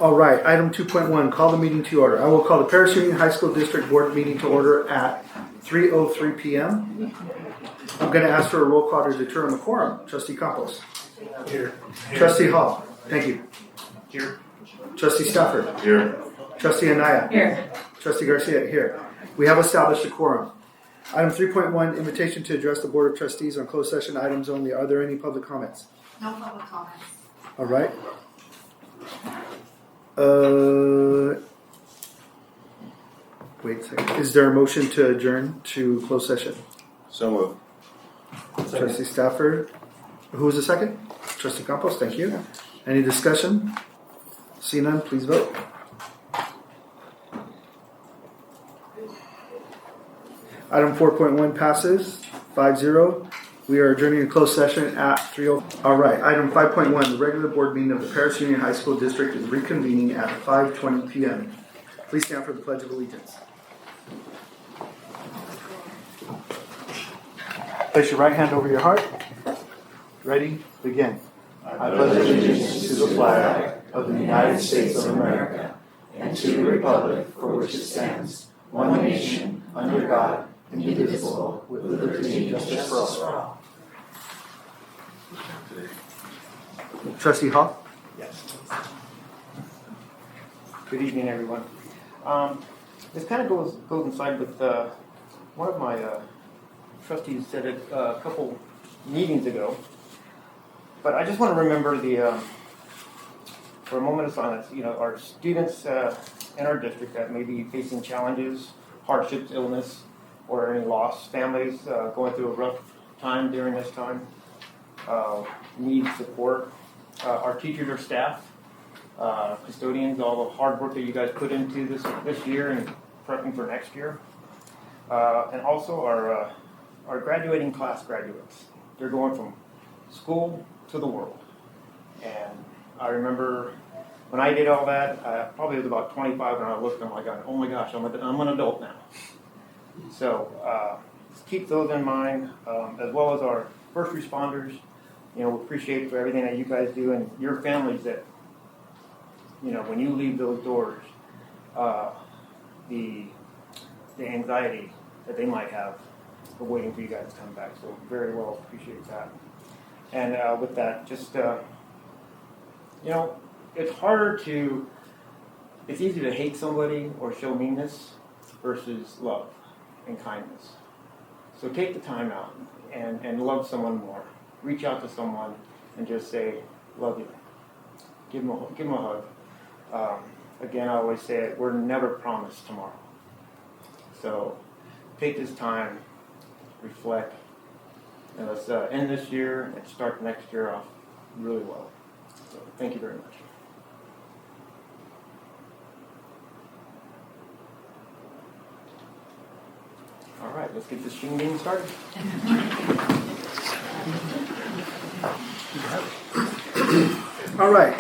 All right, item 2.1, call the meeting to order. I will call the Paris Union High School District Board meeting to order at 3:03 p.m. I'm going to ask for a roll call to determine the quorum. Trustee Campos. Here. Trustee Hall. Thank you. Here. Trustee Stafford. Here. Trustee Anaya. Here. Trustee Garcia. Here. We have established a quorum. Item 3.1, invitation to address the Board of Trustees on closed session items only. Are there any public comments? No public comments. All right. Wait a second. Is there a motion to adjourn to closed session? So moved. Trustee Stafford. Who was the second? Trustee Campos. Thank you. Any discussion? See none, please vote. Item 4.1 passes 5-0. We are adjourning a closed session at 3:00. All right. Item 5.1, the regular board meeting of the Paris Union High School District is reconvening at 5:20 p.m. Please stand for the Pledge of Allegiance. Place your right hand over your heart. Ready? Begin. I pledge allegiance to the flag of the United States of America and to the republic for which it stands, one nation, under God, indivisible, with liberty and justice for all. Trustee Hall. Yes. Good evening, everyone. This kind of goes inside with one of my trustees said it a couple meetings ago. But I just want to remember for a moment of silence, our students in our district that may be facing challenges, hardships, illness, or any loss, families going through a rough time during this time, need support. Our teachers or staff, custodians, all the hard work that you guys put into this year and prepping for next year. And also our graduating class graduates. They're going from school to the world. And I remember when I did all that, I probably was about 25 when I looked and I'm like, oh my gosh, I'm an adult now. So just keep those in mind, as well as our first responders. We appreciate for everything that you guys do and your families that, when you leave those doors, the anxiety that they might have for waiting for you guys to come back. So very well appreciate that. And with that, just, it's easy to hate somebody or show meanness versus love and kindness. So take the time out and love someone more. Reach out to someone and just say, love you. Give them a hug. Again, I always say it, we're never promised tomorrow. So take this time, reflect, and let's end this year and start next year off really well. So thank you very much. All right, let's get this shooting game started. All right.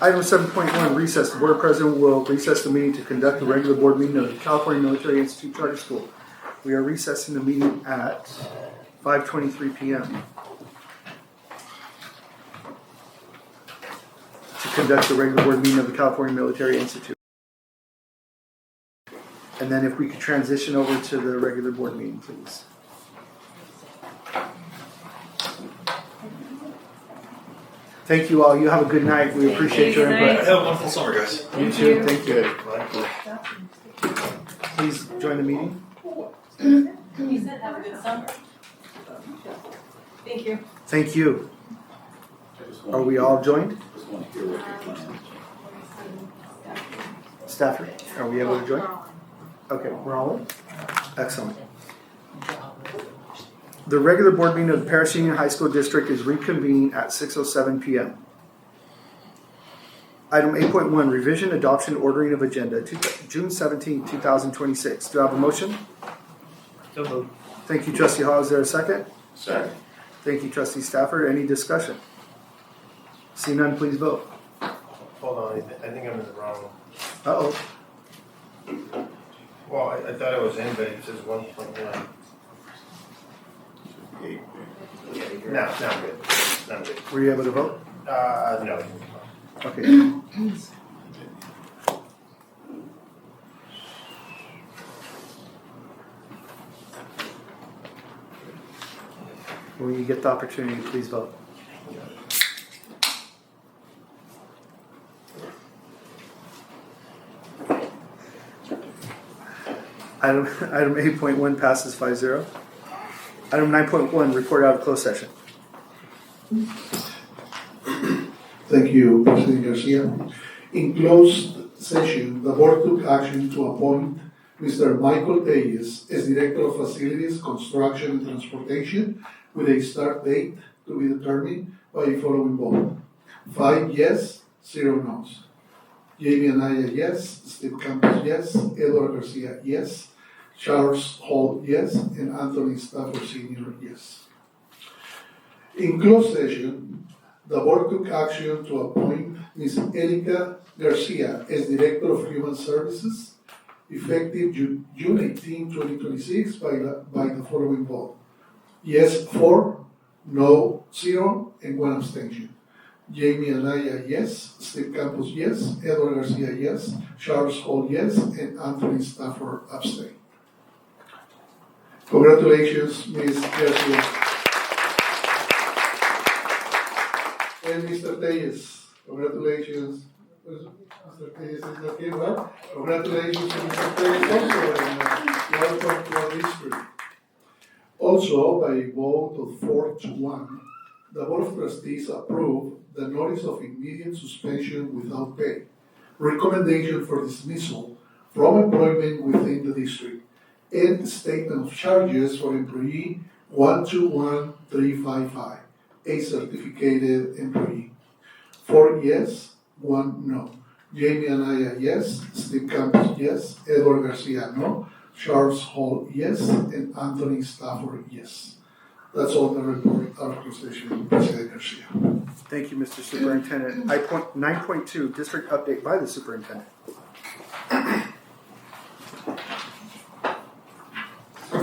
Item 7.1, recess. The Board President will recess the meeting to conduct the regular board meeting of the California Military Institute Charter School. We are recessing the meeting at 5:23 p.m. to conduct the regular board meeting of the California Military Institute. And then if we could transition over to the regular board meeting, please. Thank you all. You have a good night. We appreciate your input. Have a wonderful summer, guys. You too. Thank you. Please join the meeting. He said have a good summer. Thank you. Thank you. Are we all joined? Stafford, are we able to join? Okay, we're all in? Excellent. The regular board meeting of the Paris Union High School District is reconvening at 6:07 p.m. Item 8.1, revision, adoption, ordering of agenda, June 17, 2026. Do I have a motion? So moved. Thank you, Trustee Hall. Is there a second? Second. Thank you, Trustee Stafford. Any discussion? See none, please vote. Hold on, I think I'm in the wrong. Uh-oh. Well, I thought it was in, but it says 1.1. No, I'm good. Were you able to vote? No. Okay. When you get the opportunity, please vote. Item 8.1 passes 5-0. Item 9.1, report out of closed session. Thank you, President Garcia. In closed session, the board took action to appoint Mr. Michael Telles as Director of Facilities, Construction and Transportation with a start date to be determined by the following vote. 5 yes, 0 no's. Jamie Anaya, yes. Steve Campos, yes. Edward Garcia, yes. Charles Hall, yes. And Anthony Stafford Sr., yes. In closed session, the board took action to appoint Ms. Erica Garcia as Director of Human Services, effective June 18, 2026, by the following vote. Yes, 4, no, 0, and 1 abstention. Jamie Anaya, yes. Steve Campos, yes. Edward Garcia, yes. Charles Hall, yes. And Anthony Stafford abstain. Congratulations, Ms. Garcia. And Mr. Telles, congratulations. Mr. Telles is not here, well, congratulations to Mr. Telles also, and welcome to our district. Also, by a vote of 4-1, the Board of Trustees approved the notice of immediate suspension without pay, recommendation for dismissal from employment within the district, and statement of charges for employee 121355, a certificated employee. 4 yes, 1 no. Jamie Anaya, yes. Steve Campos, yes. Edward Garcia, no. Charles Hall, yes. And Anthony Stafford, yes. That's all the report out of session, President Garcia. Thank you, Mr. Superintendent. 9.2, district update by the superintendent.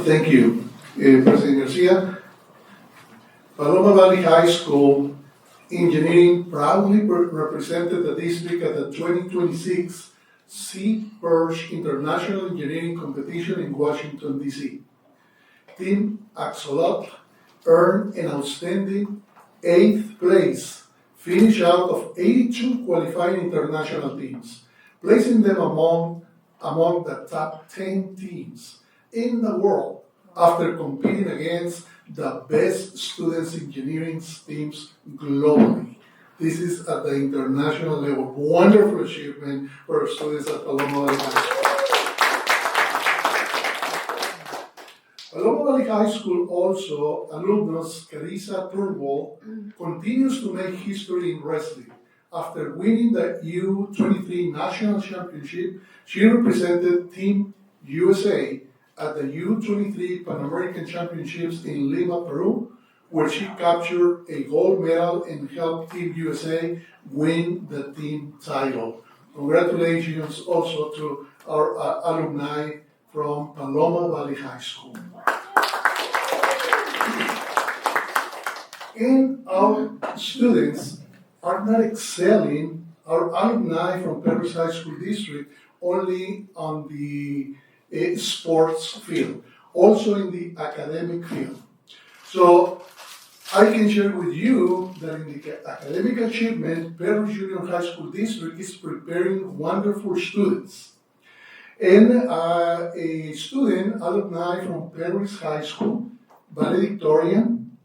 Thank you, President Garcia. Paloma Valley High School Engineering proudly represented the district at the 2026 PUHSD International Engineering Competition in Washington, D.C. Team Axolot earned an outstanding 8th place, finish out of 82 qualifying international teams, placing them among the top 10 teams in the world after competing against the best students engineering teams globally. This is at the international level. Wonderful achievement for our students at Paloma Valley High School. Paloma Valley High School also, alumnus Carissa Turnbull continues to make history in wrestling. After winning the U23 National Championship, she represented Team USA at the U23 Pan American Championships in Lima, Peru, where she captured a gold medal and helped Team USA win the team title. Congratulations also to our alumni from Paloma Valley High School. And our students are not excelling, our alumni from Perris High School District, only on the sports field, also in the academic field. So I can share with you that in the academic achievement, Perris Junior High School District is preparing wonderful students. And a student, alumni from Perris High School, valedictorian,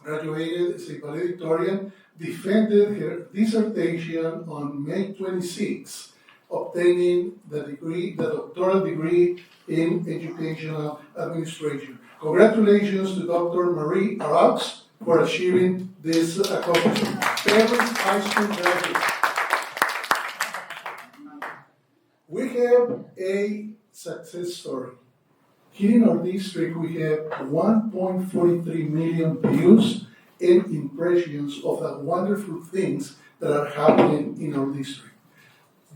graduated as a valedictorian, defended her dissertation on May 26, obtaining the doctoral degree in educational administration. Congratulations to Dr. Marie Araux for achieving this accomplishment. Perris High School graduate. We have a success story. Here in our district, we have 1.43 million views and impressions of the wonderful things that are happening in our district.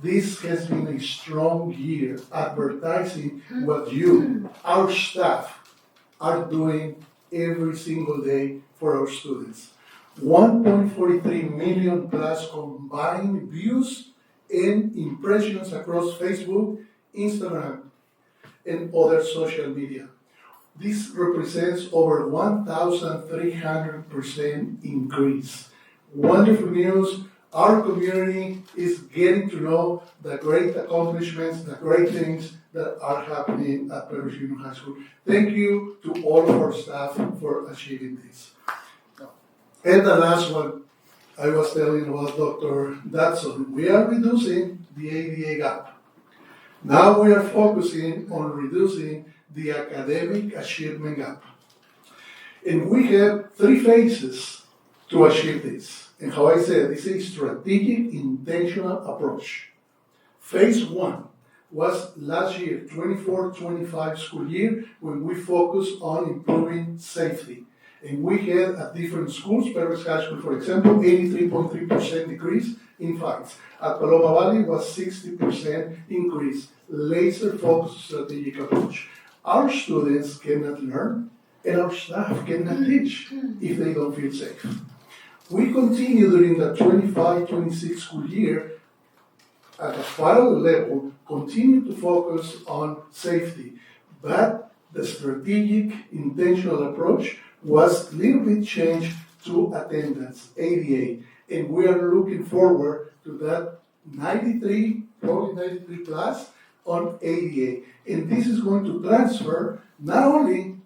This has been a strong year advertising what you, our staff, are doing every single day for our students. 1.43 million plus combined views and impressions across Facebook, Instagram, and other social media. This represents over 1,300% increase. Wonderful news. Our community is getting to know the great accomplishments, the great things that are happening at Perris Union High School. Thank you to all of our staff for achieving this. And the last one, I was telling about Dr. Datsun. We are reducing the ADA gap. Now we are focusing on reducing the academic achievement gap. And we have 3 phases to achieve this. And how I said, this is a strategic, intentional approach. Phase 1 was last year, 24-25 school year, when we focused on improving safety. And we had at different schools, Perris High School, for example, 83.3% decrease in fights. At Paloma Valley was 60% increase, laser-focused strategic approach. Our students cannot learn, and our staff cannot teach if they don't feel safe. We continue during the 25-26 school year at a parallel level, continue to focus on safety, but the strategic, intentional approach was a little bit changed to attendance, ADA, and we are looking forward to that 93, probably 93 plus on ADA. And this is going to transfer not only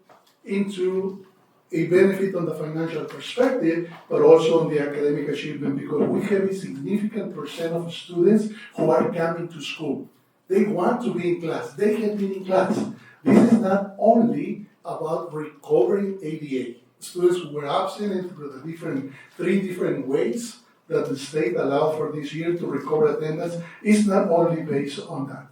into a benefit on the financial perspective, but also on the academic achievement, because we have a significant percent of students who are coming to school. They want to be in class. They have been in class. This is not only about recovering ADA. Students who were absent through the 3 different ways that the state allowed for this year to recover attendance is not only based on that.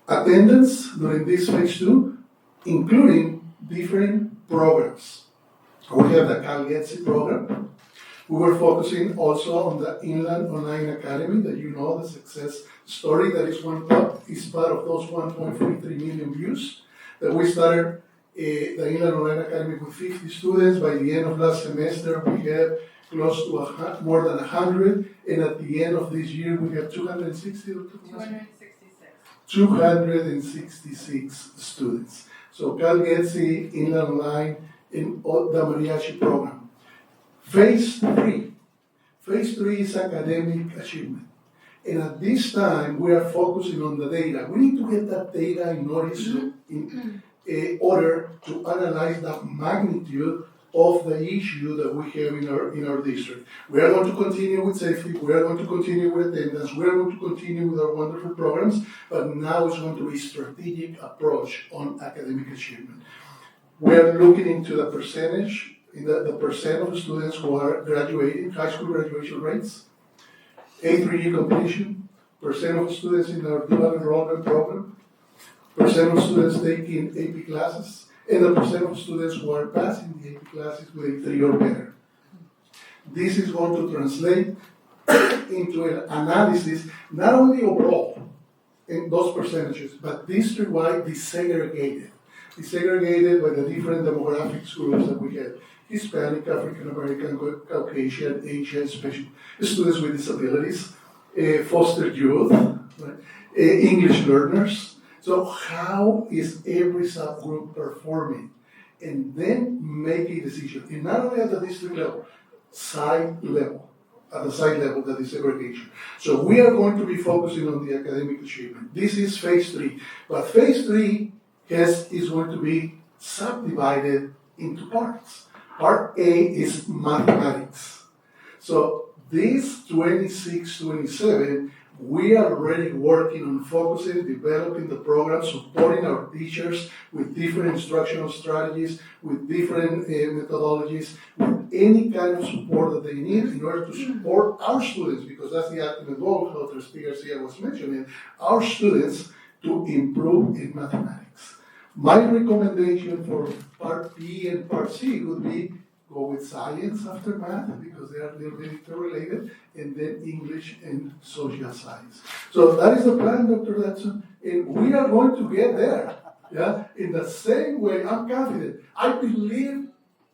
Attendance during this phase 2, including different programs. We have the CalGETSI program. We were focusing also on the Inland Online Academy, that you know, the success story that is part of those 1.43 million views. That we started the Inland Online Academy with 50 students. By the end of last semester, we had close to more than 100, and at the end of this year, we have 260 or 266 students. So CalGETSI, Inland Online, and the Mariachi program. Phase 3. Phase 3 is academic achievement. And at this time, we are focusing on the data. We need to get that data in order to analyze the magnitude of the issue that we have in our district. We are going to continue with safety, we are going to continue with attendance, we are going to continue with our wonderful programs, but now it's going to be a strategic approach on academic achievement. We are looking into the percentage, the percent of students who are graduating, high school graduation rates, A3E completion, percent of students in our dual enrollment program, percent of students taking AP classes, and the percent of students who are passing the AP classes with a 3 or better. This is going to translate into an analysis, not only overall in those percentages, but district-wide desegregated by the different demographic groups that we have: Hispanic, African American, Caucasian, Asian, special students with disabilities, foster youth, right? English learners. So how is every subgroup performing? And then make a decision. And not only at the district level, site level, at the site level, that is segregation. So we are going to be focusing on the academic achievement. This is phase 3. But phase 3 is going to be subdivided into parts. Part A is mathematics. So this 26-27, we are already working on focusing, developing the program, supporting our teachers with different instructional strategies, with different methodologies, with any kind of support that they need in order to support our students, because that's the ultimate goal, how Trustee Garcia was mentioning, our students to improve in mathematics. My recommendation for Part B and Part C would be go with science after math, because they are a little bit interrelated, and then English and social science. So that is the plan, Dr. Datsun, and we are going to get there. Yeah, in the same way, I'm confident. I believe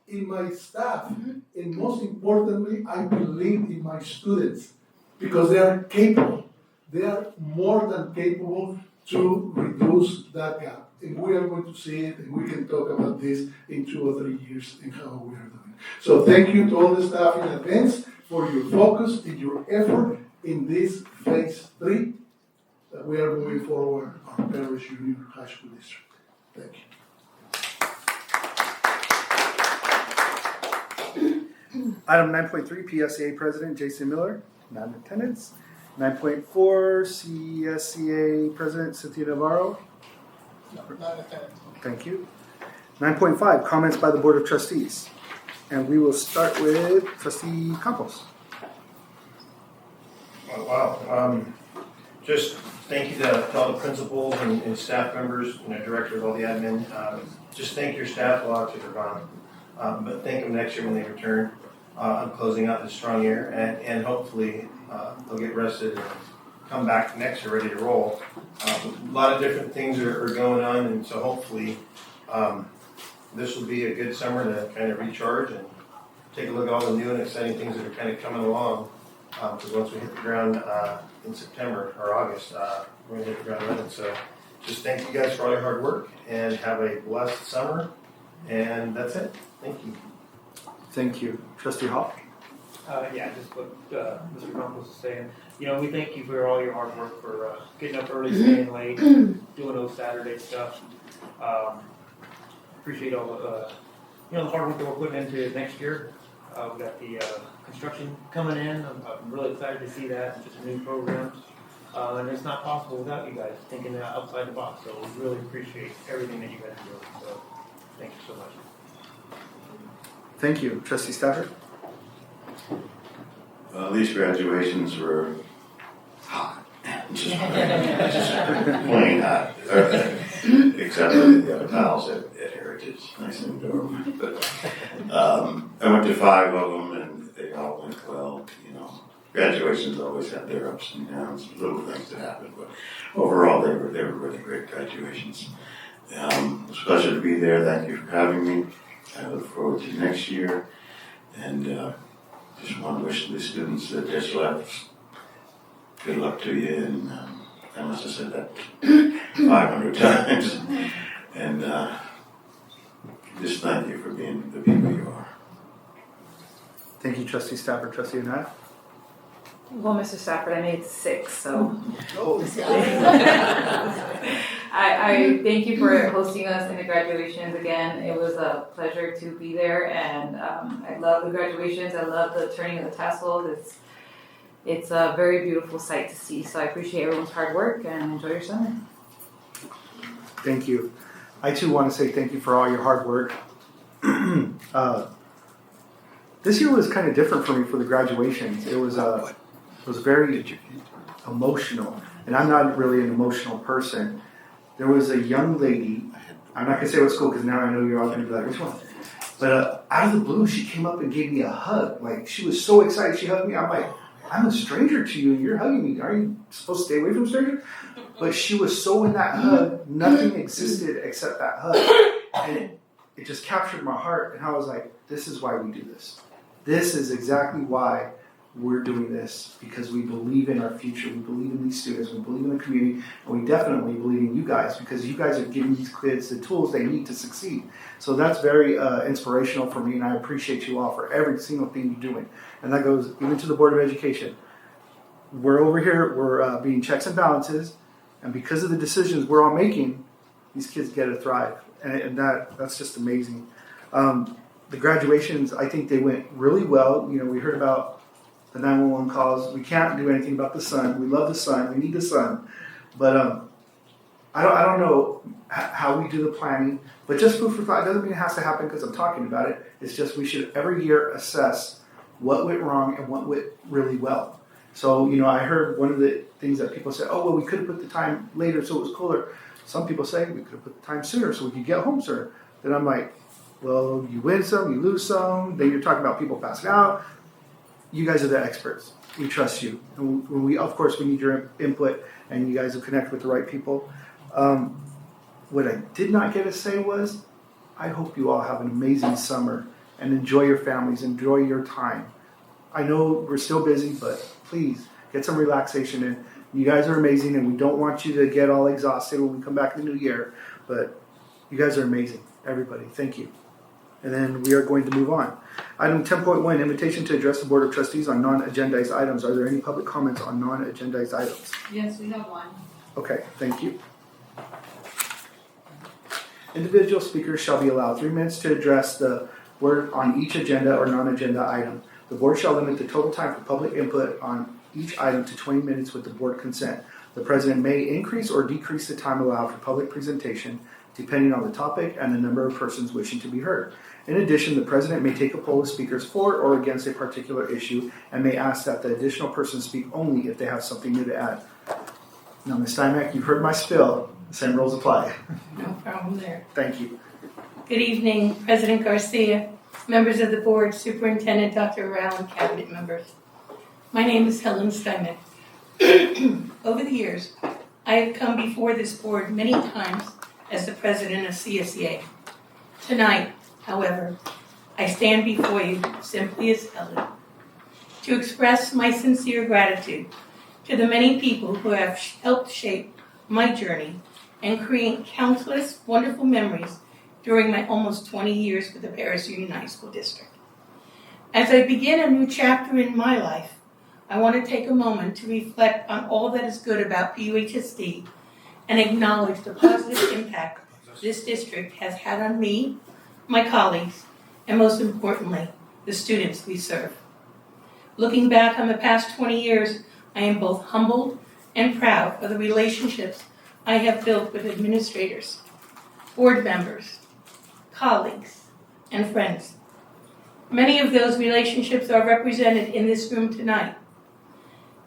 in my staff, and most importantly, I believe in my students, because they are capable. They are more than capable to reduce that gap. and we are going to see it, and we can talk about this in 2 or 3 years and how we are doing. So thank you to all the staff in advance for your focus and your effort in this phase 3 that we are moving forward on Parish Union High School District. Thank you. Item 9.3, PSCA President Jason Miller, not in attendance. 9.4, CSCA President Cynthia Navarro. Not in attendance. Thank you. 9.5, comments by the Board of Trustees. And we will start with Trustee Campos. Oh, wow. Just thank you to all the principals and staff members and the directors, all the admin. Just thank your staff while actually they're gone. But thank them next year when they return. I'm closing out this strong year, and hopefully they'll get rested and come back next year ready to roll. A lot of different things are going on, and so hopefully this will be a good summer to kind of recharge and take a look at all the new and exciting things that are kind of coming along. Because once we hit the ground in September or August, we're going to hit the ground running. So just thank you guys for all your hard work and have a blessed summer. And that's it. Thank you. Thank you. Trustee Hall. Yeah, just what Mr. Campos was saying. You know, we thank you for all your hard work for getting up early, staying late, doing those Saturday stuff. Appreciate all the the hard work that we're putting into next year. We got the construction coming in. I'm really excited to see that. Just a new program. And it's not possible without you guys thinking outside the box. So we really appreciate everything that you guys are doing. So thank you so much. Thank you. Trustee Stafford. These graduations were hot. Just plain hot. Except for the pals at Heritage. Nice and adorable. But I went to 5 of them and they all went well. Graduations always have their ups and downs, little things that happen, but overall they were really great graduations. It was a pleasure to be there. Thank you for having me. I look forward to next year, and just want to wish the students that just left good luck to you. And I must have said that 500 times. And just thank you for being the people you are. Thank you, Trustee Stafford. Trustee Anaya. Well, Mr. Stafford, I made 6, so. I thank you for hosting us in the graduations again. It was a pleasure to be there, and I love the graduations. I love the turning of the tassels. It's a very beautiful sight to see. So I appreciate everyone's hard work and enjoy your summer. Thank you. I too want to say thank you for all your hard work. This year was kind of different for me for the graduations. It was very emotional, and I'm not really an emotional person. There was a young lady, I'm not going to say what school because now I know you're all going to be like, which one? But out of the blue, she came up and gave me a hug. Like, she was so excited, she hugged me. I'm like, I'm a stranger to you and you're hugging me. Are you supposed to stay away from strangers? But she was so in that hug, nothing existed except that hug. And it just captured my heart, and I was like, this is why we do this. This is exactly why we're doing this, because we believe in our future. We believe in these students. We believe in the community. And we definitely believe in you guys, because you guys are giving these kids the tools they need to succeed. So that's very inspirational for me, and I appreciate you all for every single thing you're doing. And that goes even to the Board of Education. We're over here, we're being checks and balances, and because of the decisions we're all making, these kids get to thrive. And that's just amazing. The graduations, I think they went really well. We heard about the 911 calls. We can't do anything about the sun. We love the sun. We need the sun. But I don't know how we do the planning. But just food for thought doesn't mean it has to happen because I'm talking about it. It's just we should every year assess what went wrong and what went really well. So, I heard one of the things that people say, oh, well, we could have put the time later so it was cooler. Some people say we could have put the time sooner so we could get home sooner. Then I'm like, well, you win some, you lose some. Then you're talking about people passing out. You guys are the experts. We trust you. And we of course, we need your input, and you guys will connect with the right people. What I did not get to say was, I hope you all have an amazing summer and enjoy your families, enjoy your time. I know we're still busy, but please get some relaxation in. You guys are amazing, and we don't want you to get all exhausted when we come back in the new year. But You guys are amazing, everybody. Thank you. And then we are going to move on. Item 10.1, invitation to address the Board of Trustees on non-agendized items. Are there any public comments on non-agendized items? Yes, we have one. Okay, thank you. Individual speakers shall be allowed 3 minutes to address the board on each agenda or non-agenda item. The board shall limit the total time for public input on each item to 20 minutes with the board consent. The president may increase or decrease the time allowed for public presentation depending on the topic and the number of persons wishing to be heard. In addition, the president may take a poll of speakers for or against a particular issue and may ask that the additional person speak only if they have something new to add. Now, Ms. Steinbeck, you've heard my spill. The same rules apply. No problem there. Thank you. Good evening, President Garcia, members of the board, Superintendent Dr. Rao, and cabinet members. My name is Helen Steinbeck. Over the years, I have come before this board many times as the president of CSEA. Tonight, however, I stand before you simply as Helen to express my sincere gratitude to the many people who have helped shape my journey and create countless wonderful memories during my almost 20 years with the Paris Union High School District. As I begin a new chapter in my life, I want to take a moment to reflect on all that is good about PUHSD and acknowledge the positive impact this district has had on me, my colleagues, and most importantly, the students we serve. Looking back on the past 20 years, I am both humbled and proud of the relationships I have built with administrators, board members, colleagues, and friends. Many of those relationships are represented in this room tonight.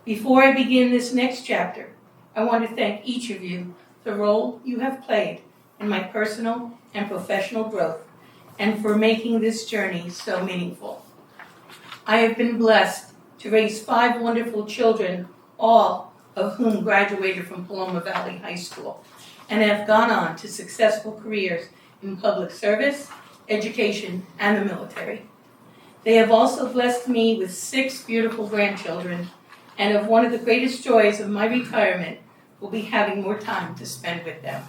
Before I begin this next chapter, I want to thank each of you for the role you have played in my personal and professional growth and for making this journey so meaningful. I have been blessed to raise 5 wonderful children, all of whom graduated from Paloma Valley High School and have gone on to successful careers in public service, education, and the military. They have also blessed me with 6 beautiful grandchildren, and of one of the greatest joys of my retirement will be having more time to spend with them.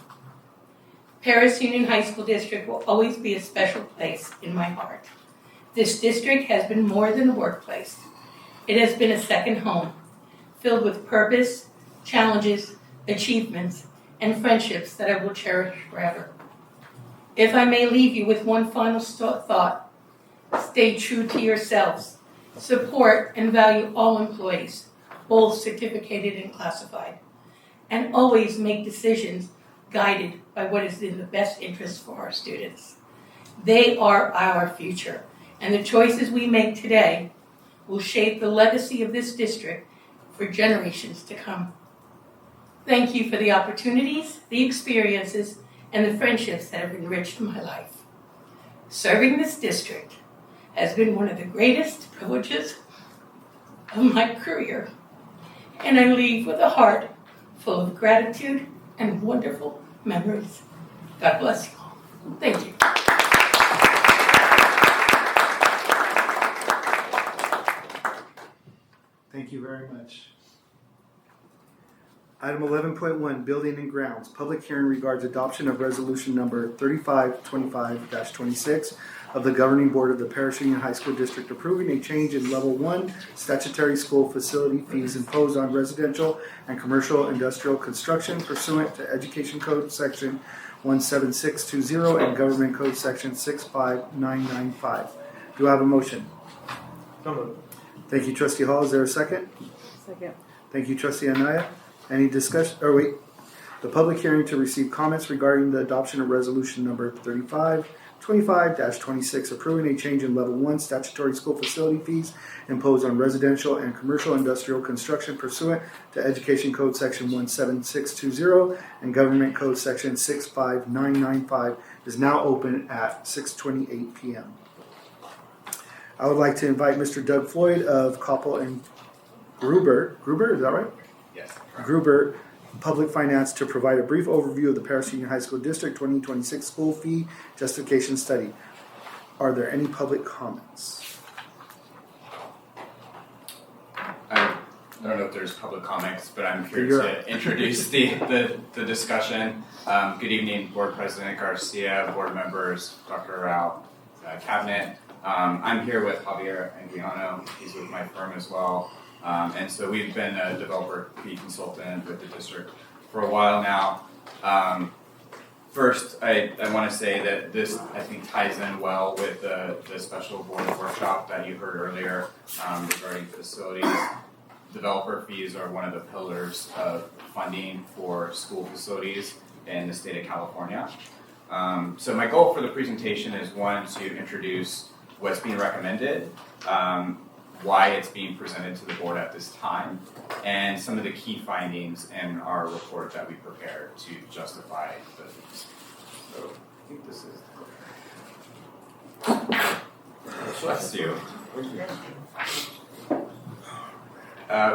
Paris Union High School District will always be a special place in my heart. This district has been more than a workplace. It has been a second home, filled with purpose, challenges, achievements, and friendships that I will cherish forever. If I may leave you with one final thought, stay true to yourselves. Support and value all employees, both certificated and classified, and always make decisions guided by what is in the best interest for our students. They are our future, and the choices we make today will shape the legacy of this district for generations to come. Thank you for the opportunities, the experiences, and the friendships that have enriched my life. Serving this district has been one of the greatest privileges of my career, and I leave with a heart full of gratitude and wonderful memories. God bless you all. Thank you. Thank you very much. Item 11.1, Building and Grounds. Public hearing regards adoption of resolution number 3525-26 of the Governing Board of the Paris Union High School District approving a change in Level 1 statutory school facility fees imposed on residential and commercial industrial construction pursuant to Education Code Section 17620 and Government Code Section 65995. Do I have a motion? So moved. Thank you, Trustee Hall. Is there a second? Second. Thank you, Trustee Anaya. Any discussion? The public hearing to receive comments regarding the adoption of resolution number 3525-26 approving a change in Level 1 statutory school facility fees imposed on residential and commercial industrial construction pursuant to Education Code Section 17620 and Government Code Section 65995 is now open at 6:28 p.m. I would like to invite Mr. Doug Floyd of Koppel and Gruber, is that right? Yes. Gruber Public Finance to provide a brief overview of the Paris Union High School District 2026 school fee justification study. Are there any public comments? I don't know if there's public comments, but I'm here You're to introduce the discussion. Good evening, Board President Garcia, board members, Dr. Rao, Cabinet. I'm here with Javier Anguiano. He's with my firm as well. And so we've been a developer fee consultant with the district for a while now. First, I want to say that this, I think, ties in well with the special board workshop that you heard earlier regarding facilities. Developer fees are one of the pillars of funding for school facilities in the state of California. So my goal for the presentation is one, to introduce what's being recommended, why it's being presented to the board at this time, and some of the key findings in our report that we prepared to justify the fees. So I think this is bless you.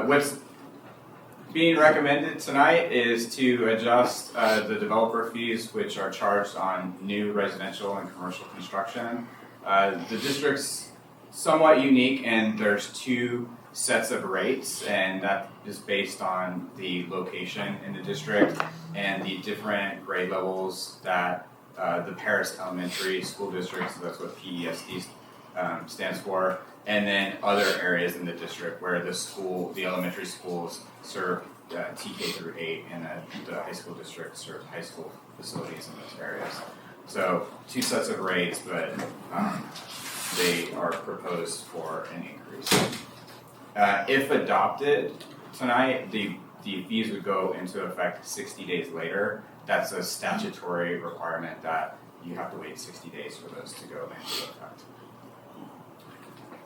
What's being recommended tonight is to adjust the developer fees which are charged on new residential and commercial construction. The district's somewhat unique, and there's two sets of rates, and that is based on the location in the district and the different grade levels that the Paris Elementary School District, so that's what PUHSD stands for, and then other areas in the district where the elementary schools serve TK through 8, and the high school district serves high school facilities in those areas. So two sets of rates, but they are proposed for an increase. If adopted tonight, the fees would go into effect 60 days later. That's a statutory requirement that you have to wait 60 days for those to go into effect.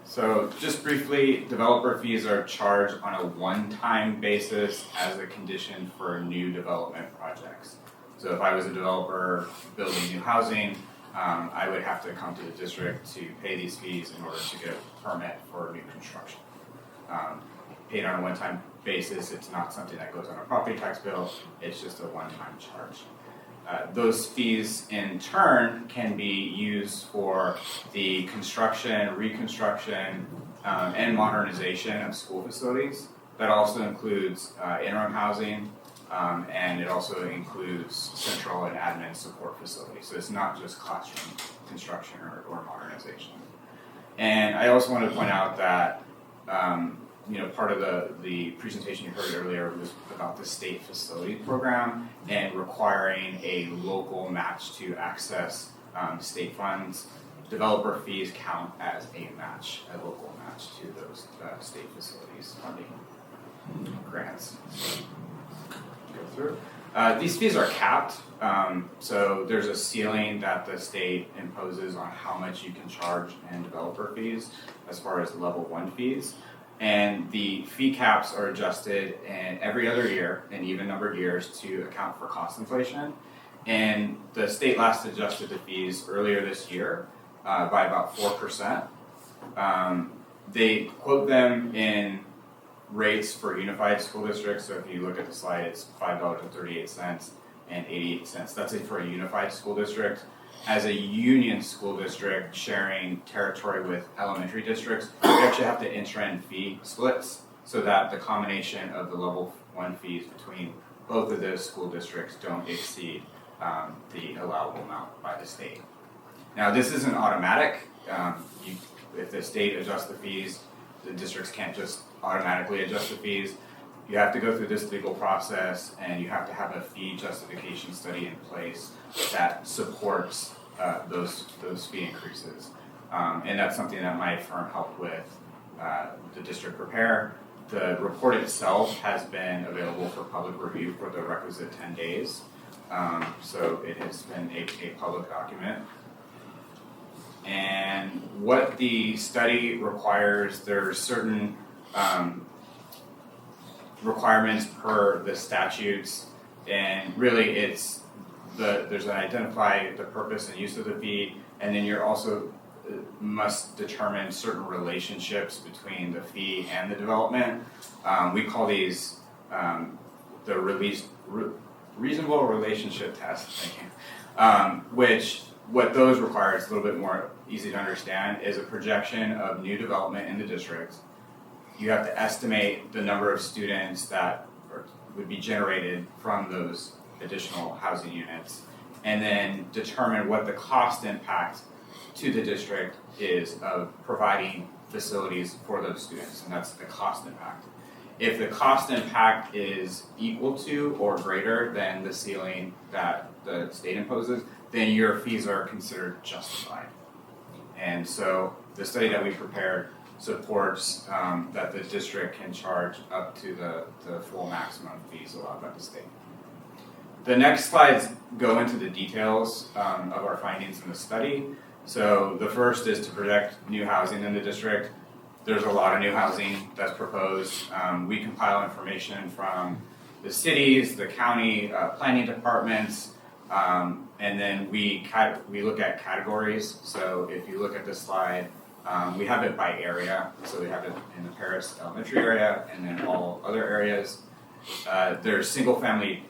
So just briefly, developer fees are charged on a one-time basis as a condition for new development projects. So if I was a developer building new housing, I would have to come to the district to pay these fees in order to get a permit for new construction. Paid on a one-time basis, it's not something that goes on a property tax bill, it's just a one-time charge. Those fees in turn can be used for the construction, reconstruction, and modernization of school facilities. That also includes interim housing, and it also includes central and admin support facilities. So it's not just classroom construction or modernization. And I also want to point out that part of the presentation you heard earlier was about the state facility program and requiring a local match to access state funds. Developer fees count as a local match to those state facilities funding grants. Go through. These fees are capped, so there's a ceiling that the state imposes on how much you can charge in developer fees as far as level 1 fees. And the fee caps are adjusted in every other year, in even numbered years, to account for cost inflation. And the state last adjusted the fees earlier this year by about 4%. They quote them in rates for unified school districts. So if you look at the slide, it's $5.38 and 88 cents. That's it for a unified school district. As a union school district sharing territory with elementary districts, we actually have to enter in fee splits so that the combination of the level 1 fees between both of those school districts don't exceed the allowable amount by the state. Now, this isn't automatic. If the state adjusts the fees, the districts can't just automatically adjust the fees. You have to go through this legal process, and you have to have a fee justification study in place that supports those fee increases. And that's something that my firm helped with the district prepare. The report itself has been available for public review for the requisite 10 days. So it has been a public document. And what the study requires, there are certain requirements per the statutes, and really there's an identify the purpose and use of the fee, and then you're also must determine certain relationships between the fee and the development. We call these the reasonable relationship test, which what those require is a little bit more easy to understand, is a projection of new development in the district you have to estimate the number of students that would be generated from those additional housing units, and then determine what the cost impact to the district is of providing facilities for those students, and that's the cost impact. If the cost impact is equal to or greater than the ceiling that the state imposes, then your fees are considered justified. And so the study that we prepared supports that the district can charge up to the full maximum fees allowed by the state. The next slides go into the details of our findings in the study. So the first is to project new housing in the district. There's a lot of new housing that's proposed. We compile information from the cities, the county planning departments, and then we look at categories. So if you look at this slide, we have it by area. So we have it in the Paris elementary area and then all other areas. There's single family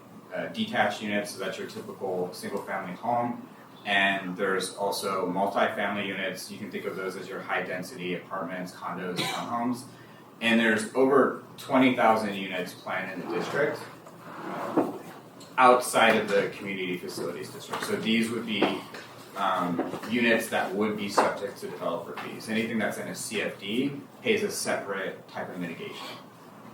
detached units, so that's your typical single family home. And there's also multi-family units. You can think of those as your high density apartments, condos, townhomes. And there's over 20,000 units planned in the district outside of the community facilities district. So these would be units that would be subject to developer fees. Anything that's in a CFD pays a separate type of mitigation.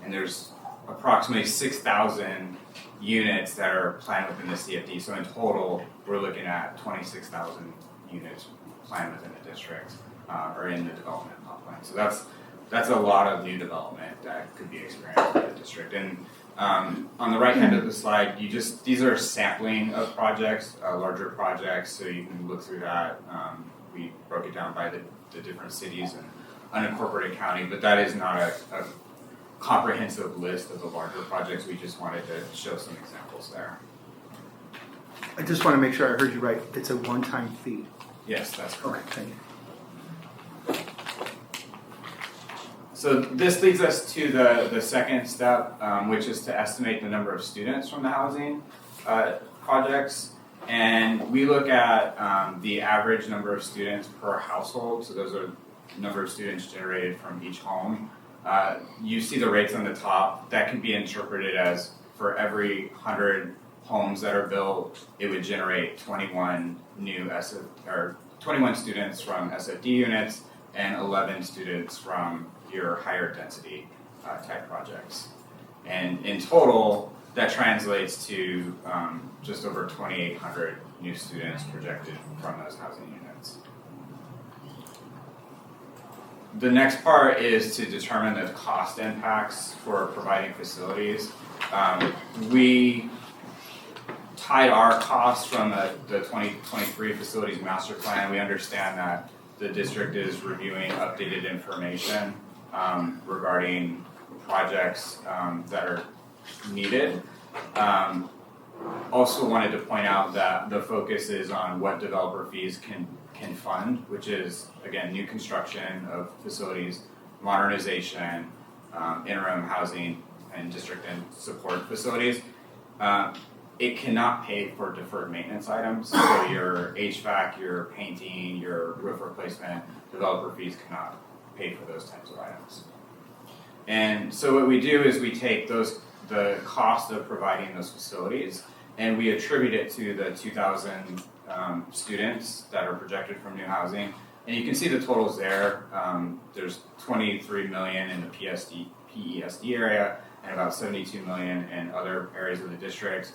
And there's approximately 6,000 units that are planned within the CFD. So in total, we're looking at 26,000 units planned within the district or in the development plan. So that's a lot of new development that could be experienced in the district. And on the right hand of the slide, these are sampling of projects, larger projects, so you can look through that. We broke it down by the different cities and unincorporated county, but that is not a comprehensive list of the larger projects. We just wanted to show some examples there. I just want to make sure I heard you right. It's a one-time fee. Yes, that's correct. Okay, thank you. So this leads us to the second step, which is to estimate the number of students from the housing projects. And we look at the average number of students per household. So those are the number of students generated from each home. You see the rates on the top. That can be interpreted as for every 100 homes that are built, it would generate 21 students from SFD units and 11 students from your higher density type projects. And in total, that translates to just over 2,800 new students projected from those housing units. The next part is to determine the cost impacts for providing facilities. We tied our costs from the 2023 facilities master plan. We understand that the district is reviewing updated information regarding projects that are needed. Also wanted to point out that the focus is on what developer fees can fund, which is, again, new construction of facilities, modernization, interim housing, and district and support facilities. It cannot pay for deferred maintenance items, so your HVAC, your painting, your roof replacement, developer fees cannot pay for those types of items. And so what we do is we take the cost of providing those facilities and we attribute it to the 2,000 students that are projected from new housing. And you can see the totals there. There's 23 million in the PESD area and about 72 million in other areas of the district.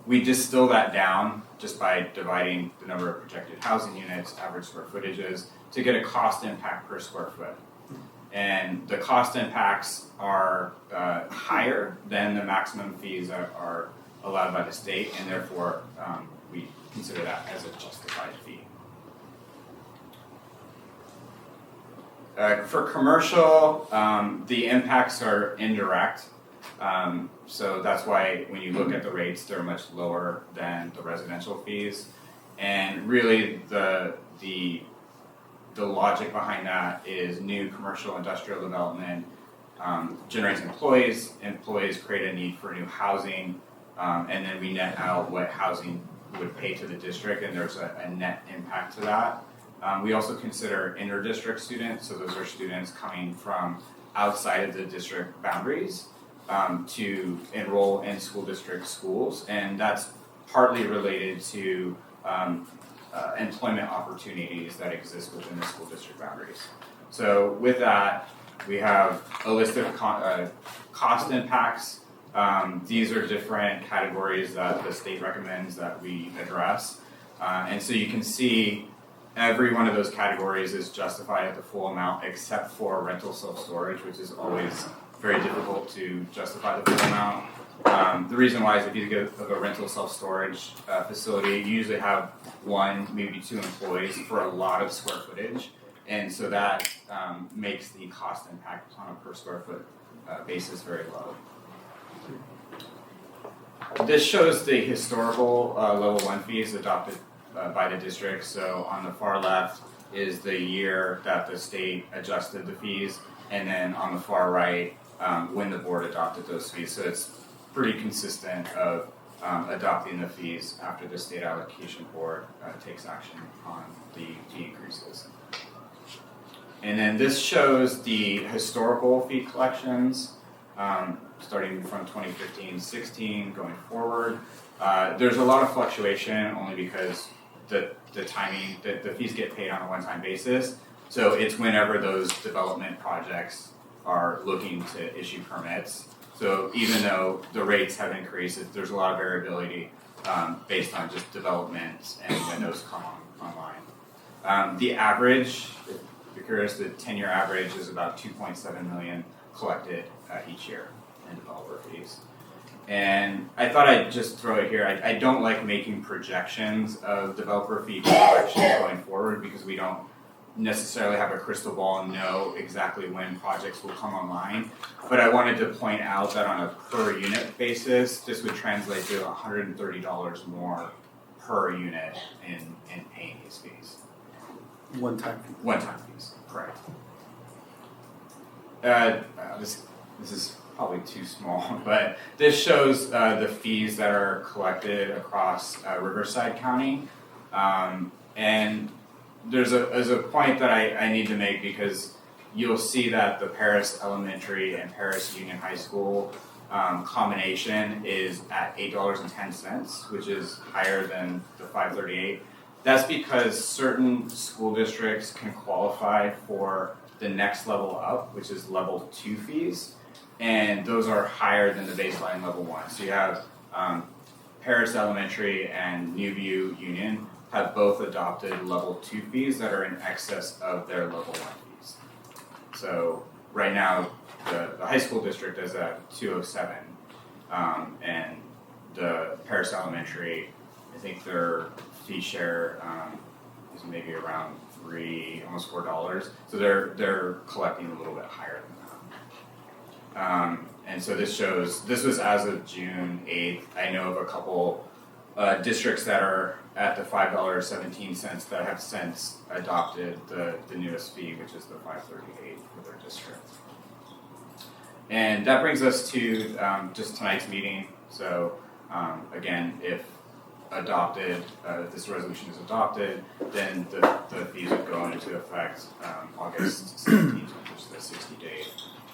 We distill that down just by dividing the number of projected housing units, average square footages, to get a cost impact per square foot. And the cost impacts are higher than the maximum fees that are allowed by the state, and therefore we consider that as a justified fee. For commercial, the impacts are indirect. So that's why when you look at the rates, they're much lower than the residential fees. And really the logic behind that is new commercial industrial development generates employees create a need for new housing, and then we net out what housing would pay to the district, and there's a net impact to that. We also consider inter-district students, so those are students coming from outside of the district boundaries to enroll in school district schools, and that's partly related to employment opportunities that exist within the school district boundaries. So with that, we have a list of cost impacts. These are different categories that the state recommends that we address. And so you can see every one of those categories is justified at the full amount except for rental self-storage, which is always very difficult to justify the full amount. The reason why is if you get a rental self-storage facility, you usually have 1, maybe 2 employees for a lot of square footage. And so that makes the cost impact on a per square foot basis very low. This shows the historical level 1 fees adopted by the district. So on the far left is the year that the state adjusted the fees, and then on the far right when the board adopted those fees. So it's pretty consistent of adopting the fees after the state allocation board takes action on the fee increases. And then this shows the historical fee collections starting from 2015-16 going forward. There's a lot of fluctuation only because the timing, the fees get paid on a one-time basis. So it's whenever those development projects are looking to issue permits. So even though the rates have increased, there's a lot of variability based on just development and when those come online. The average, if you're curious, the 10-year average is about $2.7 million collected each year in developer fees. And I thought I'd just throw it here. I don't like making projections of developer fee collections going forward because we don't necessarily have a crystal ball and know exactly when projects will come online. But I wanted to point out that on a per unit basis, this would translate to $130 more per unit in paying these fees. One-time fee. One-time fees, correct. This is probably too small, but this shows the fees that are collected across Riverside County. And there's a point that I need to make because you'll see that the Paris Elementary and Paris Union High School combination is at $8.10, which is higher than the $5.38. That's because certain school districts can qualify for the next level up, which is level 2 fees, and those are higher than the baseline level 1. So you have Paris Elementary and Newview Union have both adopted level 2 fees that are in excess of their level 1 fees. So right now, the high school district is at $207, and the Paris Elementary, I think their fee share is maybe around almost $4. So they're collecting a little bit higher than that. And so this was as of June 8th. I know of a couple districts that are at the $5.17 that have since adopted the newest fee, which is the $5.38 for their district. And that brings us to just tonight's meeting. So again, if this resolution is adopted, then the fees would go into effect August 17th, which is the 60-day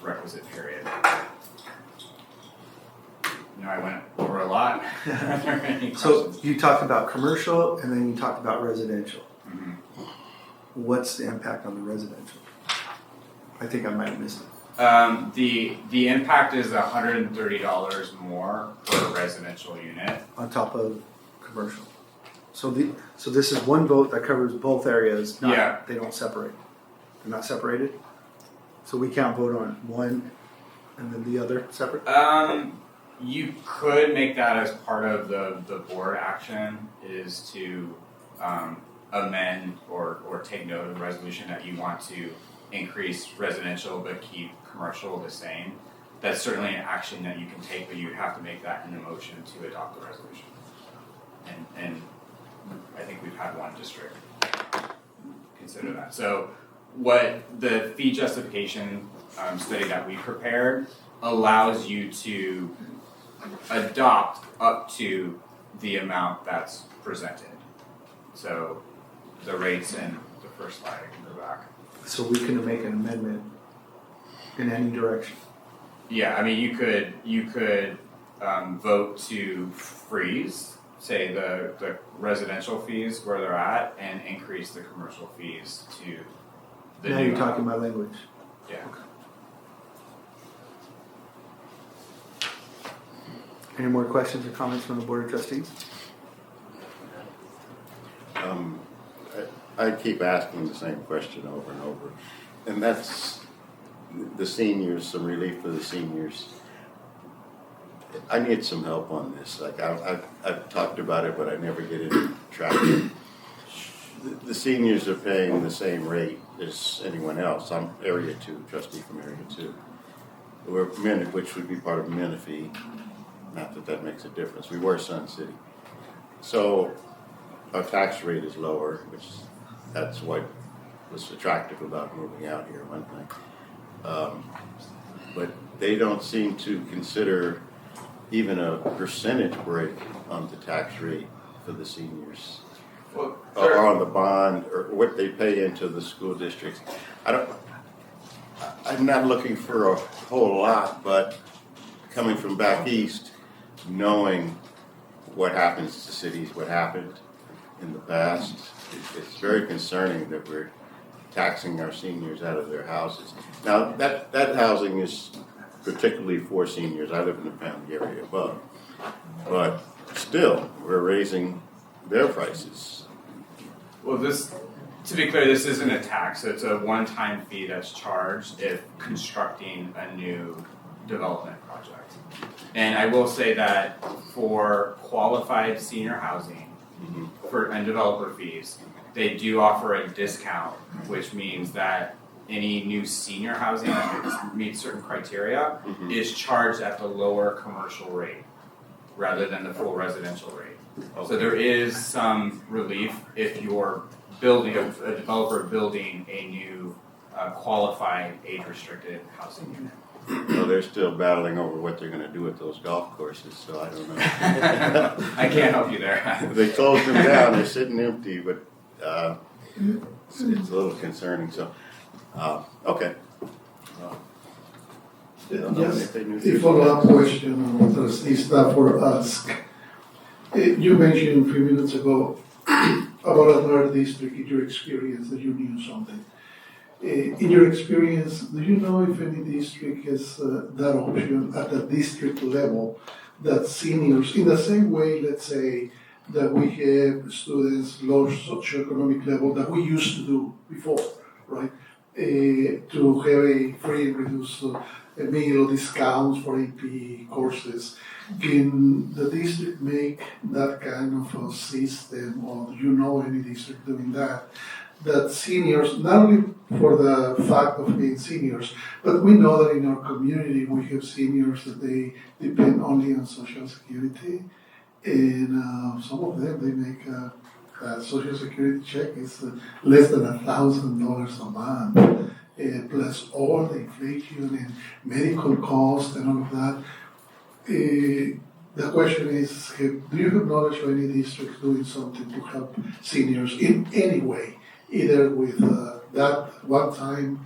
requisite period. I went over a lot. Are there any So questions? you talked about commercial and then you talked about residential. Mm-hmm. What's the impact on the residential? I think I might have missed it. The impact is $130 more per residential unit. On top of commercial. So this is one vote that covers both areas. Yeah. They don't separate. They're not separated. So we can't vote on one and then the other separate. You could make that as part of the board action is to amend or take note of the resolution that you want to increase residential but keep commercial the same. That's certainly an action that you can take, but you have to make that in the motion to adopt the resolution. And I think we've had one district consider that. So what the fee justification study that we prepared allows you to adopt up to the amount that's presented. So the rates in the first slide, I can go back. So we can make an amendment in any direction. Yeah, I mean, you could vote to freeze, say the residential fees where they're at, and increase the commercial fees to the Now new. you're talking my language. Yeah. Any more questions or comments from the Board of Trustees? I keep asking the same question over and over, and that's the seniors, some relief for the seniors. I need some help on this. Like I've talked about it, but I never get any traction. The seniors are paying the same rate as anyone else. I'm Area 2, trustee from Area 2. We're which would be part of Menifee. Not that that makes a difference. We were Sun City. So our tax rate is lower, which that's what was attractive about moving out here, one thing. But they don't seem to consider even a percentage break on the tax rate for the seniors. Well, Or on the bond, or what they pay into the school districts. I'm not looking for a whole lot, but coming from back east, knowing what happens to cities, what happened in the past, it's very concerning that we're taxing our seniors out of their houses. Now, that housing is particularly for seniors. I live in the family area above. But still, we're raising their prices. Well, to be clear, this isn't a tax. It's a one-time fee that's charged if constructing a new development project. And I will say that for qualified senior housing and developer fees, they do offer a discount, which means that any new senior housing that meets certain criteria is charged at the lower commercial rate rather than the full residential rate. Okay. So there is some relief if you're building a developer building a new qualified age-restricted housing unit. Well, they're still battling over what they're going to do with those golf courses, so I don't know. I can't help you there. They closed them down. They're sitting empty, but it's a little concerning. So, okay. Just a follow-up question on what trustee Stafford asked. You mentioned a few minutes ago about another district in your experience that you knew something. In your experience, do you know if any district has that option at the district level that seniors, in the same way, let's say, that we have students low socioeconomic level that we used to do before, right? To have a free and reduced meal discounts for AP courses. Can the district make that kind of a system, or do you know any district doing that? That seniors, not only for the fact of being seniors, but we know that in our community we have seniors that they depend only on Social Security, and some of them they make a Social Security check is less than $1,000 a month, plus all the inflation and medical costs and all of that. The question is, do you have knowledge of any districts doing something to help seniors in any way? Either with that one-time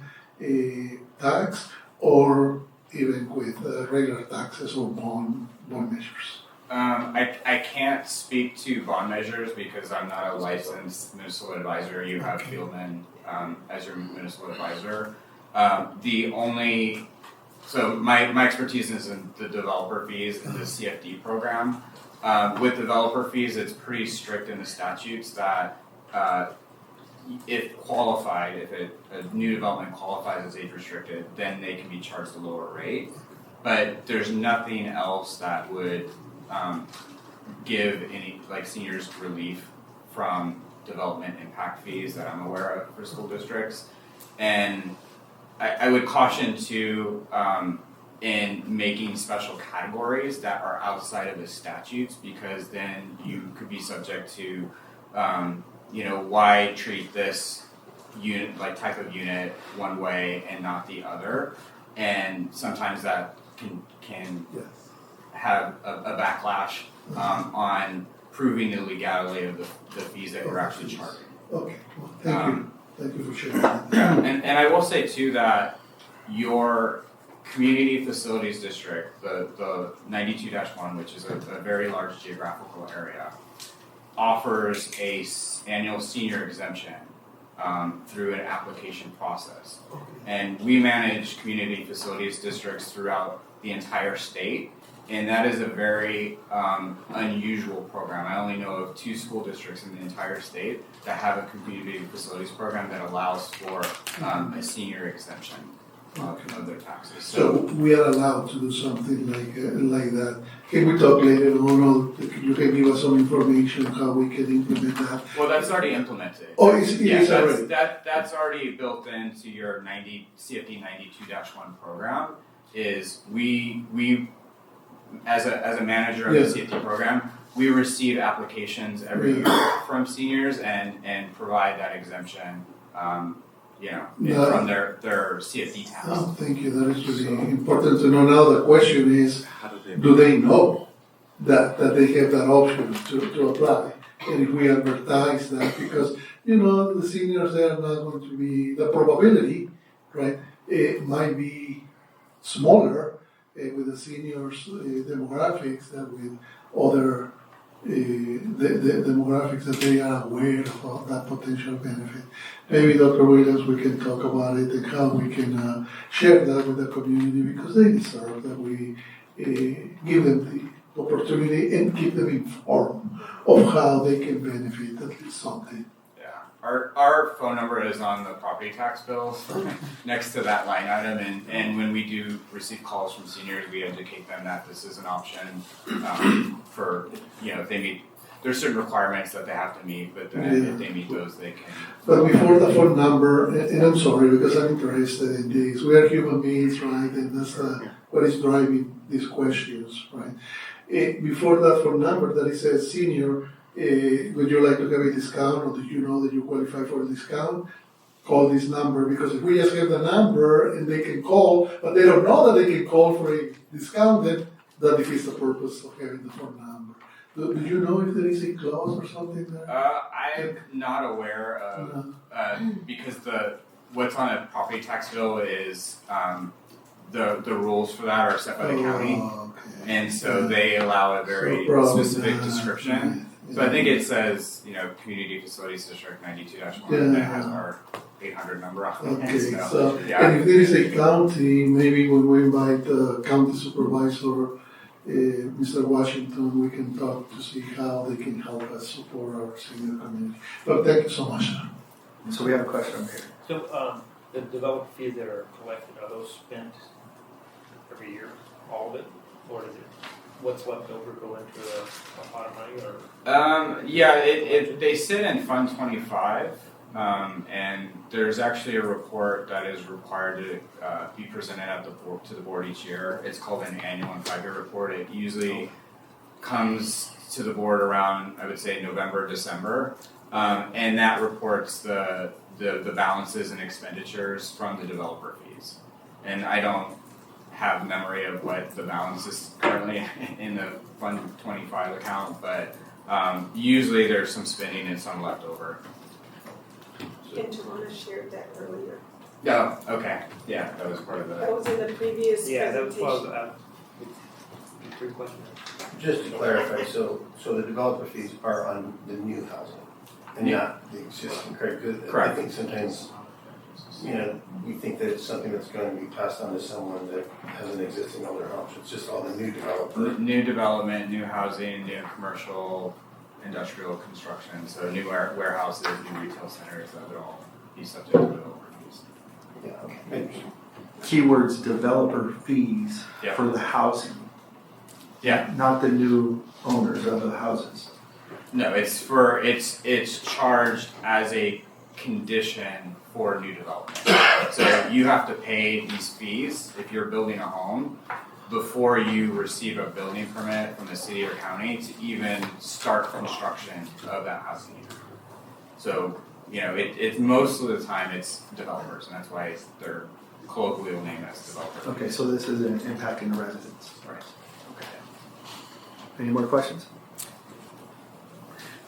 tax or even with regular taxes or bond measures? I can't speak to bond measures because I'm not a licensed municipal advisor. You have Fieldman as your municipal advisor. So my expertise is in the developer fees and the CFD program. With developer fees, it's pretty strict in the statutes that if a new development qualifies as age restricted, then they can be charged a lower rate. But there's nothing else that would give any seniors relief from development impact fees that I'm aware of for school districts. And I would caution too in making special categories that are outside of the statutes, because then you could be subject to why treat this unit type of unit one way and not the other, and sometimes that can have a backlash on proving the legality of the fees that you're actually charging. Okay, well, thank you for sharing that. And I will say too that your community facilities district, the 92-1, which is a very large geographical area, offers a annual senior exemption through an application process. And we manage community facilities districts throughout the entire state, and that is a very unusual program. I only know of 2 school districts in the entire state that have a community facilities program that allows for a senior exemption of their taxes. So we are allowed to do something like that. Can we talk later on, or you can give us some information how we can implement that? Well, that's already implemented. Oh, it is already? That's already built into your CFD 92-1 program. Is we as a manager of the CFD program, we receive applications every year from seniors and provide that exemption. From their CFD tax. Oh, thank you. That is really important to know. Now the question is, do they know that they have that option to apply? And if we advertise that, because the seniors, they are not going to be, the probability, right? It might be smaller with the seniors demographics than with other the demographics that they are aware of that potential benefit. Maybe Dr. Williams, we can talk about it and how we can share that with the community, because they deserve that we give them the opportunity and keep them informed of how they can benefit at least something. Yeah, our phone number is on the property tax bills next to that line item, and when we do receive calls from seniors, we educate them that this is an option for, if they meet, there's certain requirements that they have to meet, but then if they meet those, they can. But before the phone number, and I'm sorry because I'm interested in this, we are human beings, right? And that's what is driving these questions, right? Before that phone number that it says senior, would you like to have a discount, or do you know that you qualify for a discount? Call this number, because if we just have the number and they can call, but they don't know that they can call for a discount, then that defeats the purpose of having the phone number. Do you know if there is a clause or something there? I'm not aware of, because what's on a property tax bill is the rules for that are set by the county, and so they allow a very specific description. So I think it says, Community Facilities District 92-1, that has our 800 number on it. Okay, so and if there is a county, maybe when we invite the county supervisor, Mr. Washington, we can talk to see how they can help us support our senior community. But thank you so much. So we have a question over here. So the developer fees that are collected, are those spent every year, all of it? Or does what's left over go into a pot of money? Or they sit in Fund 25, and there's actually a report that is required to be presented to the board each year. It's called an annual and 5-year report. It usually comes to the board around, I would say, November, December, and that reports the balances and expenditures from the developer fees. And I don't have memory of what the balance is currently in the Fund 25 account, but usually there's some spending and some left over. And Joanna shared that earlier. Oh, okay. Yeah, that was part of That was in the previous presentation. that was what I was asking. Question. Just to clarify, so the developer fees are on the new housing and not the existing, correct? Correct. I think sometimes, we think that it's something that's going to be passed on to someone that has an existing older home. So it's just all the new developer. New development, new housing, new commercial, industrial construction, so new warehouses, new retail centers, that would all be subject to developer fees. Yeah, okay. Keywords developer fees for the housing. Yeah. Not the new owners of the houses. No, it's charged as a condition for new development. So you have to pay these fees if you're building a home before you receive a building permit from the city or county to even start construction of that housing unit. So, it's most of the time it's developers, and that's why they're colloquially named as developers. Okay, so this isn't impacting the residents. Right. Okay. Any more questions?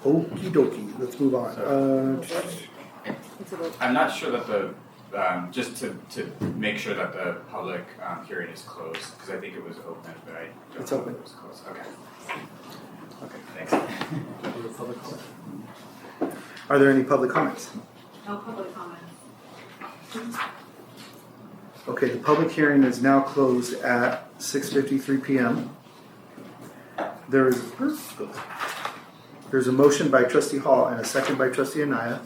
Okie dokie, let's move on. I'm not sure that the just to make sure that the public hearing is closed, because I think it was open, but I don't It's know open. if it was closed. Okay. Okay. Thanks. Are there any public comments? No public comments. Okay, the public hearing is now closed at 6:53 p.m. There's a motion by Trustee Hall and a second by Trustee Anaya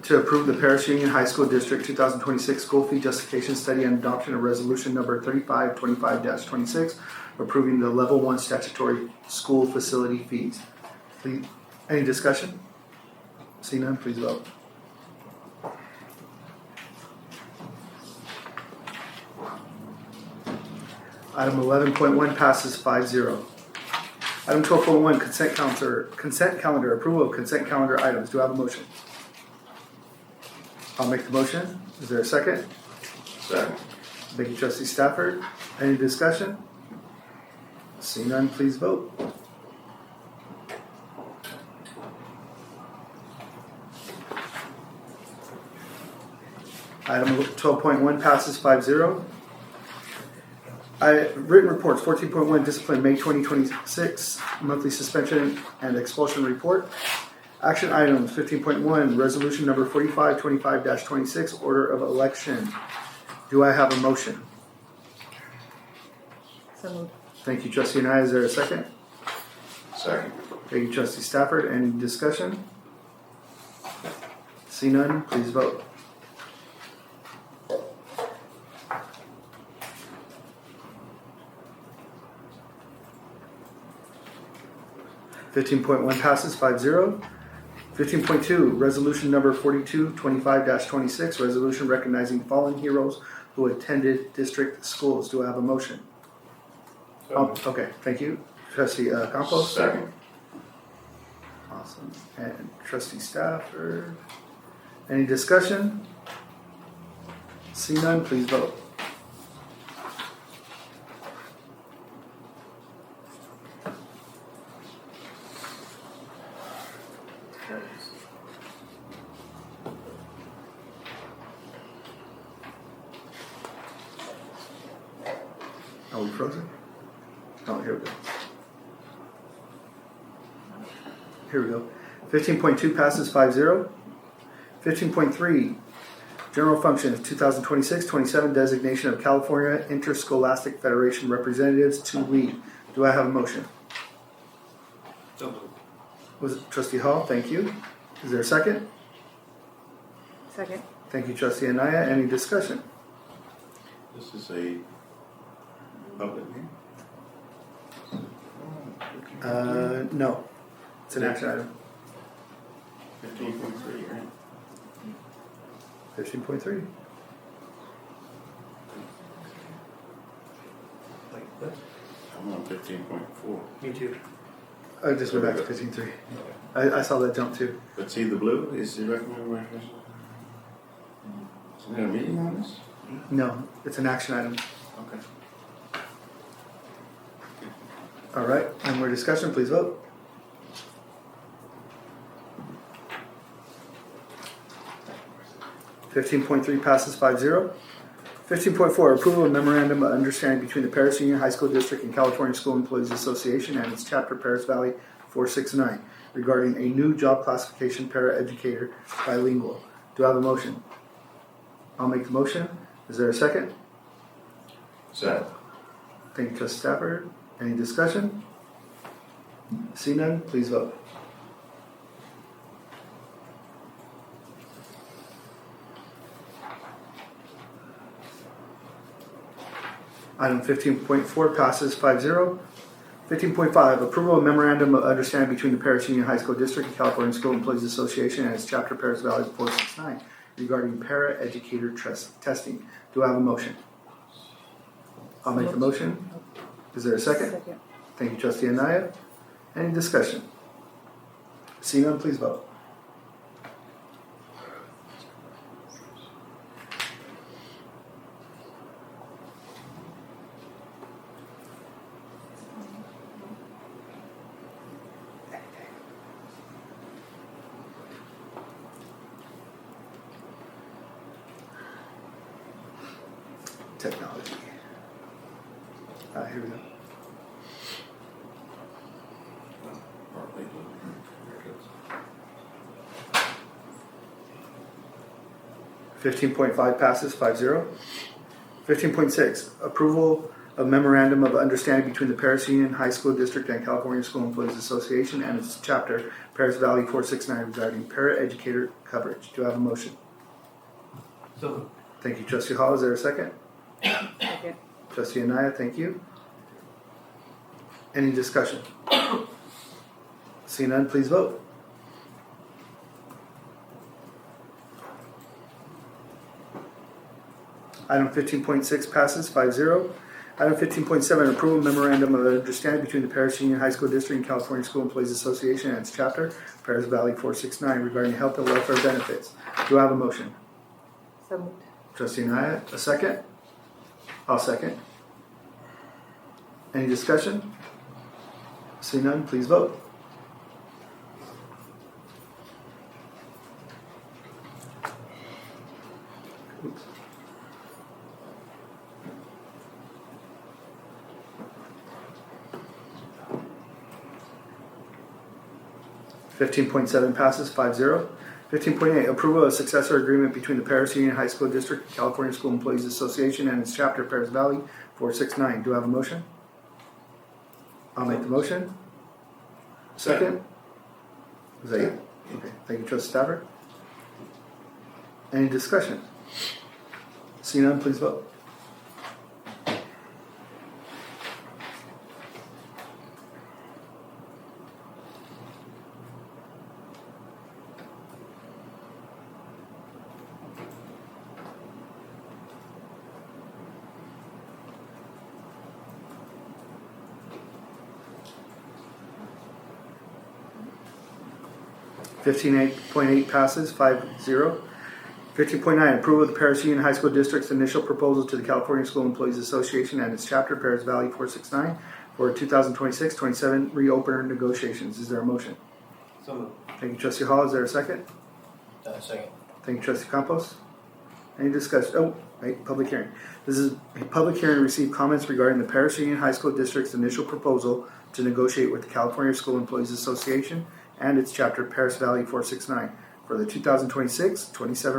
to approve the Paris Union High School District 2026 School Fee Justification Study and adoption of resolution number 3525-26, approving the level 1 statutory school facility fees. Please, any discussion? See none, please vote. Item 11.1 passes 5-0. Item 12.1, consent calendar, approval of consent calendar items. Do I have a motion? I'll make the motion. Is there a second? Second. Thank you, Trustee Stafford. Any discussion? See none, please vote. Item 12.1 passes 5-0. Written reports, 14.1 discipline, May 2026, monthly suspension and expulsion report. Action items, 15.1, resolution number 4525-26, order of election. Do I have a motion? So moved. Thank you, Trustee Anaya. Is there a second? Second. Thank you, Trustee Stafford. Any discussion? See none, please vote. (15.1) passes 5-0. 15.2, resolution number 4225-26, resolution recognizing fallen heroes who attended district schools. Do I have a motion? Okay, thank you. Trustee Campos? Second. Awesome. And Trustee Stafford. Any discussion? See none, please vote. Are we frozen? Oh, here we go. Here we go. 15.2 passes 5-0. 15.3, general functions 2026-27 designation of California Interscholastic Federation representatives to lead. Do I have a motion? So moved. Was it Trustee Hall? Thank you. Is there a second? Second. Thank you, Trustee Anaya. Any discussion? This is a public meeting? No. It's an action item. 15.3, right? 15.3. I'm on 15.4. Me too. I just went back to 15.3. I saw that jump too. But see, the blue is the recommended resolution. Isn't there a meeting on this? No, it's an action item. Okay. All right, and more discussion, please vote. (15.3) passes 5-0. 15.4, approval of memorandum of understanding between the Paris Union High School District and California School Employees Association and its chapter Paris Valley 469 regarding a new job classification paraeducator bilingual. Do I have a motion? I'll make the motion. Is there a second? Second. Thank you, Trustee Stafford. Any discussion? See none, please vote. Item 15.4 passes 5-0. 15.5, approval of memorandum of understanding between the Paris Union High School District and California School Employees Association and its chapter Paris Valley 469 regarding paraeducator testing. Do I have a motion? I'll make the motion. Is there a second? Second. Thank you, Trustee Anaya. Any discussion? See none, please vote. technology. Here we go. Partly blue. There it goes. 15.5 passes 5-0. 15.6, approval of memorandum of understanding between the Paris Union High School District and California School Employees Association and its chapter, Paris Valley 469, regarding para-educator coverage. Do I have a motion? So, Thank you, Trustee Hall. Is there a second? Second. Trustee Anaya, thank you. Any discussion? See none, please vote. Item 15.6 passes 5-0. Item 15.7, approval memorandum of understanding between the Paris Union High School District and California School Employees Association and its chapter, Paris Valley 469, regarding health and welfare benefits. Do I have a motion? So moved. Trustee Anaya, a second? I'll second. Any discussion? See none, please vote. Oops. $15.7 passes 5-0. 15.8, approval of successor agreement between the Paris Union High School District, California School Employees Association, and its chapter, Paris Valley 469. Do I have a motion? I'll make the motion. Second? Is that you? Okay. Thank you, Trustee Stafford. Any discussion? See none, please vote. $15.8 passes 5-0. 15.9, approval of the Paris Union High School District's initial proposal to the California School Employees Association and its chapter, Paris Valley 469, for 2026-27 reopener negotiations. Is there a motion? so moved. Thank you, Trustee Hall. Is there a second? Second. Thank you, Trustee Campos. Any discussion? Oh, wait, public hearing. This is a public hearing to receive comments regarding the Paris Union High School District's initial proposal to negotiate with the California School Employees Association and its chapter, Paris Valley 469, for the 2026-27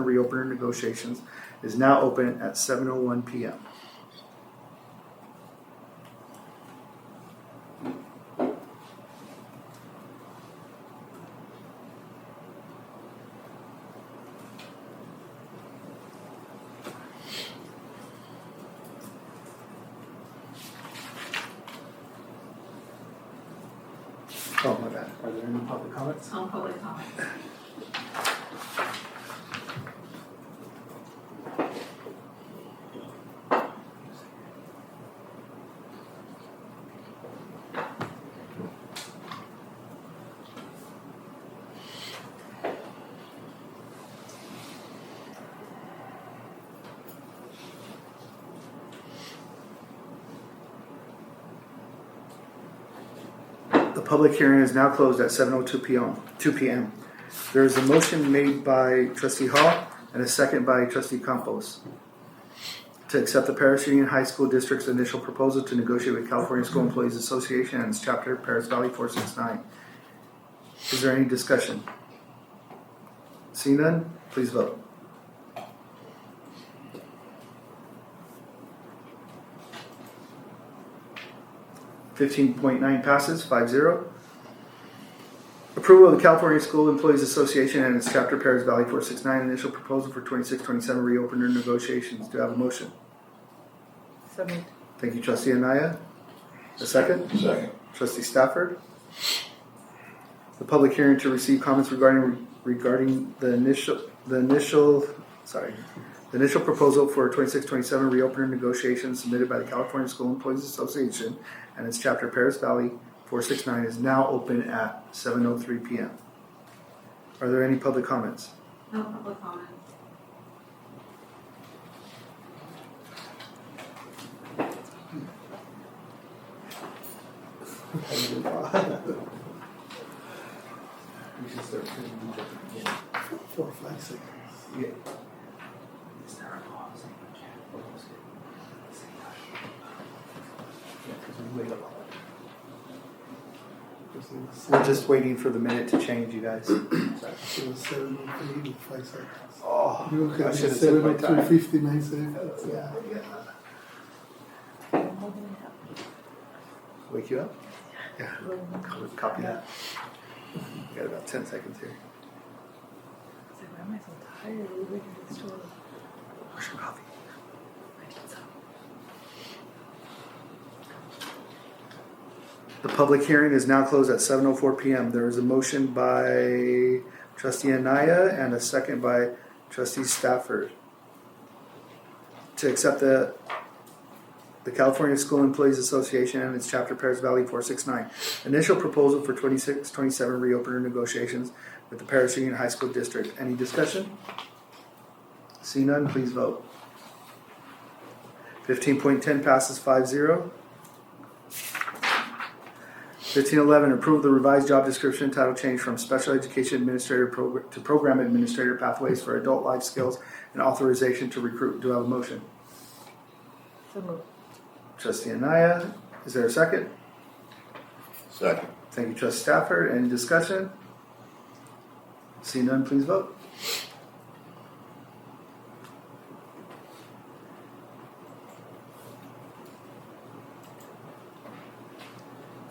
reopener negotiations is now open at 7:01 p.m. Oh, my bad. Are there any public comments? On public comment. The public hearing is now closed at 7:02 p.m. There is a motion made by Trustee Hall and a second by Trustee Campos to accept the Paris Union High School District's initial proposal to negotiate with California School Employees Association and its chapter, Paris Valley 469. Is there any discussion? See none, please vote. $15.9 passes 5-0. Approval of the California School Employees Association and its chapter, Paris Valley 469, initial proposal for 26-27 reopener negotiations. Do I have a motion? So moved. Thank you, Trustee Anaya. A second? Second. Trustee Stafford. The public hearing to receive comments regarding the initial proposal for 26-27 reopener negotiations submitted by the California School Employees Association and its chapter, Paris Valley 469, is now open at 7:03 p.m. Are there any public comments? No public comment. We should start putting these at the beginning. 4 or 5 seconds. Yeah. Is there a pause? wait a moment. We're just waiting for the minute to change, you guys. It was 7:03 with 5 seconds. Oh, You I have should have said my 7:03, time. 59 seconds. Yeah. Wake you up? Yeah. Copy that. Got about 10 seconds here. Why am I so tired? We're waiting for the store. Where's your coffee? The public hearing is now closed at 7:04 p.m. There is a motion by Trustee Anaya and a second by Trustee Stafford to accept the California School Employees Association and its chapter Paris Valley 469 initial proposal for 26-27 reopener negotiations with the Paris Union High School District. Any discussion? See none, please vote. 15.10 passes 5-0. 1511, approve the revised job description title change from Special Education Administrator to Program Administrator Pathways for Adult Life Skills and authorization to recruit. Do I have a motion? So moved. Trustee Anaya, is there a second? Second. Thank you, Trustee Stafford. Any discussion? See none, please vote.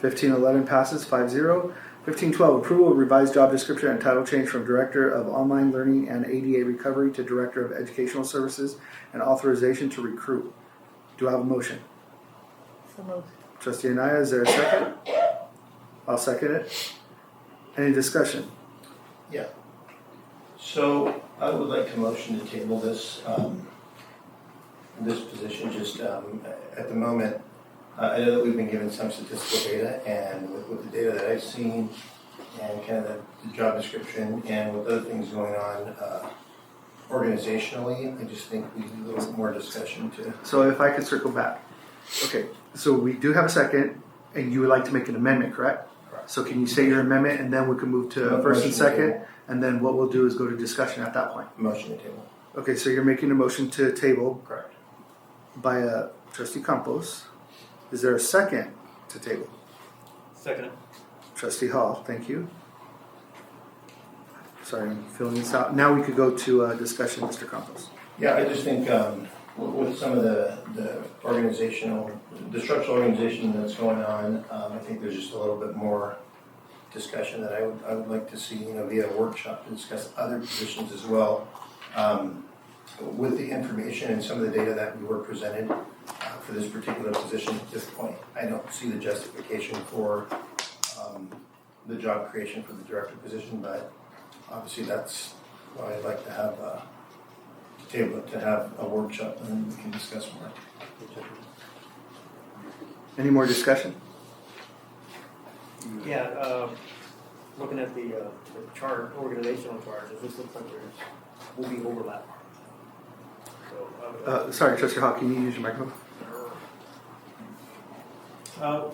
(1511) passes 5-0. 1512, approval of revised job description and title change from Director of Online Learning and ADA Recovery to Director of Educational Services and authorization to recruit. Do I have a motion? So moved. Trustee Anaya, is there a second? I'll second it. Any discussion? Yeah. So I would like to motion to table this, this position just at the moment. I know that we've been given some statistical data, and with the data that I've seen and kind of the job description and with other things going on organizationally, I just think we need a little more discussion to. So if I could circle back. Okay, so we do have a second, and you would like to make an amendment, correct? Correct. So can you say your amendment, and then we can move to first and Motion to second, table. and then what we'll do is go to discussion at that point. Motion to table. Okay, so you're making a motion to table Correct. by Trustee Campos. Is there a second to table? Second. Trustee Hall, thank you. Sorry, I'm filling this out. Now we could go to discussion, Mr. Campos. Yeah, I just think with some of the structural organization that's going on, I think there's just a little bit more discussion that I would like to see, via a workshop to discuss other positions as well. With the information and some of the data that we were presented for this particular position at this point, I don't see the justification for the job creation for the director position, but obviously that's why I'd like to have to have a workshop and then we can discuss more. Any more discussion? Yeah, looking at the chart, organizational chart, it just looks like will be overlap. So, Sorry, Trustee Hall, can you use your microphone?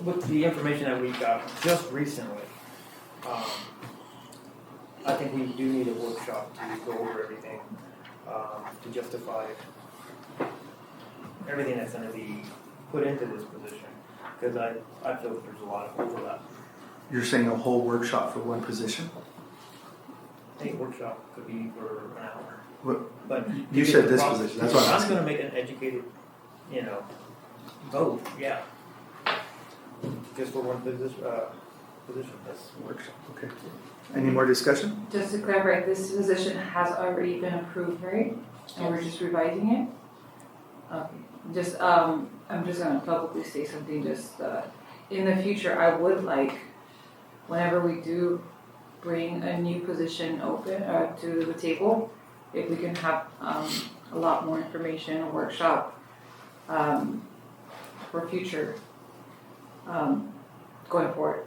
with the information that we got just recently, I think we do need a workshop to go over everything, to justify everything that's going to be put into this position, because I feel that there's a lot of overlap. You're saying a whole workshop for one position? Any workshop could be for an hour. What? But You said this position, that's what I'm I'm asking. going to make an educated, vote, yeah. Just for one position, that's Workshop, okay. Any more discussion? Just to clarify, this position has already been approved, right? And we're just revising it? Okay. I'm just gonna publicly say something, in the future, I would like, whenever we do bring a new position open, to the table, if we can have, a lot more information, a workshop, for future, going forward.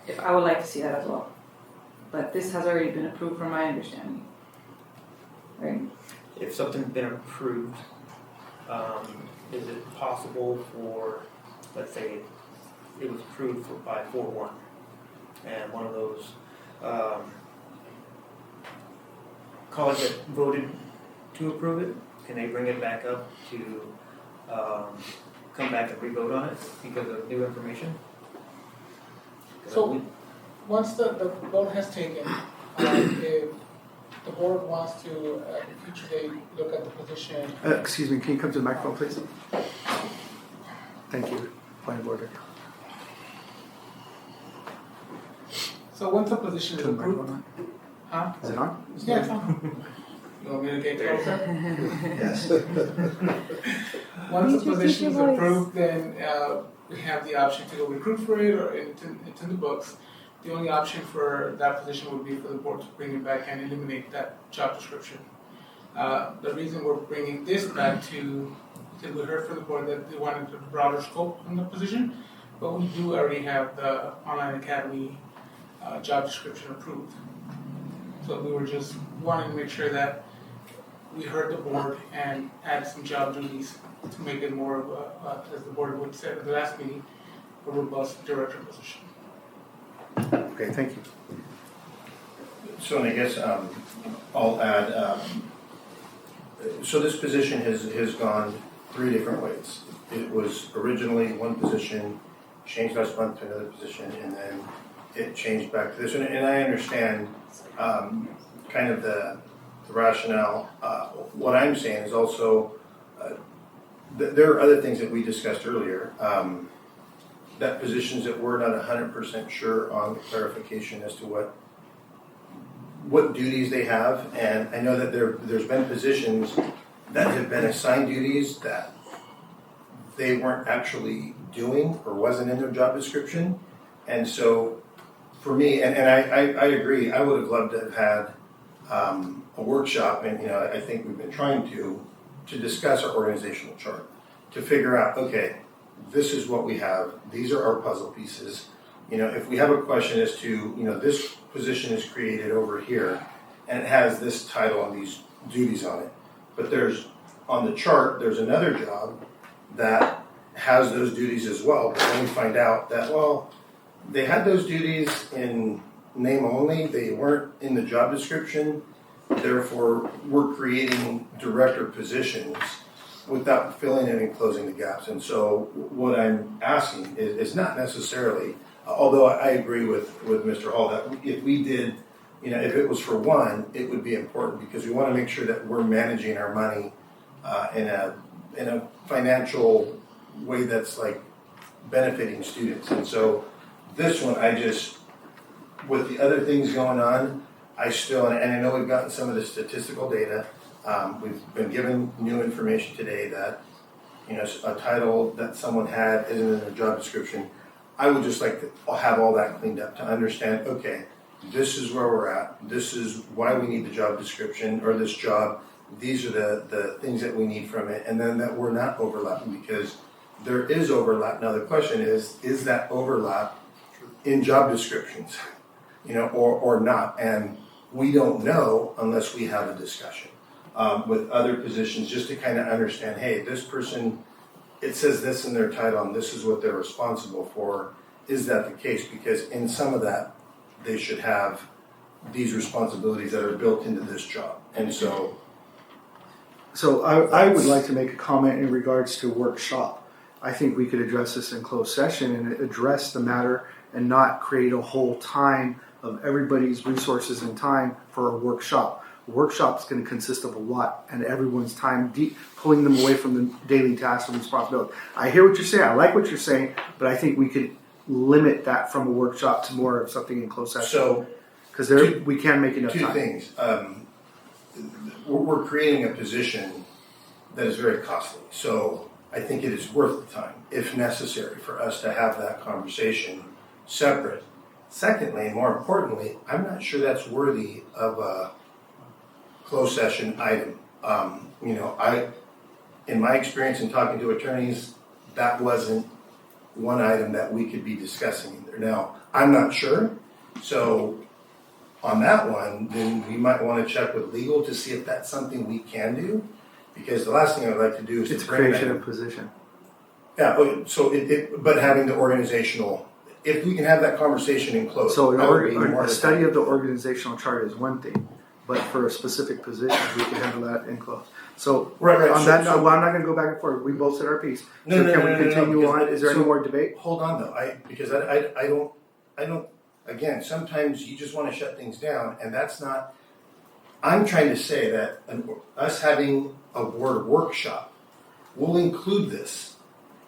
If I would like to see that as well. But this has already been approved from my understanding. Right? if something's been approved, is it possible for, let's say, it was approved by 4-1, and one of those college that voted to approve it, can they bring it back up to come back and re-vote on it because of new information. So, once the vote has taken, if the board wants to, at a future date, look at the position. Excuse me, can you come to the microphone, please? Thank you. Point of order. So once the position is Turn the approved, microphone huh? on. Is it on? Yeah, it's on. You want me to get closer? Yes. Once the position is approved, then we have the option to go recruit for it or it's in the books. The only option for that position would be for the board to bring it back and eliminate that job description. The reason we're bringing this back to, because we heard from the board that they wanted a broader scope on the position, but we do already have the online academy job description approved. So we were just wanting to make sure that we heard the board and add some job duties to make it more of a, as the board would say at the last meeting, a robust director position. Okay, thank you. So, and I guess I'll add, so this position has gone 3 different ways. It was originally one position, changed last month to another position, and then it changed back to this. And I understand kind of the rationale. What I'm saying is also, there are other things that we discussed earlier, that positions that we're not 100% sure on the clarification as to what duties they have. And I know that there's been positions that have been assigned duties that they weren't actually doing or wasn't in their job description. And so for me, and I agree, I would have loved to have had a workshop, and I think we've been trying to discuss our organizational chart, to figure out, okay, this is what we have, these are our puzzle pieces. If we have a question as to, this position is created over here, and it has this title and these duties on it, but on the chart, there's another job that has those duties as well, but then we find out that, well, they had those duties in name only, they weren't in the job description, therefore we're creating director positions without filling in and closing the gaps. And so what I'm asking is not necessarily, although I agree with Mr. Hall that if we did, if it was for one, it would be important because we want to make sure that we're managing our money in a financial way that's like benefiting students. And so this one, with the other things going on, I still, and I know we've gotten some of the statistical data, we've been given new information today that, a title that someone had isn't in their job description. I would just like to have all that cleaned up to understand, okay, this is where we're at. This is why we need the job description or this job. These are the things that we need from it. And then that we're not overlapping because there is overlap. Now the question is that overlap in job descriptions, or not? And we don't know unless we have a discussion with other positions just to kind of understand, hey, this person, it says this in their title and this is what they're responsible for. Is that the case? Because in some of that, they should have these responsibilities that are built into this job. And so I would like to make a comment in regards to workshop. I think we could address this in closed session and address the matter and not create a whole time of everybody's resources and time for a workshop. A workshop is going to consist of a lot and everyone's time, pulling them away from the daily tasks and responsibility. I hear what you're saying. I like what you're saying, but I think we could limit that from a workshop to more of something in closed session. So, because we can't make enough time. 2 things. We're creating a position that is very costly. So I think it is worth the time, if necessary, for us to have that conversation separate. Secondly, and more importantly, I'm not sure that's worthy of a closed session item. In my experience in talking to attorneys, that wasn't one item that we could be discussing in there. Now, I'm not sure, so on that one, then we might want to check with legal to see if that's something we can do, because the last thing I'd like to do is It's to bring creation that. of position. Yeah, so but having the organizational, if we can have that conversation in close. So I would be more a study of the organizational chart is one thing, but for a specific position, we can handle that in close. So Right. on So- that so- note, well, I'm not gonna go back and forth. We both said our piece. No, So no, can no, we no, no, no, continue because on? that- Is there any so- more debate? Hold on though, because I don't, again, sometimes you just wanna shut things down, and that's not, I'm trying to say that us having a board workshop will include this.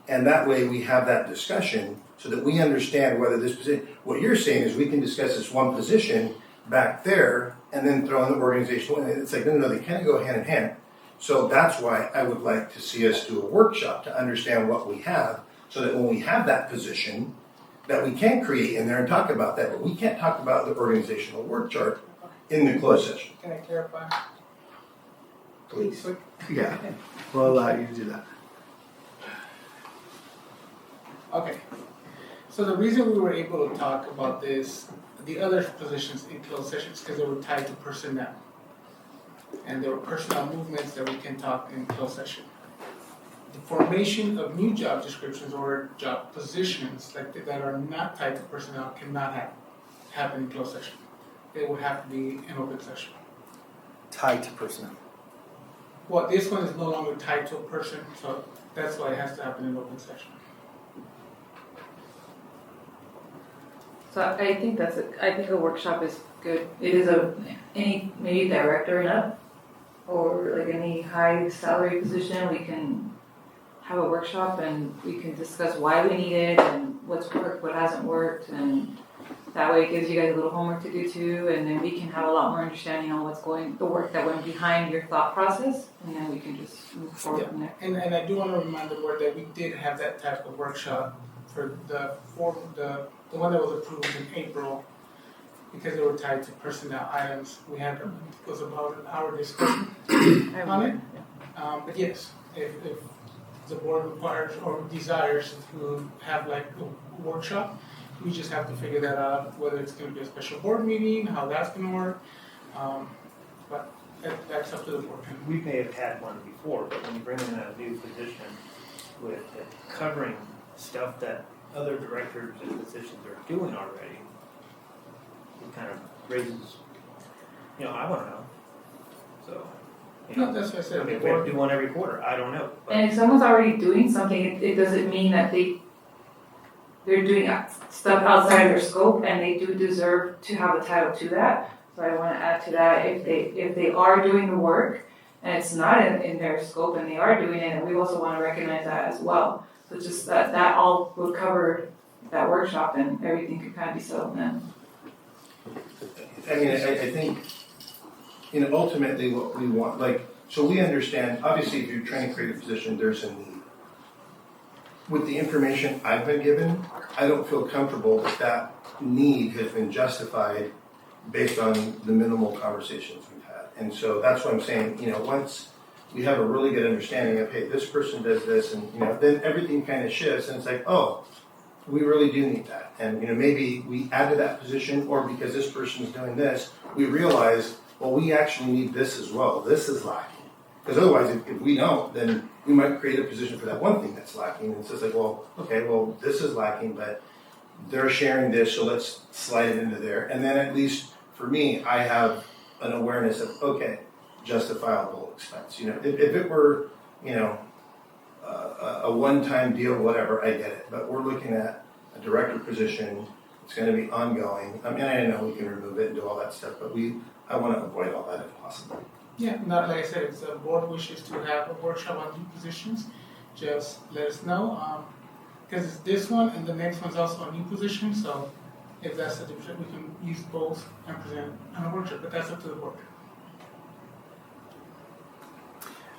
And that way we have that discussion so that we understand whether this position, what you're saying is we can discuss this one position back there and then throw in the organizational, and it's like, no, they kind of go hand in hand. So that's why I would like to see us do a workshop to understand what we have, so that when we have that position, that we can create in there and talk about that, but we can't talk about the organizational work chart in the closed session. Can I clarify? Please. Yeah, we'll allow you to do that. Okay. So the reason we were able to talk about this, the other positions in closed sessions, because they were tied to personnel. And there were personnel movements that we can talk in closed session. The formation of new job descriptions or job positions that are not tied to personnel cannot happen in closed session. They will have to be in open session. Tied to personnel. Well, this one is no longer tied to a person, so that's why it has to happen in open session. So I think I think a workshop is good. It is any maybe director and up, or like any high salary position, we can have a workshop and we can discuss why we need it and what's worked, what hasn't worked, and that way it gives you guys a little homework to do too, and then we can have a lot more understanding on the work that went behind your thought process, and then we can just move forward from there. And I do want to remind the board that we did have that type of workshop for the one that was approved in April, because they were tied to personnel items. We had, it was about an hour discussion on it. But yes, if the board requires or desires to have like a workshop, we just have to figure that out, whether it's going to be a special board meeting, how that's going to work. But that's up to the board. We may have had one before, but when you bring in a new position with it covering stuff that other directors and positions are doing already, it kind of raises, I want to know. So, No, that's what I said. I mean, if we have to do one every quarter, I don't know. But And if someone's already doing something, it doesn't mean that they're doing stuff outside of their scope, and they do deserve to have a title to that. So I want to add to that, if they are doing the work and it's not in their scope and they are doing it, and we also want to recognize that as well. So just that all would cover that workshop, and everything could kind of be settled then. I mean, I think, ultimately what we want, so we understand, obviously if you're trying to create a position, there's a need. With the information I've been given, I don't feel comfortable that need has been justified based on the minimal conversations we've had. And so that's what I'm saying, once we have a really good understanding of, hey, this person does this, and then everything kind of shifts, and it's like, oh, we really do need that. And maybe we add to that position, or because this person is doing this, we realize, well, we actually need this as well. This is lacking. Because otherwise, if we don't, then we might create a position for that one thing that's lacking. And it's just like, well, okay, well, this is lacking, but they're sharing this, so let's slide it into there. And then at least for me, I have an awareness of, okay, justifiable expense. If it were, a one-time deal, whatever, I get it. But we're looking at a director position. It's going to be ongoing. I mean, I know we can remove it and do all that stuff, but I want to avoid all that if possible. Yeah, not like I said, if the board wishes to have a workshop on new positions, just let us know. Because it's this one and the next one's also a new position, so if that's the difference, we can use both and present on a workshop, but that's up to the board.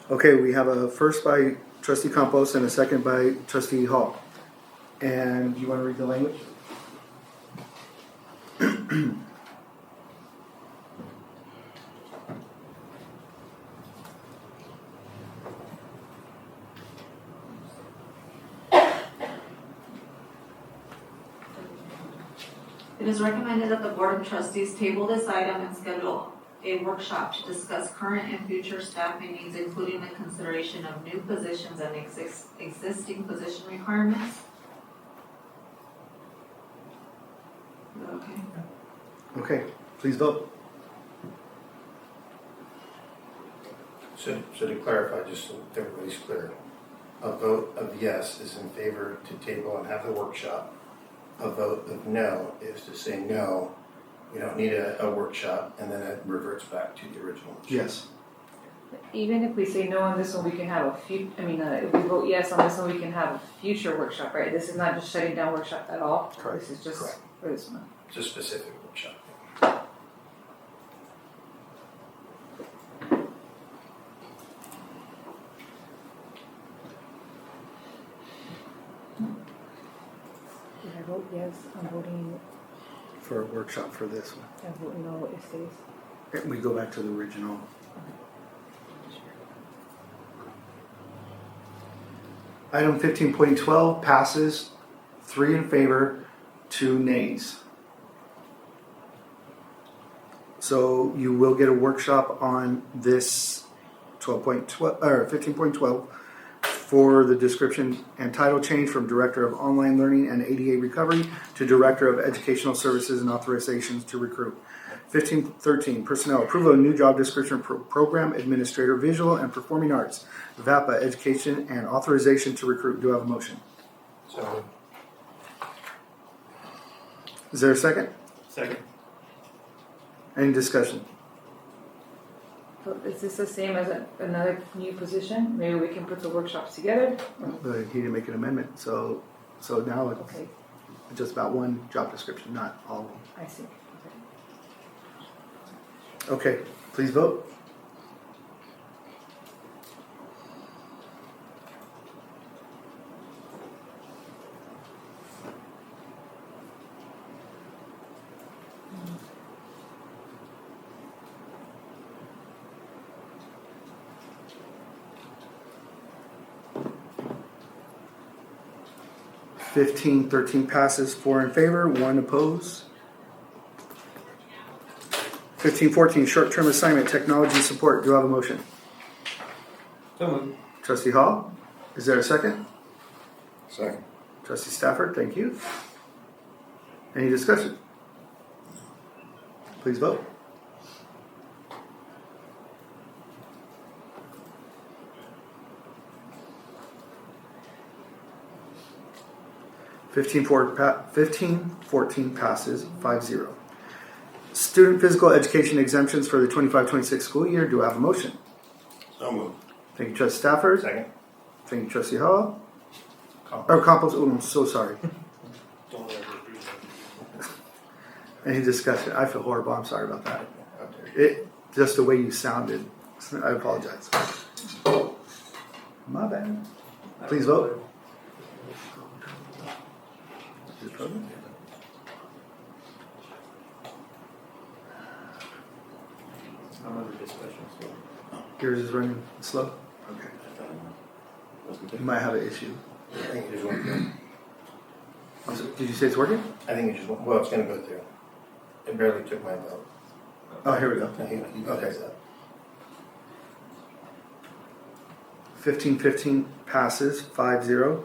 Okay, we have a first by Trustee Campos and a second by Trustee Hall. And do you want to read the language? It is recommended that the Board of Trustees table this item and schedule a workshop to discuss current and future staffing needs, including the consideration of new positions and existing position requirements. Is that okay? Okay, please vote. So to clarify, just so everybody's clear, a vote of yes is in favor to table and have the workshop. A vote of no is to say no, we don't need a workshop, and then it reverts back to the original. Yes. Even if we say no on this one, we can have if we vote yes on this one, we can have a future workshop, right? This is not just shutting down workshop at all. Correct. This is just Correct. for this one. It's a specific workshop. Did I vote yes? I'm voting, For a workshop for this one. I vote no, it stays. And we go back to the original. Item 15.12 passes, 3 in favor, 2 nays. So you will get a workshop on this 12.12 or 15.12 for the description and title change from Director of Online Learning and ADA Recovery to Director of Educational Services and Authorizations to Recruit. 15.13 Personnel, approval of new job description for Program Administrator, Visual and Performing Arts, VAPA, Education and Authorization to Recruit. Do I have a motion? So Is there a second? Second. Any discussion? So is this the same as another new position? Maybe we can put the workshops together? He didn't make an amendment, so now it's Okay, just about one job description, not all of them. I see. Okay, please vote. Okay. 15-13 passes, 4 in favor, 1 opposed. 15-14 short-term assignment technology support. Do I have a motion? So moved. Trustee Hall, is there a second? Second. Trustee Stafford, thank you. Any discussion? Please vote. Fifteen 14 passes 5-0. Student physical education exemptions for the 25-26 school year. Do I have a motion? So moved. Thank you, Trustee Stafford. second. Thank you, Trustee Hall. Or Campos. Oh, I'm so sorry. Don't ever repeat that. Any discussion? I feel horrible. I'm sorry about that. Just the way you sounded. I apologize. My bad. Please vote. Is it voted? I'm under discussion, so. Yours is running slow? Okay. You might have an issue. I think it just went through. Did you say it's working? I think it just went, well, it's gonna go through. It barely took my vote. Oh, here we go. You guys up. 15-15 passes 5-0.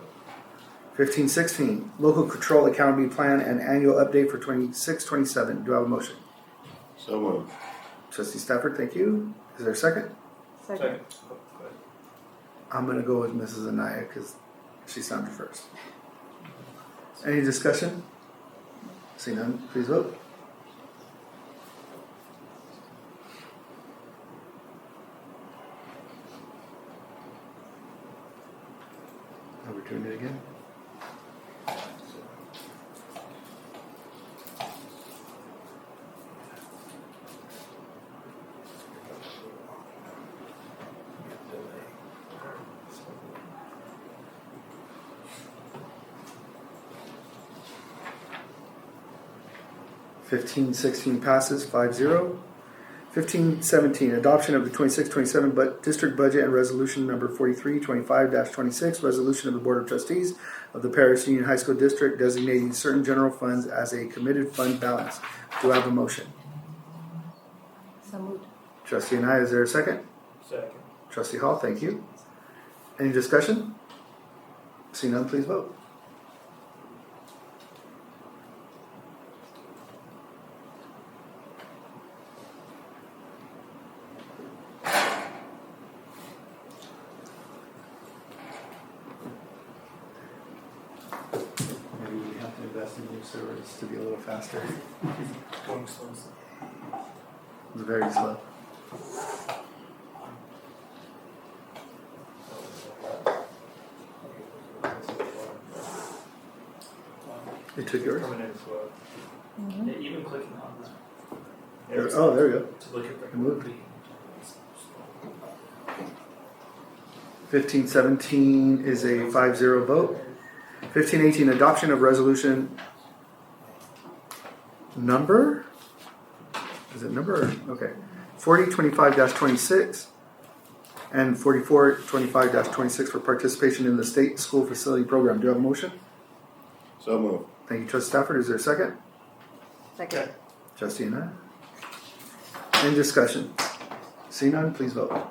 15-16 local control accountability plan and annual update for 26-27. Do I have a motion? So moved. Trustee Stafford, thank you. Is there a second? Second. I'm going to go with Mrs. Anaya because she sounded first. Any discussion? See none, please vote. Are we doing it again? Delay. 15-16 passes 5-0. 15-17 adoption of the 26-27 district budget and resolution number 4325-26 resolution of the Board of Trustees of the Paris Union High School District designating certain general funds as a committed fund balance. Do I have a motion? So moved. Trustee Anaya, is there a second? Second. Trustee Hall, thank you. Any discussion? See none, please vote. the new servers to be a little faster. Going slow. It's very slow. It took yours? Coming in slow. Yeah, even clicking on that. Oh, there we go. To look at the Moved. 1517 is a 5-0 vote. 1518, adoption of resolution number? Is it number? Okay. 4025-26 and 4425-26 for participation in the state school facility program. Do you have a motion? So moved. Thank you, Trustee Stafford. Is there a second? Second. Trustee Anaya? Any discussion? See none, please vote.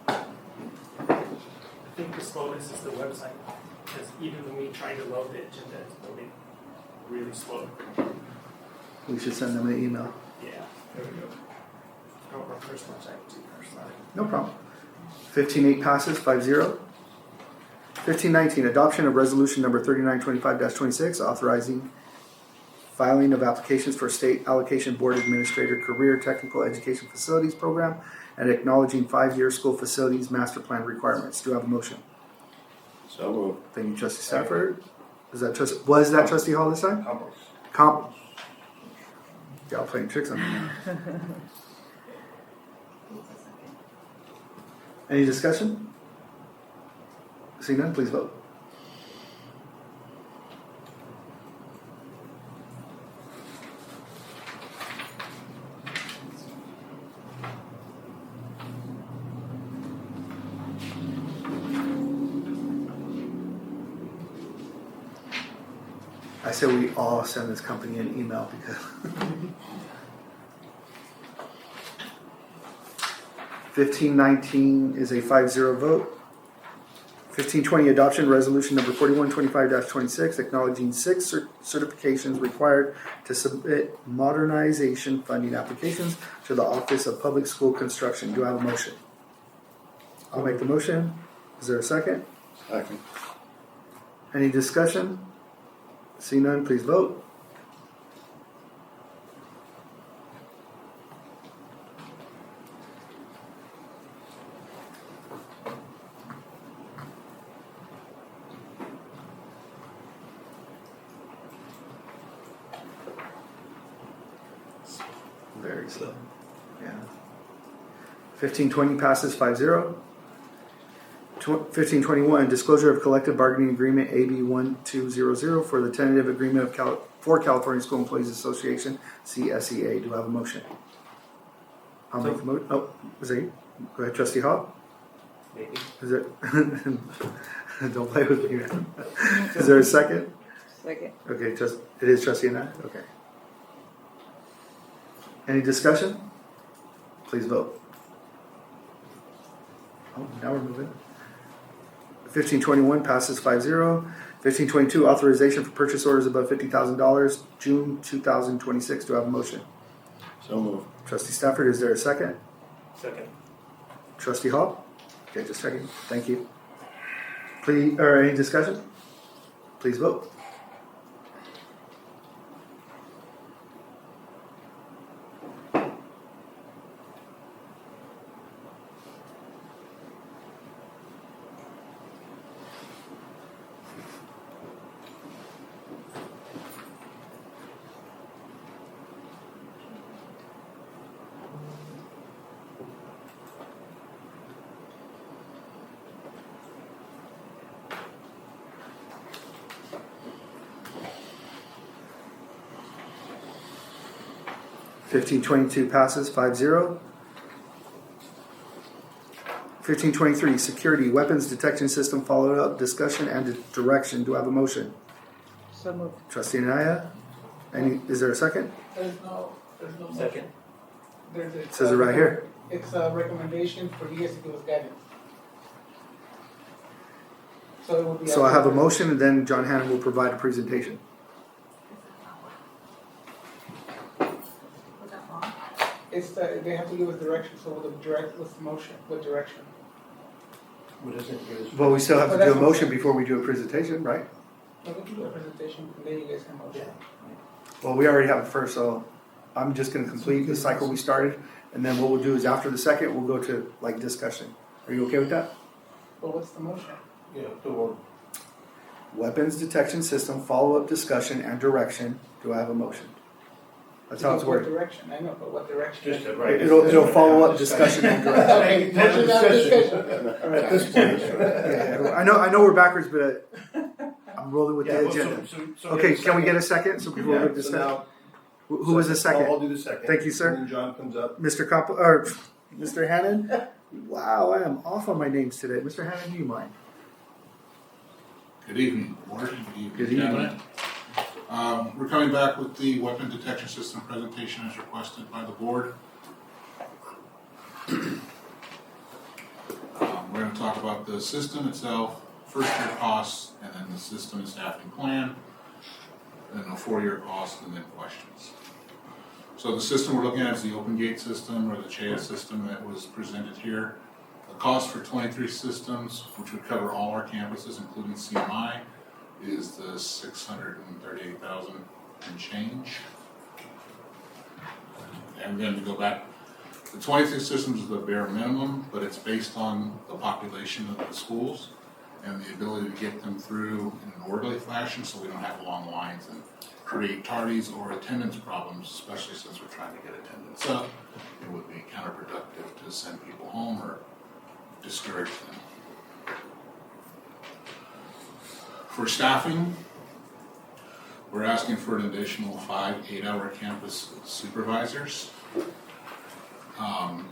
I think the slowness is the website, because even when we try to load the agenda, it's loading really slow. We should send them an email. Yeah, there we go. Go our first website to first side. No problem. 15-8 passes, 5-0. 15-19, adoption of resolution number 3925-26, authorizing filing of applications for state allocation board administrator career technical education facilities program and acknowledging 5-year school facilities master plan requirements. Do I have a motion? So moved. Thank you, Trustee Stafford. Was that Trustee Hall this time? Commerce. Y'all playing tricks on me now. Any discussion? Seeing none, please vote. I say we all send this company an email because 1519 is a 5-0 vote. 1520, adoption resolution number 4125-26, acknowledging 6 certifications required to submit modernization funding applications to the Office of Public School Construction. Do I have a motion? I'll make the motion. Is there a second? Second. Any discussion? See none, please vote. Very slow. Yeah. 1520 passes 5-0. 1521, disclosure of collective bargaining agreement AB 1200 for the tentative agreement of for California School Employees Association, CSEA. Do I have a motion? I'll make the motion. Oh, is that you? Go ahead, Trustee Hall. Maybe. Is it? Don't play with me. Is there a second? Second. Okay, it is Trustee and I? Okay. Any discussion? Please vote. Oh, now we're moving. 1521 passes 5-0. 1522, authorization for purchase orders above $50,000, June 2026. Do I have a motion? So moved. Trustee Stafford, is there a second? Second. Trustee Hall? Okay, just checking. Thank you. Please, or any discussion? Please vote. $15.22 passes 5-0. $15.23, security weapons detection system follow-up discussion and direction. Do I have a motion? So moved. Trustee Anaya, is there a second? There's no Second. It says it right here. It's a recommendation for you guys to give us guidance. So it would be. So I have a motion, and then John Hannon will provide a presentation. It's they have to give us direction, so what's the motion, what direction? What is it? Well, we still have to do a motion before we do a presentation, right? No, we can do a presentation, and then you guys can motion. Well, we already have it first, so I'm just gonna complete the cycle we started, and then what we'll do is after the second, we'll go to like discussion. Are you okay with that? But what's the motion? Yeah, the word. Weapons detection system, follow-up discussion and direction. Do I have a motion? That's how it's What worded. direction, I know, but what direction? Just right. It'll follow up discussion and direction. Okay, motion now, discussion. At this point. Yeah, I know we're backwards, but I'm rolling with the agenda. Okay, can we get a second? So before we discuss, now, who was the second? I'll do the second. Thank you, sir. And then John comes up. Mr. or Mr. Hannon? Wow, I am off on my names today. Mr. Hannon, do you mind? Good evening, board. Good evening. Cabinet. We're coming back with the weapon detection system presentation as requested by the board. We're going to talk about the system itself, first year costs, and then the system and staffing plan, and then a 4-year cost, and then questions. So the system we're looking at is the Open Gate system, or the CHEA system that was presented here. The cost for 23 systems, which would cover all our campuses, including CMI, is the $638,000 and change. And then to go back, the 26 systems is the bare minimum, but it's based on the population of the schools and the ability to get them through in an orderly fashion so we don't have long lines and create tardies or attendance problems, especially since we're trying to get attendance up. It would be counterproductive to send people home or discourage them. For staffing, we're asking for an additional 5 8-hour campus supervisors. And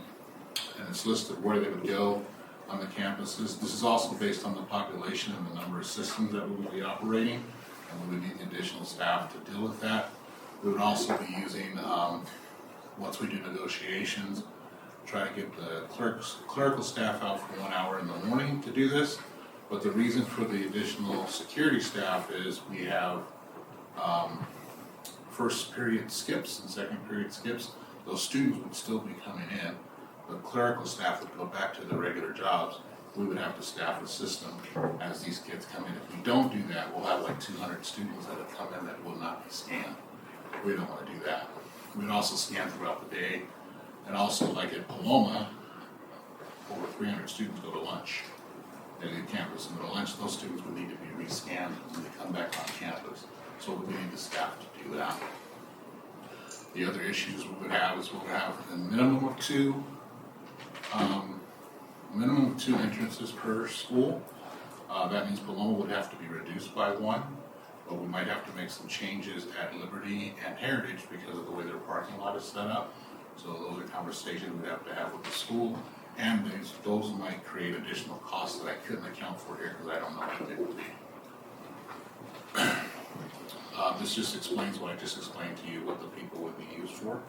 it's listed where they would go on the campuses. This is also based on the population and the number of systems that we would be operating, and we would need additional staff to deal with that. We would also be using, once we do negotiations, try to get the clerical staff out for 1 hour in the morning to do this. But the reason for the additional security staff is we have first period skips and second period skips. Those students would still be coming in. The clerical staff would go back to their regular jobs. We would have to staff the system as these kids come in. If we don't do that, we'll have like 200 students that have come in that will not be scanned. We don't want to do that. We'd also scan throughout the day. And also, like at Paloma, over 300 students go to lunch. They leave campus and go to lunch. Those students would need to be rescanned when they come back on campus. So we need the staff to do that. The other issues we would have is we would have a minimum of two entrances per school. That means Paloma would have to be reduced by 1, but we might have to make some changes at Liberty and Heritage because of the way their parking lot is set up. So those are conversations we'd have to have with the school, and those might create additional costs that I couldn't account for here because I don't know what they would be. This just explains what I just explained to you, what the people would be used for.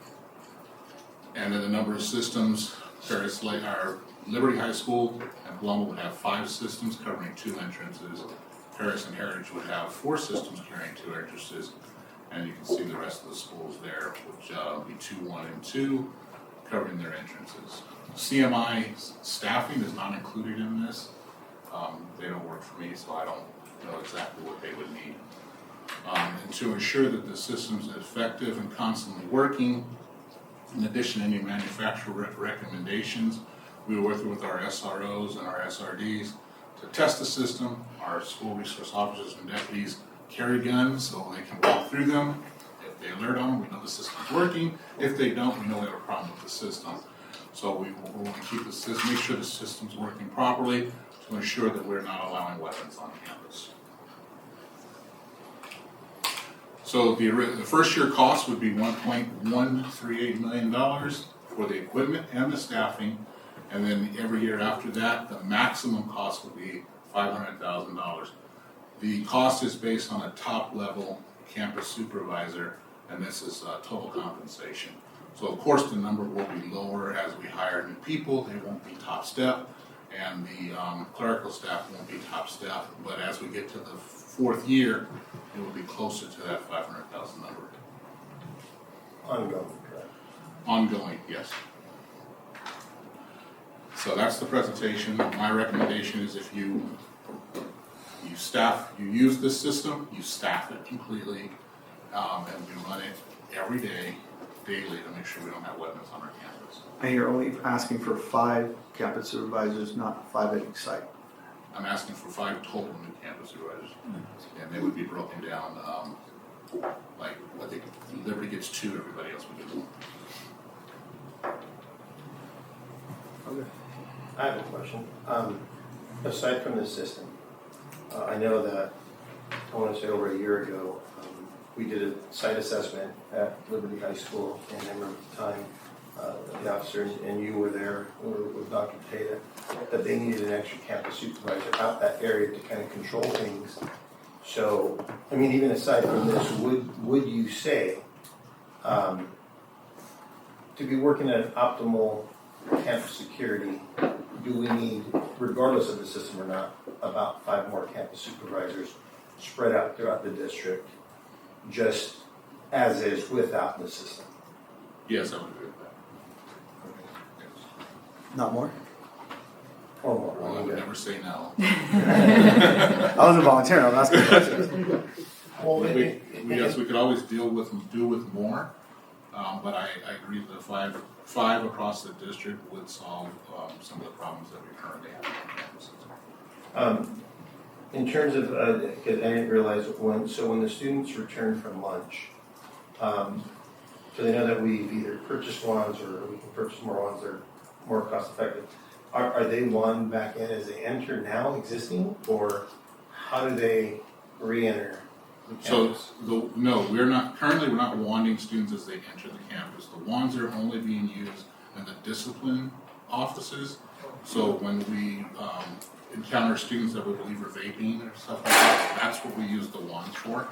And then the number of systems, our Liberty High School and Paloma would have 5 systems covering 2 entrances. Paris and Heritage would have 4 systems carrying 2 entrances. And you can see the rest of the schools there, which would be 2, 1, and 2, covering their entrances. CMI staffing is not included in this. They don't work for me, so I don't know exactly what they would need. And to ensure that the system's effective and constantly working, in addition to any manufacturer recommendations, we were working with our SROs and our SRDs to test the system. Our school resource officers and deputies carry guns so they can walk through them. If they alert on them, we know the system's working. If they don't, we know we have a problem with the system. So we want to keep the system, make sure the system's working properly to ensure that we're not allowing weapons on campus. So the first year cost would be $1.138 million for the equipment and the staffing. And then every year after that, the maximum cost would be $500,000. The cost is based on a top level campus supervisor, and this is total compensation. So of course the number will be lower as we hire new people. They won't be top step. and the clerical staff won't be top staff, but as we get to the 4th year, it will be closer to that 500,000 number. Ongoing, correct? Ongoing, yes. So that's the presentation. My recommendation is if you use this system, you staff it completely, and we run it every day, daily, to make sure we don't have weapons on our campus. And you're only asking for 5 campus supervisors, not 5 at each site. I'm asking for 5 total new campus supervisors, and they would be broken down, like what they, Liberty gets 2, everybody else would get 1. Okay. I have a question. Aside from this system, I know that, I want to say over a year ago, we did a site assessment at Liberty High School, and I remember at the time, the officer and you were there with Dr. Tata, that they needed an extra campus supervisor out that area to kind of control things. So, I mean, even aside from this, would you say, to be working at optimal campus security, do we need, regardless of the system or not, about 5 more campus supervisors spread out throughout the district, just as is without the system? Yes, I would agree with that. Not more? Or more? Well, I would never say no. I wasn't volunteering, I'm asking questions. Well, Yes, we could always do with more, but I agree that 5 across the district would solve some of the problems that we currently have on campuses. In terms of, because I didn't realize when the students return from lunch, so they know that we've either purchased wands or we can purchase more wands that are more cost effective. Are they wand back in as they enter now existing, or how do they re-enter the campus? So, no, we're not wanding students as they enter the campus. The wands are only being used in the discipline offices. So when we encounter students that we believe are vaping or stuff like that, that's what we use the wands for.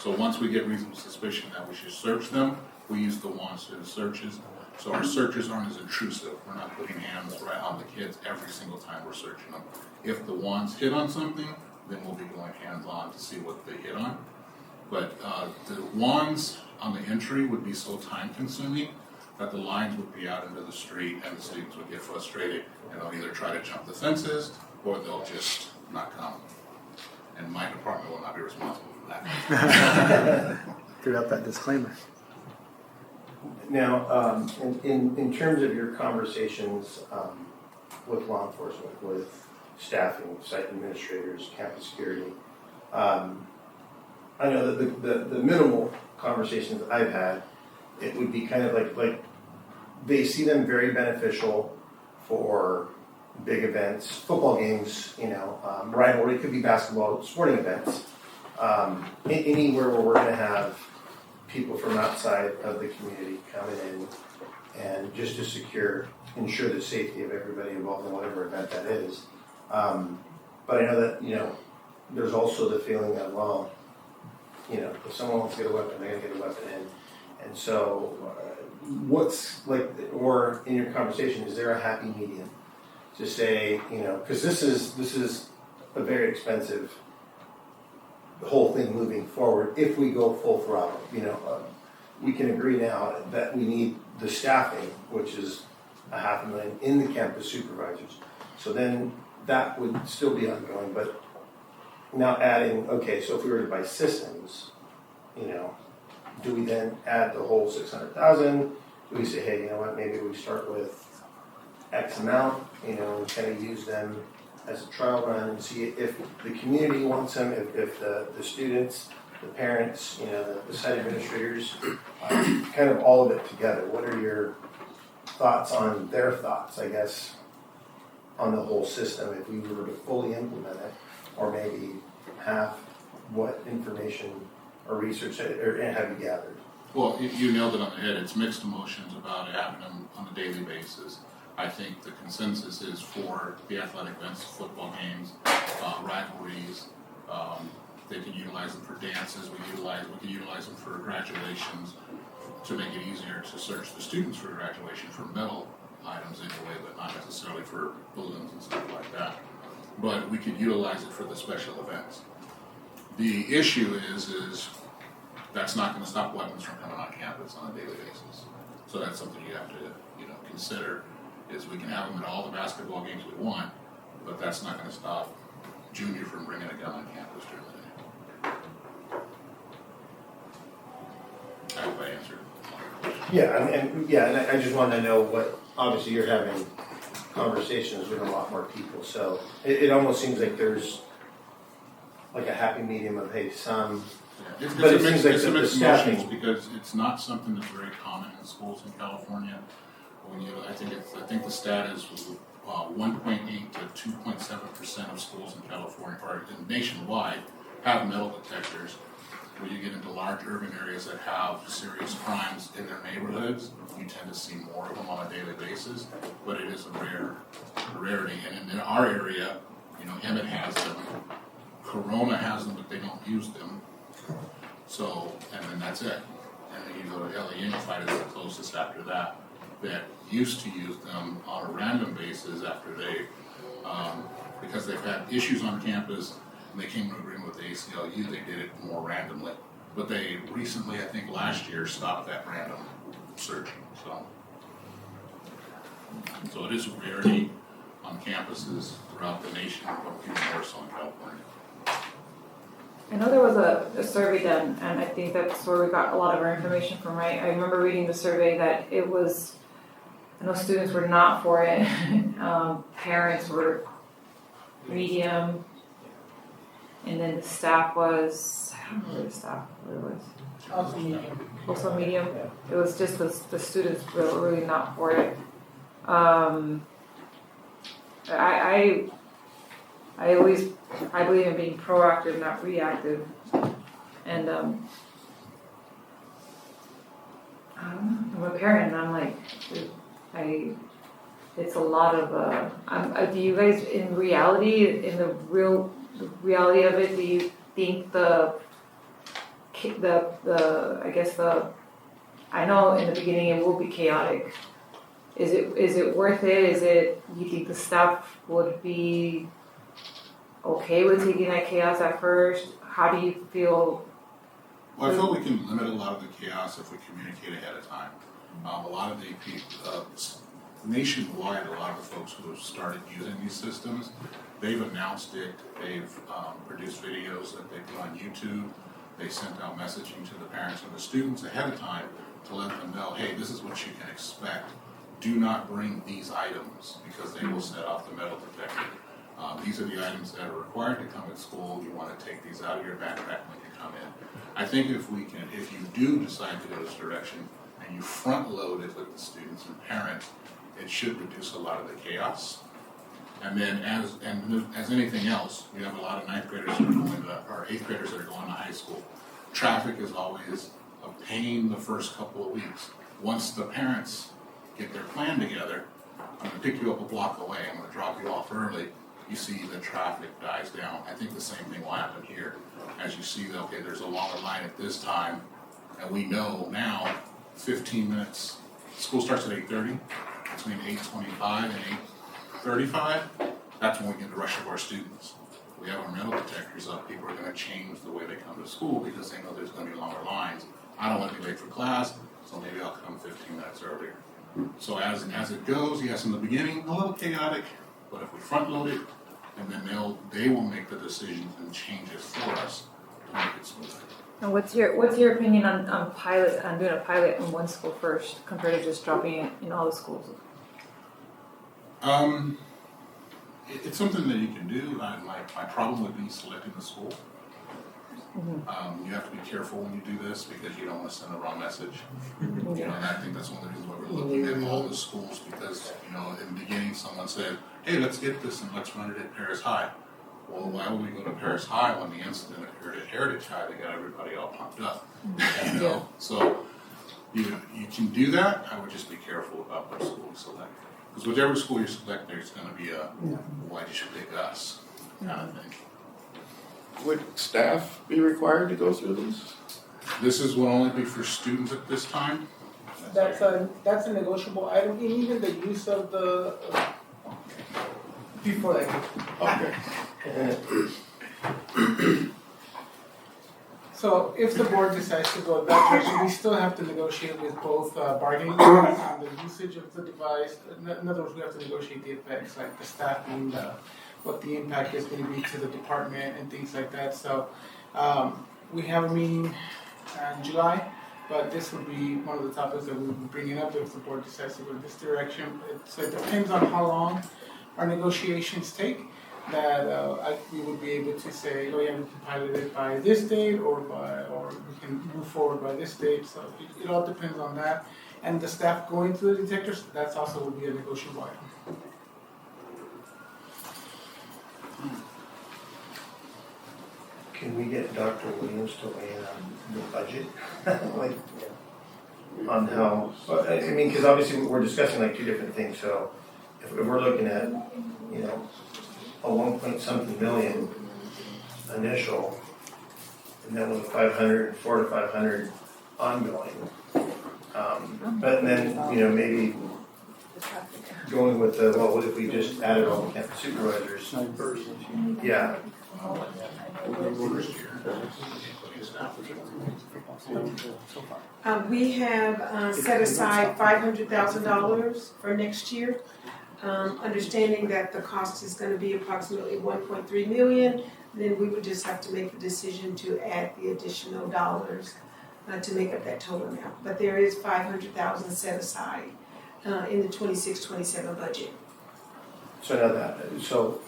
So once we get reasonable suspicion that we should search them, we use the wands to do searches. So our searches aren't as intrusive. We're not putting hands right on the kids every single time we're searching them. If the wands hit on something, then we'll be going hands-on to see what they hit on. But the wands on the entry would be so time-consuming that the lines would be out into the street and the students would get frustrated and they'll either try to jump the fences or they'll just not come. And my department will not be responsible for that. Threw out that disclaimer. Now, in terms of your conversations with law enforcement, with staffing, site administrators, campus security, I know that the minimal conversations I've had, it would be kind of like they see them very beneficial for big events, football games, rivalry, it could be basketball, sporting events, anywhere where we're going to have people from outside of the community coming in and just to ensure the safety of everybody involved in whatever event that is. But I know that, there's also the feeling that, well, if someone wants to get a weapon, they're going to get a weapon in. And so what's or in your conversation, is there a happy medium to say, because this is a very expensive whole thing moving forward if we go full throttle. We can agree now that we need the staffing, which is $500,000 in the campus supervisors. So then that would still be ongoing, but now adding, okay, so if we were to buy systems, do we then add the whole $600,000? Do we say, hey, you know what, maybe we start with X amount, and kind of use them as a trial run and see if the community wants them, if the students, the parents, the site administrators, kind of all of it together. What are your thoughts on their thoughts, I guess, on the whole system if we were to fully implement it, or maybe half what information or research have you gathered? Well, you nailed it on the head. It's mixed emotions about it happening on a daily basis. I think the consensus is for the athletic events, football games, rivalries. They can utilize them for dances. We can utilize them for graduations to make it easier to search the students for graduation for medal items anyway, but not necessarily for balloons and stuff like that. But we could utilize it for the special events. The issue is that's not gonna stop weapons from coming on campus on a daily basis. So that's something you have to, consider, is we can have them at all the basketball games we want, but that's not gonna stop Junior from bringing a gun on campus during the day. I hope I answered. Yeah, and I just wanted to know what, obviously you're having conversations with a lot more people, so it almost seems like there's like a happy medium of, hey, some, but it seems like it's a the mixed staffing. emotions because it's not something that's very common in schools in California. I think the stat is 1.8 to 2.7% of schools in California or nationwide have metal detectors. When you get into large urban areas that have serious crimes in their neighborhoods, you tend to see more of them on a daily basis, but it is a rarity. And in our area, Emmett has them, Corona has them, but they don't use them. So, and then that's it. And then you go to LA Unified is the closest after that used to use them on a random basis after they, because they've had issues on campus and they came to agreement with the ACLU, they did it more randomly. But they recently, I think last year, stopped that random searching, so it is a rarity on campuses throughout the nation, but even more so in California. I know there was a survey done, and I think that's where we got a lot of our information from, right? I remember reading the survey that it was, I know students were not for it, parents were medium, and then the staff was, I don't know where the staff was. Also medium. Also medium? It was just the students were really not for it. I believe in being proactive, not reactive. And I don't know, I'm a parent and I'm like, it's a lot of, do you guys in reality, in the reality of it, do you think I know in the beginning it will be chaotic. Is it worth it? You think the staff would be okay with taking that chaos at first? How do you feel? Well, I feel we can limit a lot of the chaos if we communicate ahead of time. A lot of the nationwide, a lot of the folks who have started using these systems, they've announced it, they've produced videos that they put on YouTube, they sent out messaging to the parents and the students ahead of time to let them know, hey, this is what you can expect. Do not bring these items because they will set off the metal detector. These are the items that are required to come at school. You want to take these out of your backpack when you come in. I think if you do decide to go this direction and you front load it with the students and parents, it should reduce a lot of the chaos. And then as anything else, we have a lot of ninth graders that are going to, or eighth graders that are going to high school. Traffic is always a pain the first couple of weeks. Once the parents get their plan together, I'm going to pick you up a block away, I'm going to drop you off early, you see the traffic dies down. I think the same thing will happen here. As you see, okay, there's a longer line at this time, and we know now 15 minutes, school starts at 8:30, between 8:25 and 8:35, that's when we get the rush of our students. We have our metal detectors up, people are going to change the way they come to school because they know there's going to be longer lines. I don't want to be late for class, so maybe I'll come 15 minutes earlier. So as it goes, yes, in the beginning, a little chaotic, but if we front load it, and then they will make the decisions and changes for us to make it smooth. And what's your opinion on doing a pilot in one school first compared to just dropping it in all the schools? It's something that you can do. My problem would be selecting the school. Mm-hmm. You have to be careful when you do this because you don't want to send the wrong message. And I think that's one of the reasons why we're looking at all the schools because, in the beginning someone said, hey, let's get this and let's run it at Paris High. Well, why would we go to Paris High when the incident occurred at Heritage High that got everybody all pumped up? So you can do that. I would just be careful about what school you select. Because whichever school you select, there's going to be a why you should pick us kind of thing. Would staff be required to go through these? This will only be for students at this time. that's a negotiable item, and even the use of the, before that. Okay. So if the board decides to go that direction, we still have to negotiate with both bargaining units on the usage of the device. In other words, we have to negotiate the effects, like the staffing, what the impact is going to be to the department and things like that. So we have a meeting in July, but this would be one of the topics that we would be bringing up if the board decides to go this direction. So it depends on how long our negotiations take. That we would be able to say, oh yeah, we can pilot it by this date, or we can move forward by this date. So it all depends on that. And the staff going to the detectors, that's also will be a negotiable item. Can we get Dr. Williams to weigh in on the budget? Like, on how, I mean, because obviously we're discussing like two different things. So if we're looking at, you know, a 1-point-something million initial, and then with 500, 400 to 500 ongoing. But then, you know, maybe going with the, well, what if we just added all the campus supervisors first? Yeah. We have set aside $500,000 for next year. Understanding that the cost is going to be approximately 1.3 million, then we would just have to make the decision to add the additional dollars to make up that total amount. But there is 500,000 set aside in the 26-27 budget. So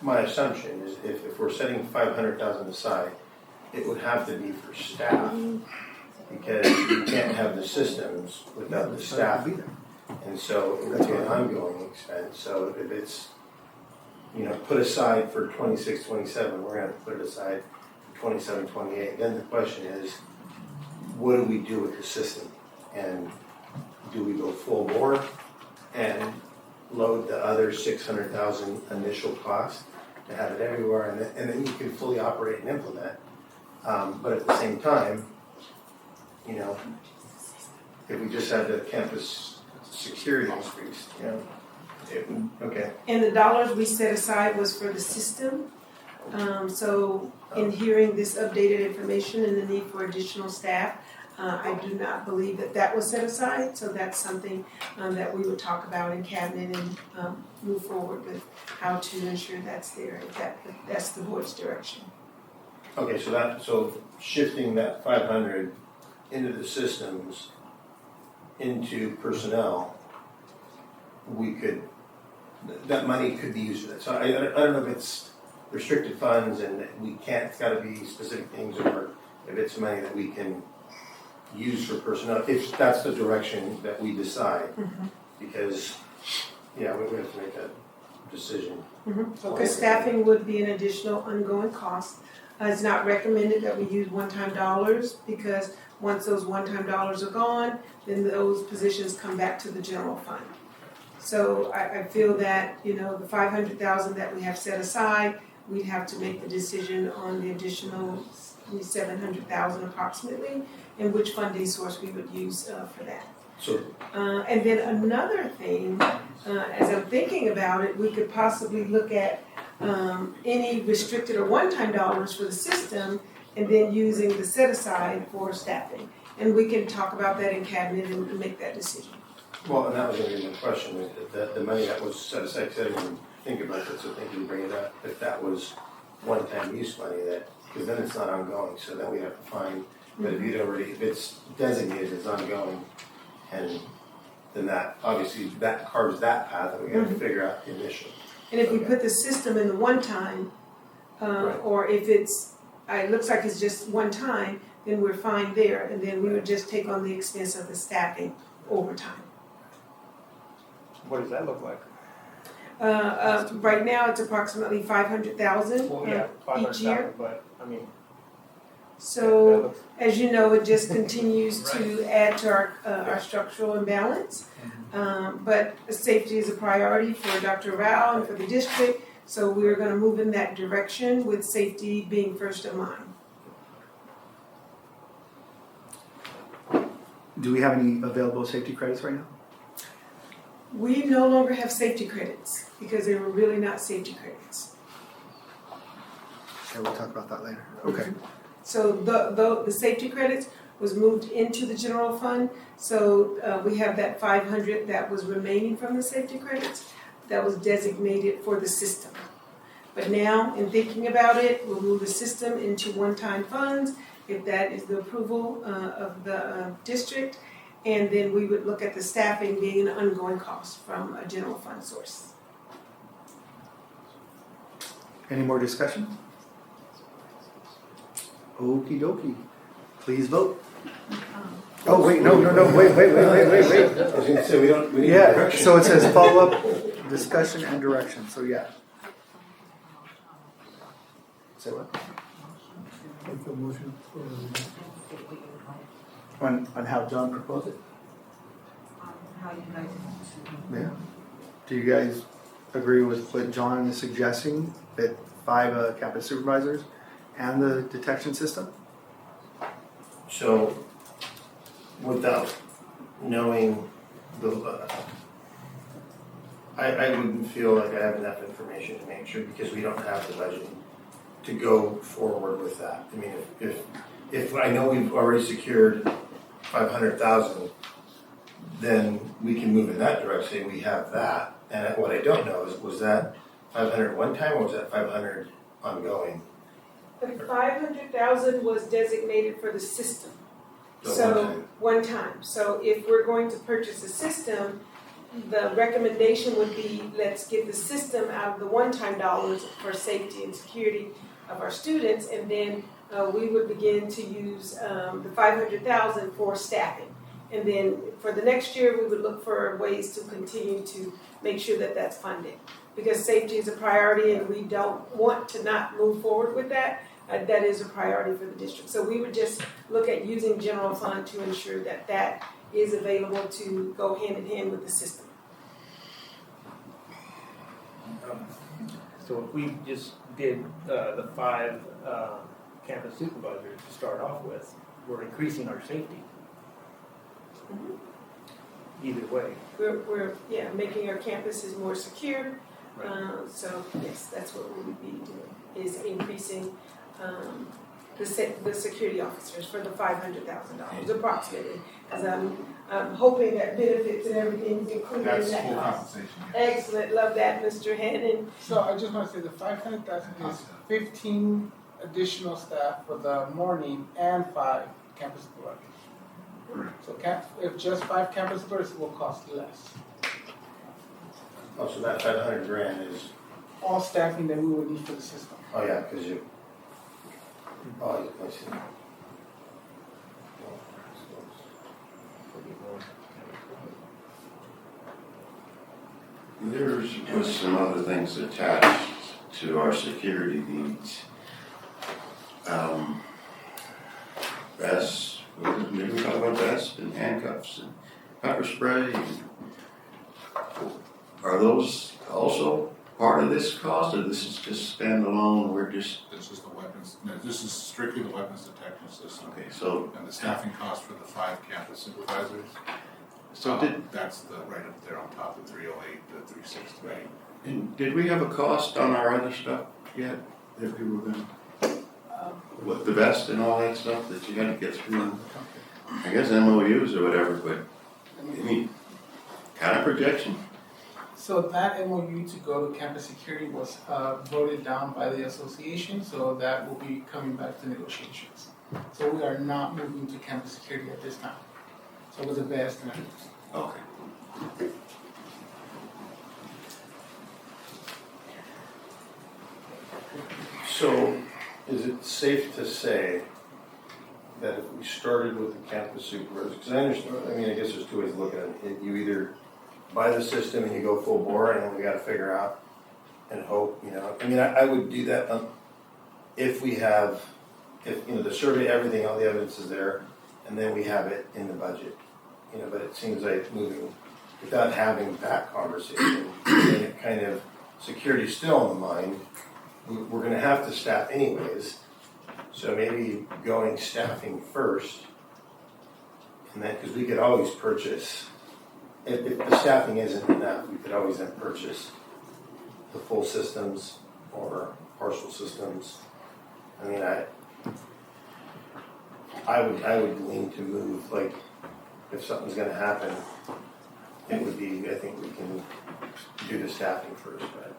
my assumption is if we're setting 500,000 aside, it would have to be for staff, because you can't have the systems without the staff. And so it would be an ongoing expense. So if it's, you know, put aside for 26, 27, we're going to have to put it aside for 27, 28. Then the question is, what do we do with the system? And do we go full bore and load the other 600,000 initial cost to have it everywhere, and then you can fully operate and implement. But at the same time, you know, if we just had the campus security increased, you know, okay. And the dollars we set aside was for the system. So in hearing this updated information and the need for additional staff, I do not believe that that was set aside. So that's something that we would talk about in cabinet and move forward with how to ensure that's there, if that's the board's direction. Okay, so shifting that 500 into the systems, into personnel, that money could be used for that. So I don't know if it's restricted funds and we can't, it's got to be specific things, or if it's money that we can use for personnel, if that's the direction that we decide. Mm-hmm. Because, yeah, we have to make that decision. Mm-hmm. Because staffing would be an additional ongoing cost. It's not recommended that we use one-time dollars, because once those one-time dollars are gone, then those positions come back to the general fund. So I feel that, you know, the 500,000 that we have set aside, we'd have to make the decision on the additional 700,000 approximately, and which funding source we would use for that. So, and then another thing, as I'm thinking about it, we could possibly look at any restricted or one-time dollars for the system, and then using the set aside for staffing. And we can talk about that in cabinet and make that decision. well, and that was going to be my question, the money that was set aside, because I didn't even think about it, so thank you for bringing it up. If that was one-time use money, because then it's not ongoing, so then we have to find, but if it's designated as ongoing, and then that, obviously, that carves that path, and we have to figure out the initial. And if we put the system in the one-time, or if it looks like it's just one time, then we're fine there, and then we would just take on the expense of the staffing over time. What does that look like? Right now, it's approximately 500,000 Well, yeah, each year. 500,000, but I mean. So, as you know, it just continues to add to our structural imbalance. But safety is a priority for Dr. Rao and for the district, so we're going to move in that direction with safety being first of mind. Do we have any available safety credits right now? We no longer have safety credits because they were really not safety credits. Okay, we'll talk about that later. Okay. So the safety credits was moved into the general fund. So we have that 500 that was remaining from the safety credits that was designated for the system. But now, in thinking about it, we'll move the system into one-time funds, if that is the approval of the district. And then we would look at the staffing being an ongoing cost from a general fund source. Any more discussion? Okie dokie. Please vote. Oh, wait, no, wait. I was gonna say, we need Yeah, direction. so it says follow-up, discussion, and direction, so yeah. Say what? Make a motion On how John proposed it? How you guys. Yeah. Do you guys agree with what John is suggesting, that 5 campus supervisors and the detection system? So, without knowing I wouldn't feel like I have enough information to make sure, because we don't have the budget to go forward with that. I mean, if I know we've already secured 500,000, then we can move in that direction, say we have that. And what I don't know is, was that 500 one time, or was that 500 ongoing? The 500,000 was designated for the system. So So, one time. So if we're going to purchase a system, the recommendation would be, let's get the system out of the one-time dollars for safety and security of our students, and then we would begin to use the 500,000 for staffing. And then for the next year, we would look for ways to continue to make sure that that's funded. Because safety is a priority and we don't want to not move forward with that. That is a priority for the district. So we would just look at using general fund to ensure that that is available to go hand in hand with the system. So if we just did the 5 campus supervisors to start off with, we're increasing our safety. Either way. We're making our campuses more secure. So yes, that's what we would be doing, is increasing the security officers for the $500,000 approximately. Because I'm hoping that benefits and everything's included in That's that full cost. compensation. Excellent, love that, Mr. Hannon. So I just want to say the 500,000 is 15 additional staff for the morning and 5 campus supervisors. So if just 5 campus supervisors, it will cost less. Oh, so that 500 grand is, All staffing that we would need for the system. oh yeah, because you, oh, I see. There was some other things attached to our security needs. Vests, maybe we talk about vests and handcuffs and pepper spray. Are those also part of this cost, or this is just standalone, we're just, This is the weapons, no, this is strictly the weapons detection system. okay, so, And the staffing cost for the 5 campus supervisors, that's the right up there on top of 308 to 360. right, and did we have a cost on our other stuff yet, that we were gonna, what, the vest and all that stuff that you had to get through? I guess MOUs or whatever, but, I mean, kind of projection? So that MOU to go to campus security was voted down by the association, so that will be coming back to negotiations. So we are not moving to campus security at this time. So it was a vest and everything. Okay. So, is it safe to say that if we started with the campus supervisors, because I understand, I mean, I guess there's 2 ways to look at it. You either buy the system and you go full bore, and then we got to figure out and hope, you know. I mean, I would do that if we have, if, you know, the survey, everything, all the evidence is there, and then we have it in the budget, you know. But it seems like moving without having that conversation, and it kind of, security's still in the mind. We're going to have to staff anyways, so maybe going staffing first And then, because we could always purchase, if the staffing isn't enough, we could always then purchase the full systems or partial systems. I mean, I would lean to move, like, if something's gonna happen, it would be, I think we can do the staffing first, but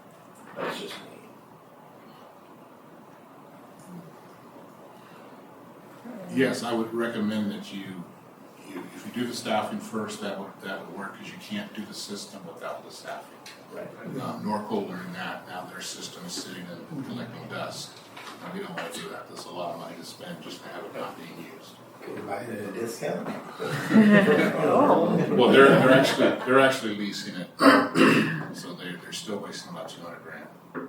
that's just me. Yes, I would recommend that you if you do the staffing first, that would work, because you can't do the system without the staffing. Right. Norco learned that, now their system is sitting and collecting dust. And we don't want to do that, there's a lot of money to spend just to have it not being used. Could we buy it at a discount? Well, they're actually leasing it, so they're still wasting about $200,000.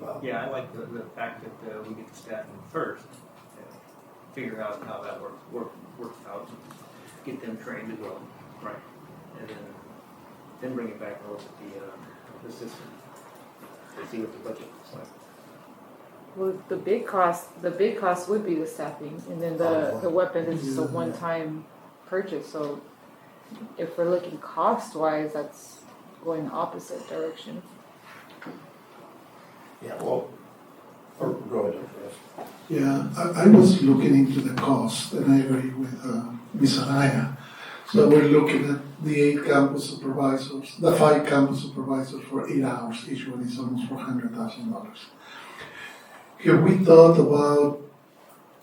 Well, Yeah, I like the fact that we get the staffing first, figure out how that works out, get them trained as well. Right. And then bring it back and look at the system, and see what the budget looks like. Well, the big cost would be the staffing, and then the weapon is just a one-time purchase. So if we're looking cost-wise, that's going the opposite direction. yeah, well, or go ahead, Chris. Yeah, I was looking into the cost, and I agree with Ms. Anaya. So we're looking at the 8 campus supervisors, the 5 campus supervisors for 8 hours. Each one is almost $400,000. Have we thought about,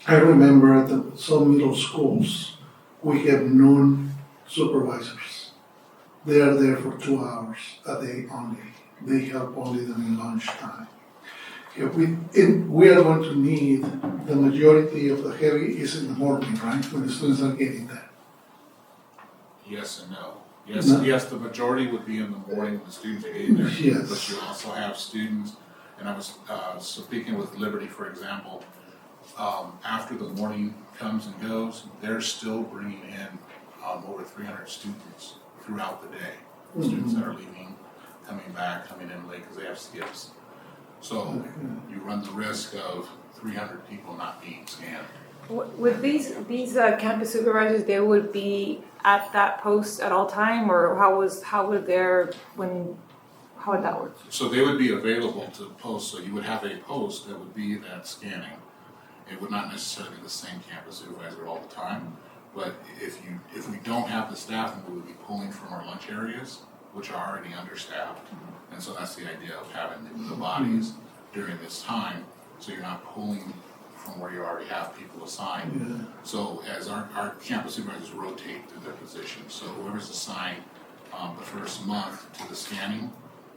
I remember at some middle schools, we have noon supervisors. They are there for 2 hours a day only. They help only during lunchtime. We are going to need, the majority of the heavy is in the morning, right, when the students are getting there. Yes and no. Yes, No. yes, the majority would be in the morning when the students are getting there. Yes. But you also have students, and I was speaking with Liberty, for example, after the morning comes and goes, they're still bringing in over 300 students throughout the day. Students that are leaving, coming back, coming in late because they have skips. So you run the risk of 300 people not being scanned. With these campus supervisors, they would be at that post at all time, or how would that work? So they would be available to post, so you would have a post that would be that scanning. It would not necessarily be the same campus supervisor all the time, but if we don't have the staff, then we would be pulling from our lunch areas, which are already understaffed. And so that's the idea of having the bodies during this time, so you're not pulling from where you already have people assigned. Yeah. So as our campus supervisors rotate through their positions, so whoever's assigned the first month to the scanning,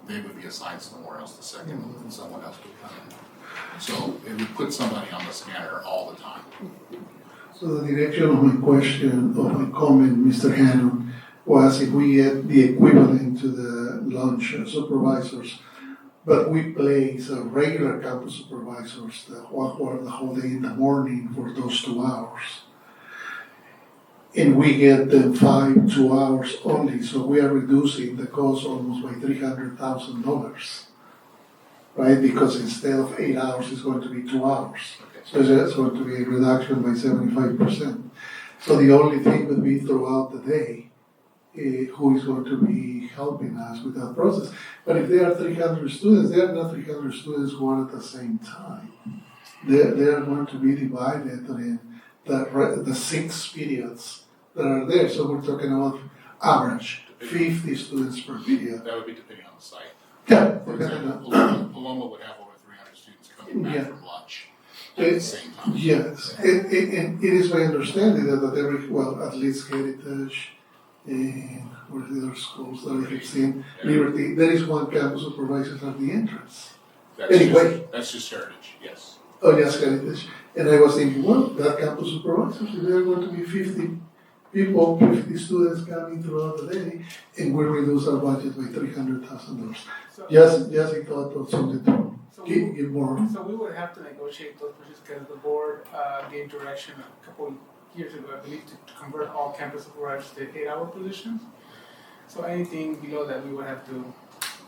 they would be assigned somewhere else the second month, and someone else would come in. So it would put somebody on the scanner all the time. So the direction of my question, of my comment, Mr. Hannon, was if we get the equivalent to the lunch supervisors, but we place regular campus supervisors that work the whole day in the morning for those 2 hours. And we get them 2 hours only, so we are reducing the cost almost by $300,000, right? Because instead of 8 hours, it's going to be 2 hours. So that's going to be a reduction by 75%. So the only thing would be throughout the day, who is going to be helping us with that process. But if there are 300 students, there are not 300 students who are at the same time. They are going to be divided in the 6 periods that are there. So we're talking about average 50 students per period. That would be depending on the site. Yeah. For example, Paloma would have over 300 students coming back from lunch at the same time. Yes, and it is my understanding that at least Heritage and what are the other schools that I have seen, Liberty, there is one campus supervisor at the entrance. That's just Heritage, yes. Oh, yes, Heritage. And I was thinking, well, that campus supervisor, so there are going to be 50 people, 50 students coming throughout the day, and we reduce our budget by $300,000. Just a thought of something to give more. So we would have to negotiate those positions because the board gave direction a couple years ago, I believe, to convert all campus supervisors to 8-hour positions. So anything below that, we would have to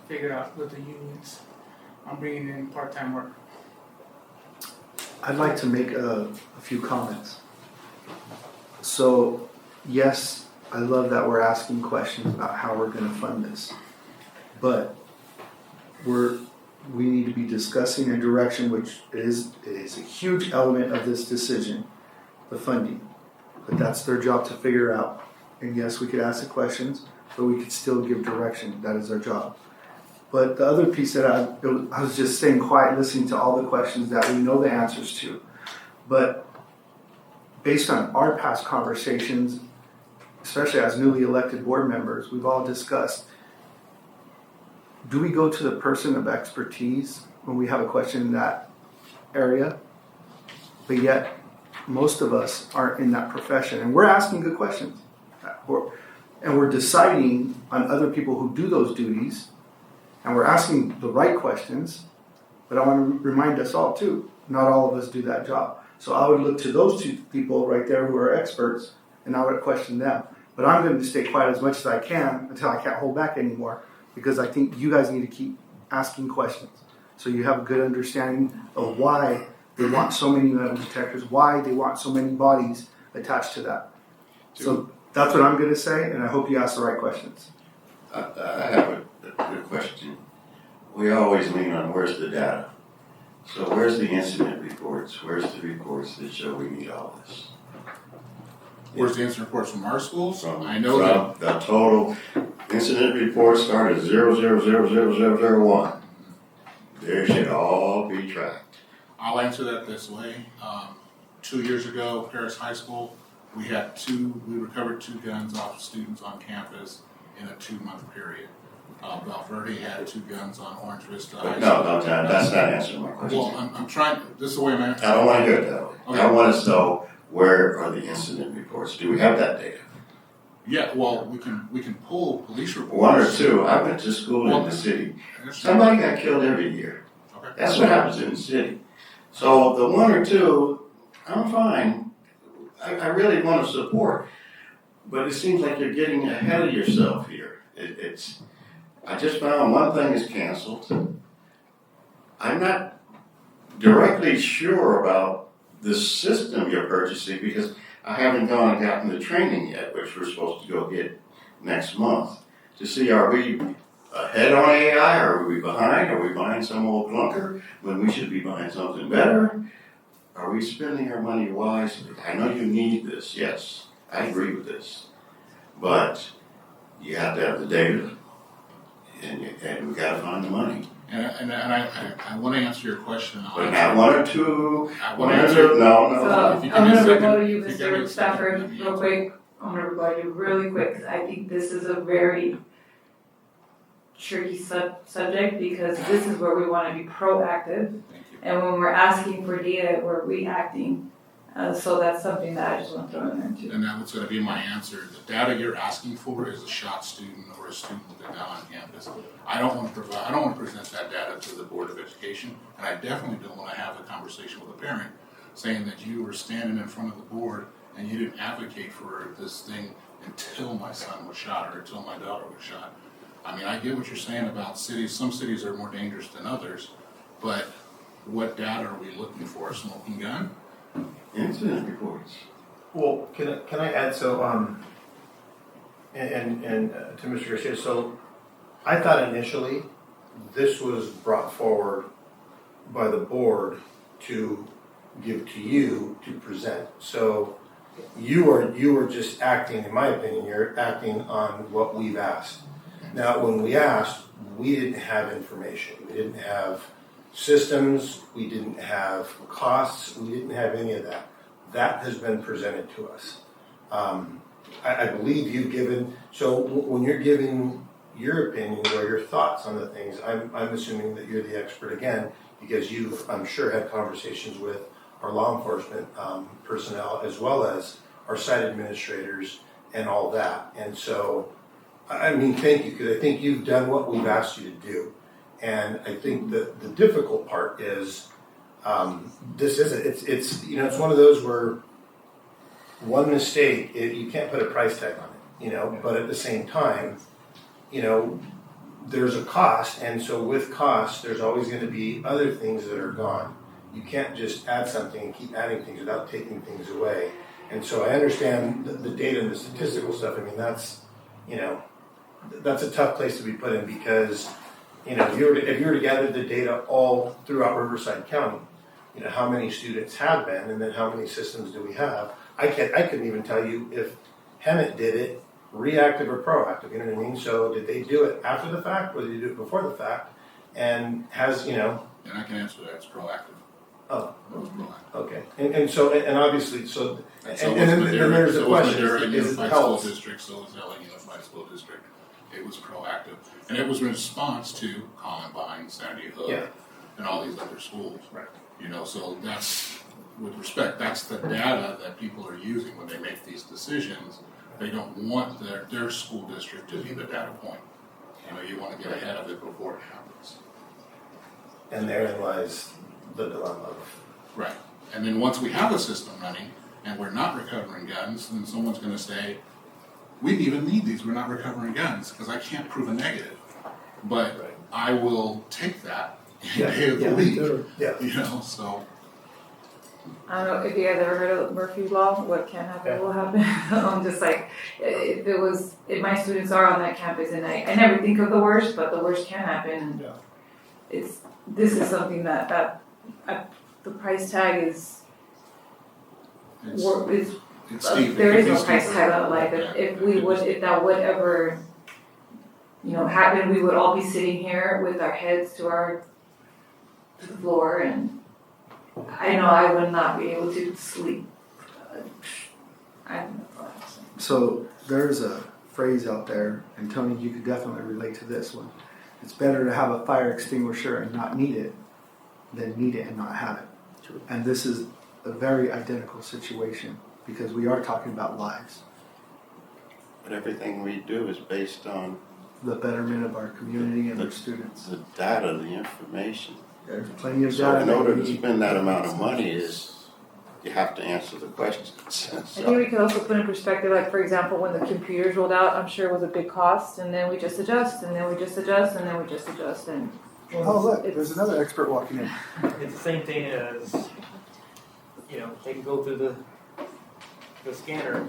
figure out with the unions on bringing in part-time work. I'd like to make a few comments. So, yes, I love that we're asking questions about how we're gonna fund this. But we need to be discussing a direction which is a huge element of this decision, the funding. But that's their job to figure out. And yes, we could ask the questions, but we could still give direction. That is our job. But the other piece that I was just staying quiet, listening to all the questions that we know the answers to. But based on our past conversations, especially as newly elected board members, we've all discussed, do we go to the person of expertise when we have a question in that area? But yet, most of us aren't in that profession, and we're asking good questions. And we're deciding on other people who do those duties, and we're asking the right questions, but I want to remind us all too, not all of us do that job. So I would look to those two people right there who are experts, and I would question them. But I'm going to stay quiet as much as I can until I can't hold back anymore, because I think you guys need to keep asking questions so you have a good understanding of why they want so many metal detectors, why they want so many bodies attached to that. So that's what I'm going to say, and I hope you ask the right questions. I have a good question. We always lean on where's the data. So where's the incident reports? Where's the reports that show we need all this? Where's the incident reports from our schools? I know that the total incident reports start at 0000001. They should all be tracked. I'll answer that this way. 2 years ago, Paris High School, we recovered 2 guns off students on campus in a 2-month period. Valverde had 2 guns on Orange Vista High School. No, that's not answering my question. Well, I'm trying, this is the way I'm answering. I don't want to hear it that way. Okay. I want to know, where are the incident reports? Do we have that data? Yeah, well, we can pull police reports. 1 or 2. I went to school in the city. Somebody got killed every year. Okay. That's what happens in the city. So the 1 or 2, I'm fine. I really want to support. But it seems like you're getting ahead of yourself here. I just found one thing is canceled. I'm not directly sure about the system you're purchasing because I haven't gone and gotten the training yet, which we're supposed to go get next month, to see are we ahead on AI, or are we behind? Are we buying some old clunker when we should be buying something better? Are we spending our money wisely? I know you need this, yes, I agree with this, but you have to have the data, and we got to find the money. And I want to answer your question. But not 1 or 2. I want to answer. No. So If you I'm give me a going to second, rebuttal you, if you give me Mr. a Stafford, second. real quick. I'm going to rebuttal you really quick because I think this is a very tricky subject because this is where we want to be proactive. And when we're asking for data, we're reacting. So that's something that I just want to throw in there too. And that was going to be my answer. The data you're asking for is a shot student or a student with a gun on campus. I don't want to present that data to the Board of Education, and I definitely don't want to have a conversation with a parent saying that you were standing in front of the board and you didn't advocate for this thing until my son was shot or until my daughter was shot. I mean, I get what you're saying about cities. Some cities are more dangerous than others, but what data are we looking for? A smoking gun? Incident reports. Well, can I add, so, and to Mr. Garcia, so I thought initially this was brought forward by the board to give to you to present. So you were just acting, in my opinion, you're acting on what we've asked. Now, when we asked, we didn't have information. We didn't have systems, we didn't have costs, we didn't have any of that. That has been presented to us. I believe you've given, so when you're giving your opinion or your thoughts on the things, I'm assuming that you're the expert again, because you've, I'm sure, had conversations with our law enforcement personnel as well as our site administrators and all that. And so, I mean, thank you, because I think you've done what we've asked you to do. And I think that the difficult part is, this isn't, it's you know, it's one of those where one mistake, you can't put a price tag on it, you know, but at the same time, you know, there's a cost, and so with cost, there's always going to be other things that are gone. You can't just add something and keep adding things without taking things away. And so I understand the data and the statistical stuff. I mean, that's, that's a tough place to be put in because, if you were to gather the data all throughout Riverside County, how many students have been and then how many systems do we have? I couldn't even tell you if Hemet did it reactive or proactive, you know what I mean? So did they do it after the fact or did they do it before the fact? And has, And I can answer that, it's proactive. Oh, It was proactive. okay. And so, and obviously, so, and So then was there's the question, Madera is it Unified School health? District, so was LA Unified School District. It was proactive. And it was in response to Columbine, Sandy Hook, Yeah. and all these other schools. Right. So that's, with respect, that's the data that people are using when they make these decisions. They don't want their school district to be the data point. You want to get ahead of it before it happens. And therein lies the dilemma of. Right. And then once we have a system running and we're not recovering guns, then someone's going to say, we didn't even need these, we're not recovering guns, because I can't prove a negative. But I will take that day of the week. Yeah. So. I don't know if you guys ever heard of Murphy's Law, what can happen will happen. I'm just like, if my students are on that campus and I never think of the worst, but the worst can happen. Yeah. This is something that the price tag is there is no price tag on life. If that would ever, happen, we would all be sitting here with our heads to the floor, and I know I would not be able to sleep. So there's a phrase out there, and Tony, you could definitely relate to this one. It's better to have a fire extinguisher and not need it than need it and not have it. True. And this is a very identical situation because we are talking about lives. But everything we do is based on The betterment of our community and our students. the data, the information. There's plenty of So data. in order to spend that amount of money you have to answer the questions. I think we could also put in perspective, like for example, when the computers rolled out, I'm sure it was a big cost, and then we just adjust, and then we just adjust, and then we just adjust, and Oh look, there's another expert walking in. It's the same thing as, they can go through the scanner,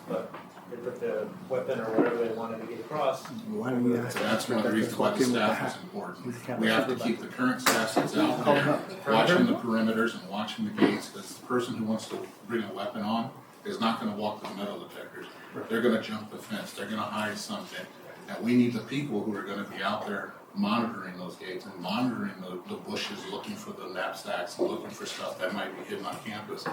but they put the weapon or whatever they wanted to get across. Why don't you ask? That's one of the reasons why the staff is important. We have to keep the current staff that's out there, watching the perimeters and watching the gates, because the person who wants to bring a weapon on is not gonna walk to the metal detectors. They're gonna jump the fence, they're gonna hide something. And we need the people who are gonna be out there monitoring those gates and monitoring the bushes, looking for the knapsacks, and looking for stuff that might be hidden on campus.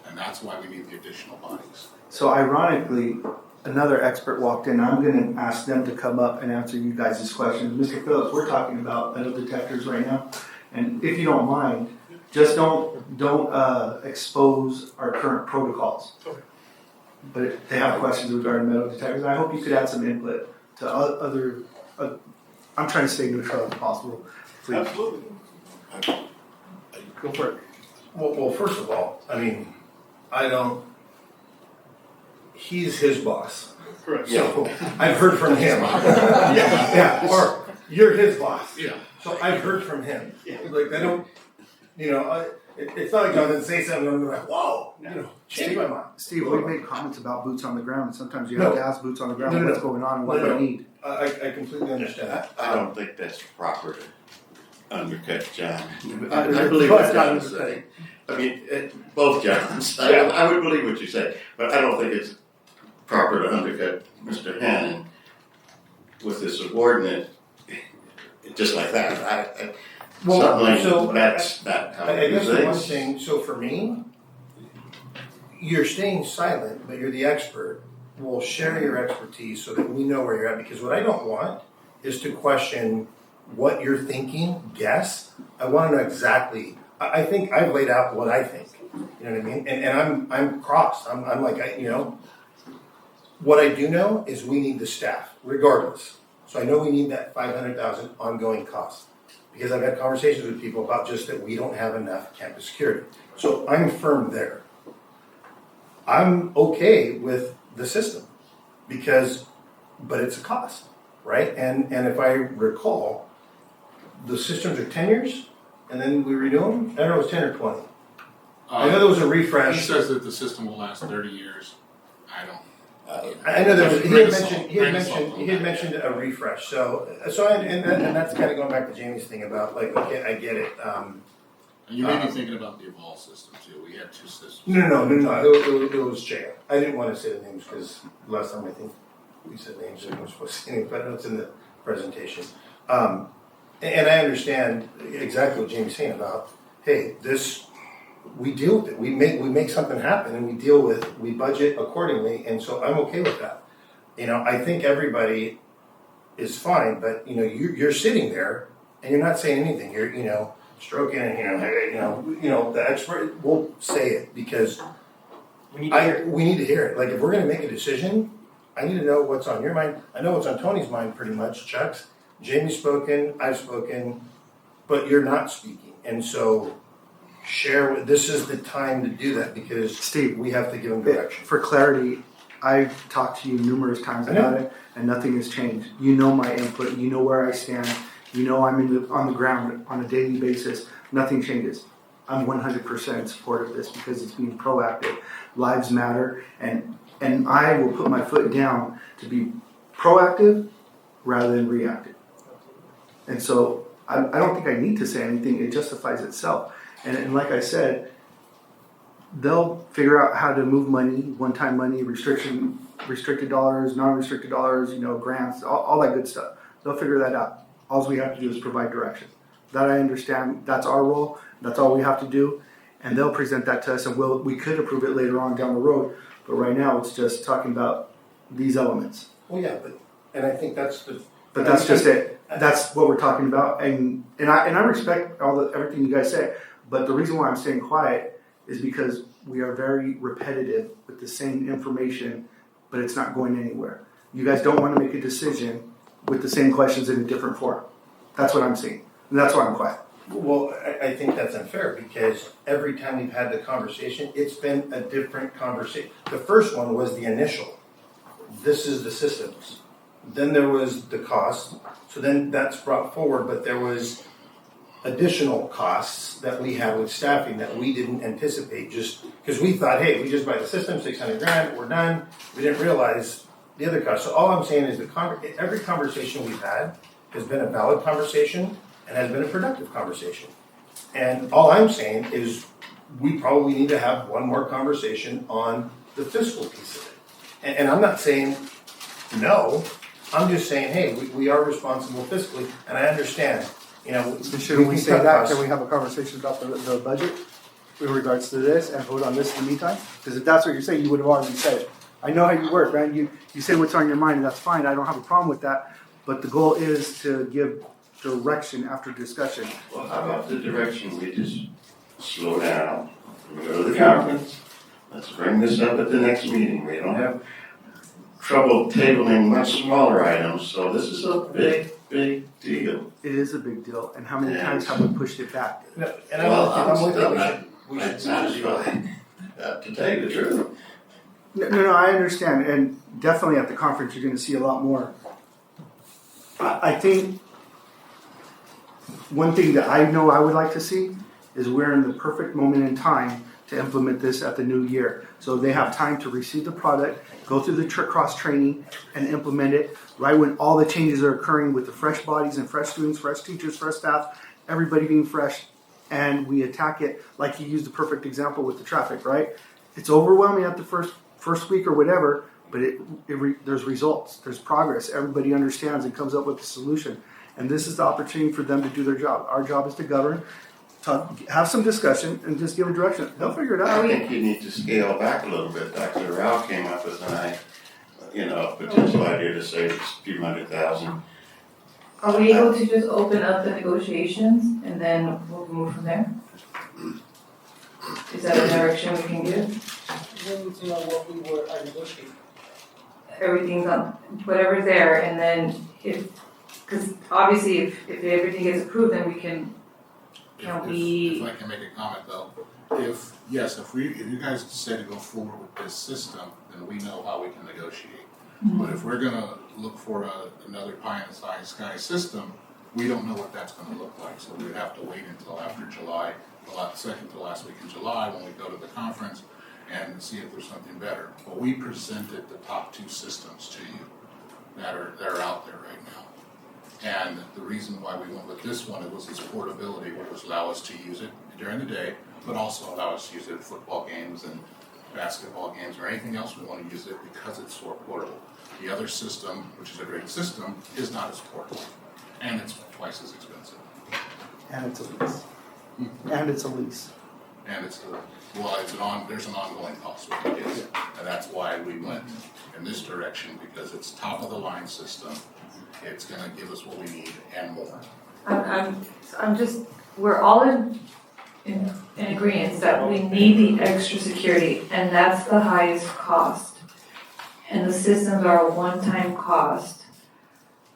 And that's why we need the additional bodies. So ironically, another expert walked in. I'm going to ask them to come up and answer you guys' questions. Mr. Phillips, we're talking about metal detectors right now. And if you don't mind, just don't expose our current protocols. But if they have questions regarding metal detectors, I hope you could add some input to other, I'm trying to stay neutral as possible. Please. Absolutely. Go for it. Well, first of all, he's his boss. Correct. So I've heard from him. Yeah. Or you're his boss. Yeah. So I've heard from him. Like I don't, it's not like I'm going to say something and I'm like, whoa, change my mind. Steve, we made comments about boots on the ground, and sometimes you have to ask boots on the ground what's going on and what they need. I completely understand that. I don't think that's proper to undercut John. I I believe what John is saying. I mean, both Johns. I would believe what you say, but I don't think it's proper to undercut Mr. Hannon with the subordinate just like that. That's not how I guess the one things. thing, so for me, you're staying silent, but you're the expert. We'll share your expertise so that we know where you're at, because what I don't want is to question what you're thinking, guess. I want to know exactly. I think I've laid out what I think. You know what I mean? And I'm crossed. I'm like, what I do know is we need the staff, regardless. So I know we need that $500,000 ongoing cost, because I've had conversations with people about just that we don't have enough campus security. So I'm firm there. I'm okay with the system but it's a cost, right? And if I recall, the systems are 10 years and then we renew them. I don't know if it's 10 or 20. I know there was a He refresh. says that the system will last 30 years. I don't. I know there was, he had Grain of mentioned a refresh, and that's kind of going back to Jamie's thing about, like, okay, I get it. And you may be thinking about the Evolve system too. We had 2 systems. No, it was Jay. I didn't want to say the names because last time I think we said names and we were supposed to say names, but it's in the presentation. And I understand exactly what Jamie's saying about, hey, this, we deal with it. We make something happen and we budget accordingly, and so I'm okay with that. I think everybody is fine, but you're sitting there and you're not saying anything. You're stroking and the expert will say it because We need to hear we need to hear it. Like, if we're gonna make a decision, I need to know what's on your mind. I know what's on Tony's mind pretty much. Chuck's, Jamie's spoken, I've spoken, but you're not speaking, and so. This is the time to do that because Steve, we have to give them direction. For clarity, I've talked to you numerous times about it, and nothing has changed. You know my input. You know where I stand. You know I'm on the ground on a daily basis. Nothing changes. I'm 100% in support of this because it's being proactive. Lives matter, and I will put my foot down to be proactive rather than reactive. And so I don't think I need to say anything. It justifies itself. And like I said, they'll figure out how to move money, one-time money, restricted dollars, non-restricted dollars, grants, all that good stuff. They'll figure that out. All we have to do is provide direction. That I understand. That's our role. That's all we have to do. And they'll present that to us, and we could approve it later on down the road. But right now, it's just talking about these elements. Well, yeah, and I think that's But that's just it. That's what we're talking about, and I respect everything you guys say. But the reason why I'm staying quiet is because we are very repetitive with the same information, but it's not going anywhere. You guys don't want to make a decision with the same questions in a different form. That's what I'm seeing, and that's why I'm quiet. Well, I think that's unfair because every time we've had the conversation, it's been a different conversation. The first one was the initial. This is the systems. Then there was the cost. So then that's brought forward, but there was additional costs that we had with staffing that we didn't anticipate just because we thought, hey, we just buy the system, $600,000, we're done. We didn't realize the other costs. So all I'm saying is every conversation we've had has been a valid conversation and has been a productive conversation. And all I'm saying is we probably need to have one more conversation on the fiscal piece of it. And I'm not saying no, I'm just saying, hey, we are responsible fiscally, and I understand. Shouldn't we say that? Can we have a conversation about the budget in regards to this and vote on this in the meantime? Because if that's what you're saying, you would have already said it. I know how you work, man. You say what's on your mind, and that's fine. I don't have a problem with that. But the goal is to give direction after discussion. Well, how about the direction? We just slow down. We go to the conference. Let's bring this up at the next meeting. We don't have trouble tabling much smaller items, so this is a big deal. It is a big deal. And how many times have we pushed it back? No, and I'm with still you. not satisfied, to tell you the truth. No, I understand. And definitely at the conference, you're going to see a lot more. I think one thing that I know I would like to see is we're in the perfect moment in time to implement this at the new year. So they have time to receive the product, go through the cross training, and implement it right when all the changes are occurring with the fresh bodies and fresh students, fresh teachers, fresh staff, everybody being fresh, and we attack it like you used the perfect example with the traffic, right? It's overwhelming at the first week or whatever, but there's results, there's progress. Everybody understands and comes up with a solution. And this is the opportunity for them to do their job. Our job is to govern, have some discussion, and just give them direction. They'll figure it out. I think you need to scale back a little bit. Dr. Rao came up with a potential idea to save a few $100,000. Are we able to just open up the negotiations and then we'll move from there? Is that a direction we can give? We need to know what we were negotiating. Everything's on, whatever's there, and then because obviously if everything gets approved, then we can, If I can make a comment though, if you guys decide to go forward with this system, then we know how we can negotiate. Mm-hmm. But if we're gonna look for another pie in the sky system, we don't know what that's gonna look like. So we would have to wait until after July second to last week in July when we go to the conference and see if there's something better. But we presented the top 2 systems to you that are out there right now. And the reason why we went with this one, it was its portability, which would allow us to use it during the day, but also allow us to use it at football games and basketball games or anything else we want to use it because it's so portable. The other system, which is a great system, is not as portable, and it's twice as expensive. And it's a lease. And it's a lease. And there's an ongoing cost with it, yes. And that's why we went in this direction, because it's top of the line system. It's gonna give us what we need and more. We're all in agreement that we need the extra security, and that's the highest cost. And the systems are a one-time cost.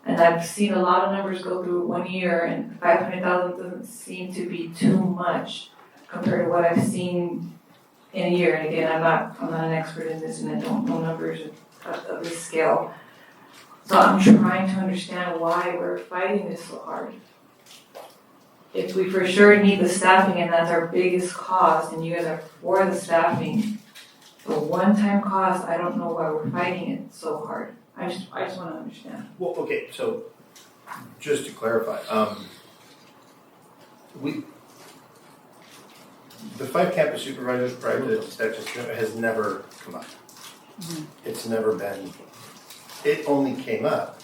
And I've seen a lot of numbers go through 1 year, and 500,000 doesn't seem to be too much compared to what I've seen in a year. And again, I'm not an expert in this, and I don't know numbers of this scale. So I'm trying to understand why we're fighting this so hard. If we for sure need the staffing and that's our biggest cost, and you guys are for the staffing, the one-time cost, I don't know why we're fighting it so hard. I just want to understand. Well, okay, so just to clarify, the 5 campus supervisors prior to that just has never come up. Mm-hmm. It's never been. It only came up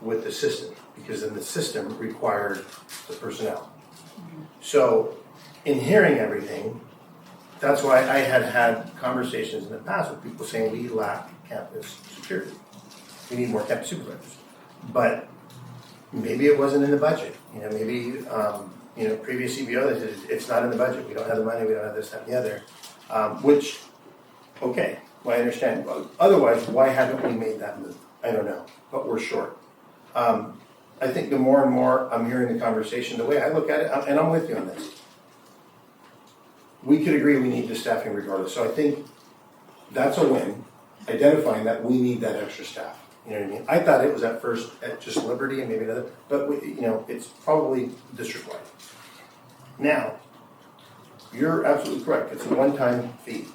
with the system, because then the system required the personnel. So in hearing everything, that's why I had conversations in the past with people saying we lack campus security. We need more campus supervisors. But maybe it wasn't in the budget. Maybe previous CBO, they said it's not in the budget. We don't have the money, we don't have this, that, and the other. Which, okay, well, I understand. Otherwise, why haven't we made that move? I don't know, but we're short. I think the more and more I'm hearing the conversation, the way I look at it, and I'm with you on this, we could agree we need the staffing regardless. So I think that's a win, identifying that we need that extra staff. You know what I mean? I thought it was at first at just Liberty and maybe another, but it's probably district-wide. Now, you're absolutely correct. It's a one-time fee.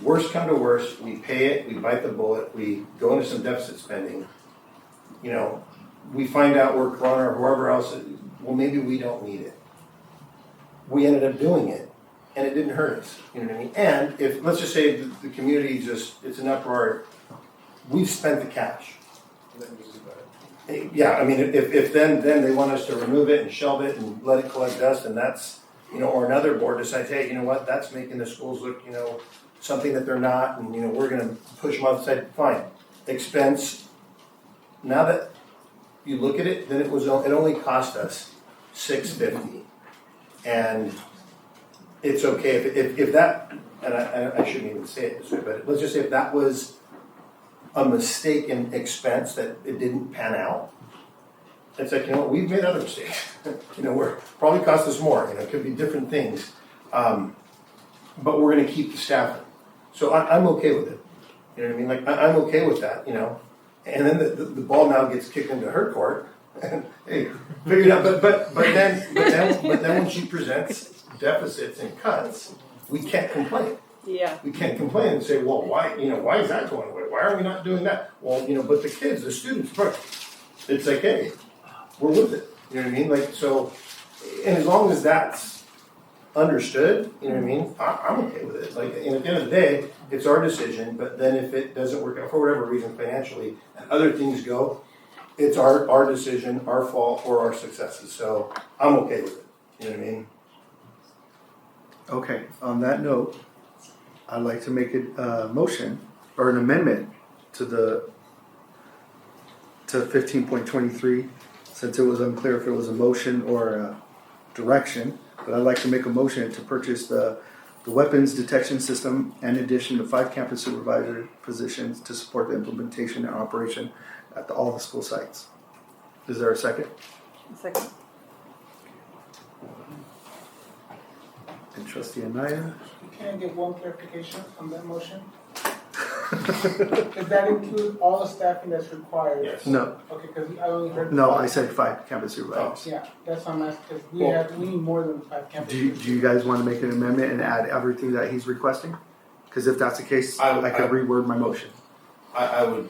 Worst come to worst, we pay it, we bite the bullet, we go into some deficit spending. We find out we're Corona or whoever else, well, maybe we don't need it. We ended up doing it, and it didn't hurt us. You know what I mean? And if, let's just say the community it's an uproar, we've spent the cash. Yeah, I mean, if then they want us to remove it and shelve it and let it collect dust, and that's, or another board decides, hey, you know what, that's making the schools look, something that they're not, and, we're going to push them outside, fine. Expense, now that you look at it, then it only cost us $650. And it's okay if that, and I shouldn't even say it this way, but let's just say if that was a mistake in expense that it didn't pan out, it's like, we've made other mistakes. We're probably cost us more. It could be different things, but we're going to keep the staffing. So I'm okay with it. You know what I mean? Like I'm okay with that. And then the ball now gets kicked into her court, and hey, figure it out. But then when she presents deficits and cuts, we can't complain. Yeah. We can't complain and say, well, why is that going away? Why are we not doing that? Well, but the kids, the students, it's like, hey, we're with it. You know what I mean? Like, so, and as long as that's understood, you know what I mean? I'm okay with it. Like, and at the end of the day, it's our decision, but then if it doesn't work out for whatever reason financially and other things go, it's our decision, our fault, or our successes. So I'm okay with it. You know what I mean? Okay, on that note, I'd like to make a motion or an amendment to 15.23, since it was unclear if it was a motion or a direction. But I'd like to make a motion to purchase the weapons detection system in addition to 5 campus supervisor positions to support the implementation and operation at all the school sites. Is there a second? Second. And Trustee Anaya? Can I get one clarification on that motion? Does that include all the staffing that's required? Yes. No, Okay, because I only heard. no, I said 5 campus supervisors. Yeah, that's what I'm asking, because Well- we need more than 5 campus. Do you guys want to make an amendment and add everything that he's requesting? Because if that's the case, I could reword my motion. I would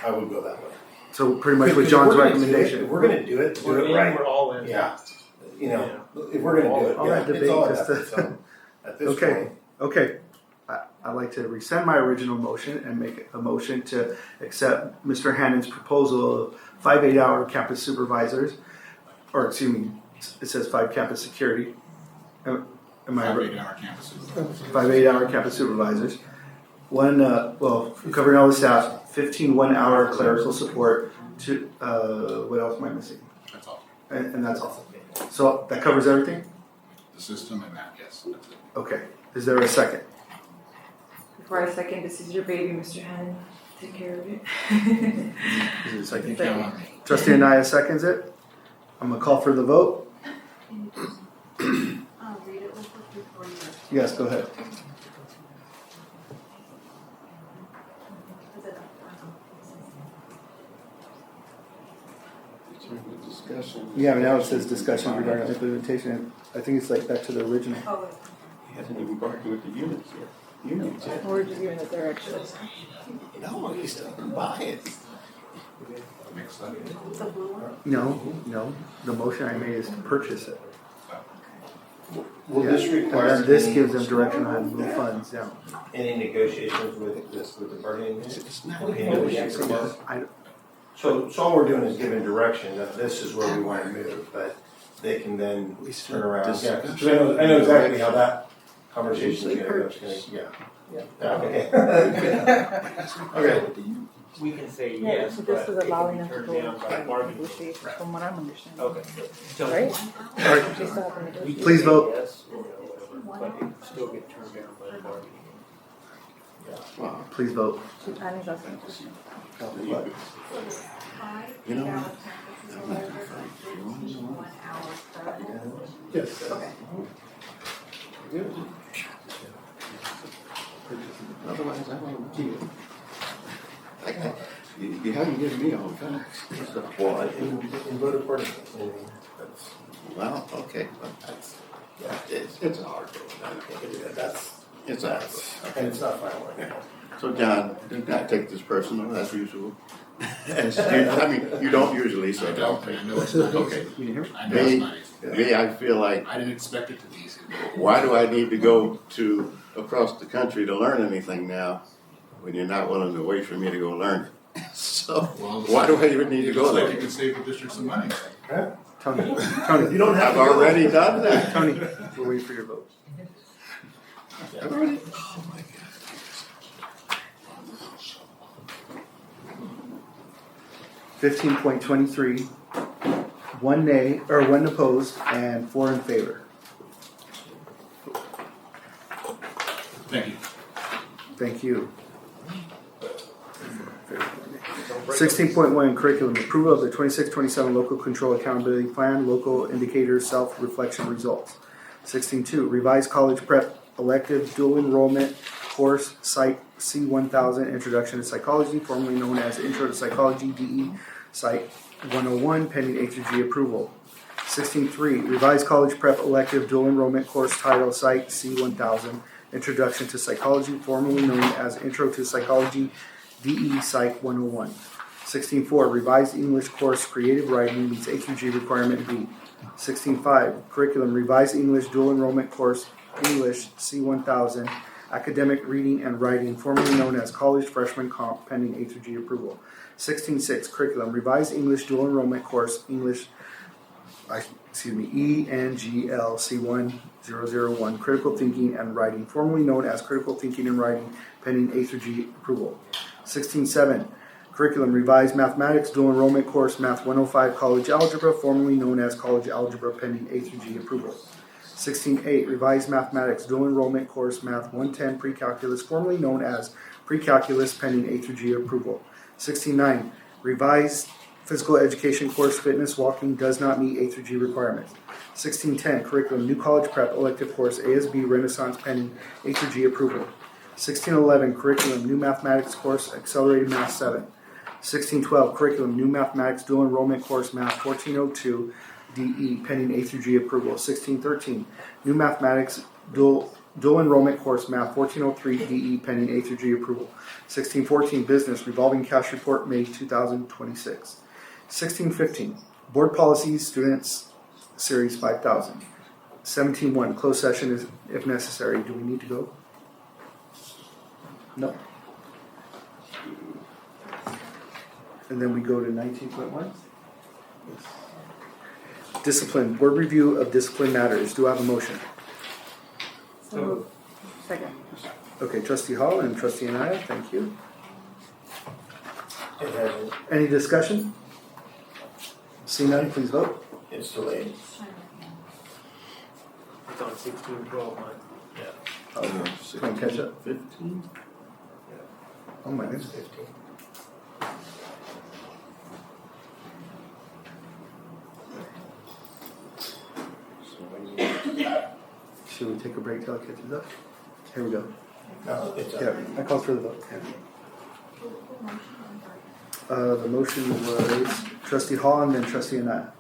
go that way. So pretty much with Because if John's we're gonna do it- recommendation. If we're gonna do it, do it right. We're all in. Yeah, you know, if we're gonna do it, All yeah, that it's debate all just that, so, at this Okay. point. Okay, I'd like to rescind my original motion and make a motion to accept Mr. Hannon's proposal of 5 8-hour campus supervisors, or excuse me, it says 5 campus security. Am I 5 right? 8-hour campus supervisors. 5 8-hour campus supervisors. One, covering all the staff, 15 1-hour clerical support. What else am I missing? That's all. And that's all. So that covers everything? The system and that, yes, that's it. Okay. Is there a second? Before I second, this is your baby, Mr. Hannon. Take care of it. Is there a second? Count on Trustee Anaya seconds it. I'm gonna call for the vote. I'll read it real quick before you. Yes, go ahead. Yeah, now it says discussion regarding implementation. I think it's like back to the original. Oh, wait. He hasn't even bargained with the units yet. Units yet. We're just giving the directions. No, he's still gonna buy it. Mix that. The blue one? No. The motion I made is to purchase it. Will Yeah. this And require then this any- gives them direction on how to move funds down. any negotiations with the bargaining unit? It's not. Okay, no, we have to- I, So all we're doing is giving direction that this is where we want to move, but they can then turn around. Yeah, 'cause I know exactly how that conversation is gonna go. It's gonna- Yeah. Okay. Okay. We can say Yeah, yes, so but this is it allowing can them be to turned go down by and bargaining. negotiate, from what I'm understanding. Okay. So Right? all right, They still have to negotiate. we can Please say vote. yes or whatever, but it can still get turned down by the bargaining. please vote. Annie's asking a question. Five You know 8-hour what? campus supervisors and 15 1-hour clerical. Yes. Okay. Otherwise, I won't keep it. You haven't given me all the facts. Well, and vote accordingly. I mean, that's- Well, okay, but that's, it's a hard road. It's a hard road. And it's not final right now. So John, do not take this personal as usual. I mean, you don't usually, so I don't. don't, I know it's not Okay. easy. I know it's not easy. Me, I feel like, I didn't expect it to be easy. why do I need to go to across the country to learn anything now when you're not willing to wait for me to go learn it? So Well, why do I even need to go Looks like there? you can save the district some money. Tony, You don't have I've to go. already done that. Tony, we're waiting for your vote. I've already. 15.23, 1 nay, or 1 opposed, and 4 in favor. Thank you. Thank you. 16.1 curriculum, approval of the 26-27 local control accountability plan, local indicators, self-reflection results. 16.2 revised college prep elective dual enrollment course Psych C1000 Introduction to Psychology, formerly known as Intro to Psychology DE Psych 101, pending A through G approval. 16.3 revised college prep elective dual enrollment course title Psych C1000 Introduction to Psychology, formerly known as Intro to Psychology DE Psych 101. 16.4 revised English course Creative Writing meets A through G requirement B. 16.5 curriculum revised English dual enrollment course English C1000 Academic Reading and Writing, formerly known as College Freshman Comp, pending A through G approval. 16.6 curriculum revised English dual enrollment course English ENGL C1001 Critical Thinking and Writing, formerly known as Critical Thinking and Writing, pending A through G approval. 16.7 curriculum revised Mathematics dual enrollment course Math 105 College Algebra, formerly known as College Algebra, pending A through G approval. 16.8 revised Mathematics dual enrollment course Math 110 Pre-Calculus, formerly known as Pre-Calculus, pending A through G approval. 16.9 revised Physical Education course Fitness Walking does not meet A through G requirements. 16.10 curriculum New College Prep elective course ASB Renaissance, pending A through G approval. 1611, curriculum, new mathematics course, accelerated math 7. 1612, curriculum, new mathematics dual enrollment course, math 1402, DE, pending A through G approval. 1613, new mathematics dual enrollment course, math 1403, DE, pending A through G approval. 1614, business, revolving cash report, May 2026. 1615, board policies, students, series 5000. 17.1, closed session is if necessary. Do we need to go? No. And then we go to 19.1. Discipline, board review of discipline matters. Do I have a motion? So, second. Okay, Trustee Hall and Trustee Anaya, thank you. It hasn't, Any discussion? See none, please vote. it's delayed. It's on 1612, Mike. Can I catch up? 15? Oh my It's goodness. 15. Should we take a break till it catches up? Here we go. No, it's Yeah, I called for the vote. The motion was Trustee Hall and then Trustee Anaya.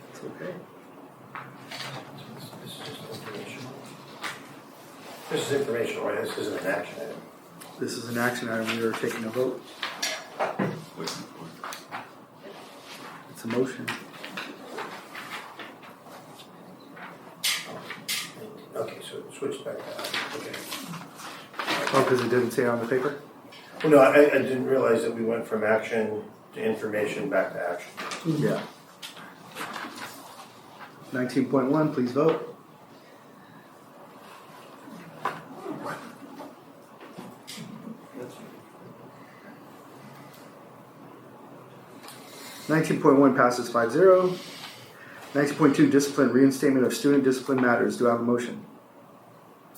It's okay. This is just informational. This is informational, right? This isn't an action item. This is an action item. We are taking a vote. It's a motion. Okay, so switch back to that. Okay. Oh, because it didn't say it on the paper? Well, no, I didn't realize that we went from action to information back to action. Yeah. 19.1, please vote. That's 19.1 passes 5-0. 19.2, discipline, reinstatement of student discipline matters. Do I have a motion?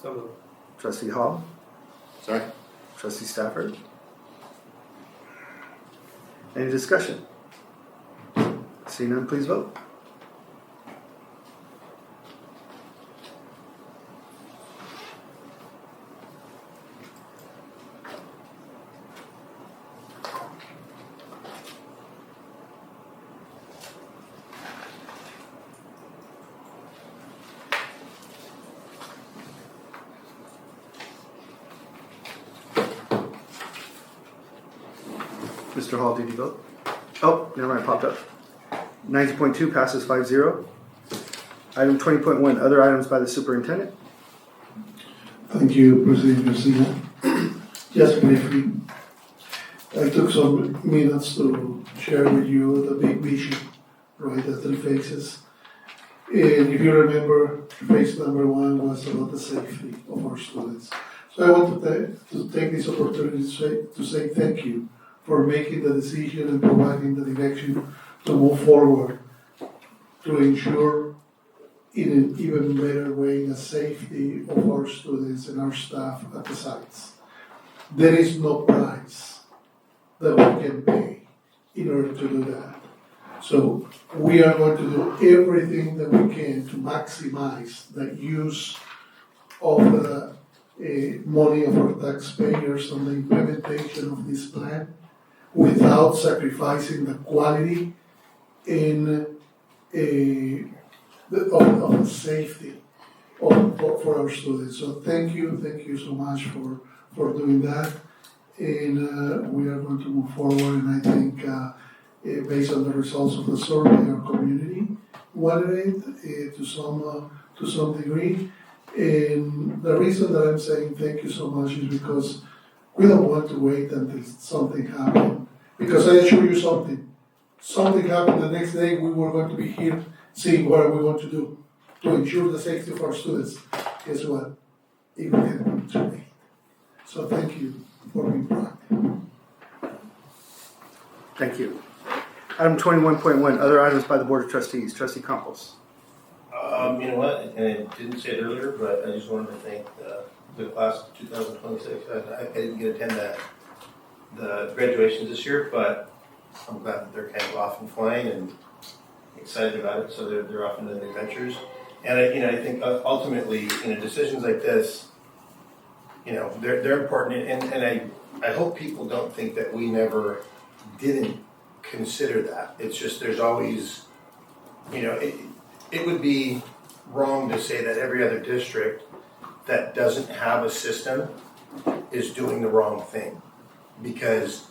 so moved. Trustee Hall? Sorry? Trustee Stafford? Any discussion? Seeing none, please vote. Mr. Hall, did you vote? Oh, never mind, popped up. 19.2 passes 5-0. Item 20.1, other items by the superintendent. Thank you, President Garcia. Just briefly, I took some minutes to share with you the big vision, right, the three phases. And if you remember, phase number 1 was about the safety of our students. So I want to take this opportunity to say thank you for making the decision and providing the direction to move forward to ensure in an even better way the safety of our students and our staff at the sites. There is no price that we can pay in order to do that. So we are going to do everything that we can to maximize the use of the money of our taxpayers on the implementation of this plan without sacrificing the quality and of the safety for our students. So thank you so much for doing that. And we are going to move forward, and I think based on the results of the survey, our community wanted it to some degree. And the reason that I'm saying thank you so much is because we don't want to wait until something happens. Because I assure you something happened the next day, we were going to be here seeing what we want to do to ensure the safety of our students. Guess what? It will happen too late. So thank you for being proactive. Thank you. Item 21.1, other items by the Board of Trustees. Trustee Campos. You know what, and I didn't say it earlier, but I just wanted to thank the class of 2026. I didn't get to attend the graduations this year, but I'm glad that they're kind of off and flying, and excited about it, so they're off into their ventures. And I think ultimately, decisions like this, they're important. And I hope people don't think that we never didn't consider that. It's just there's always, it would be wrong to say that every other district that doesn't have a system is doing the wrong thing, because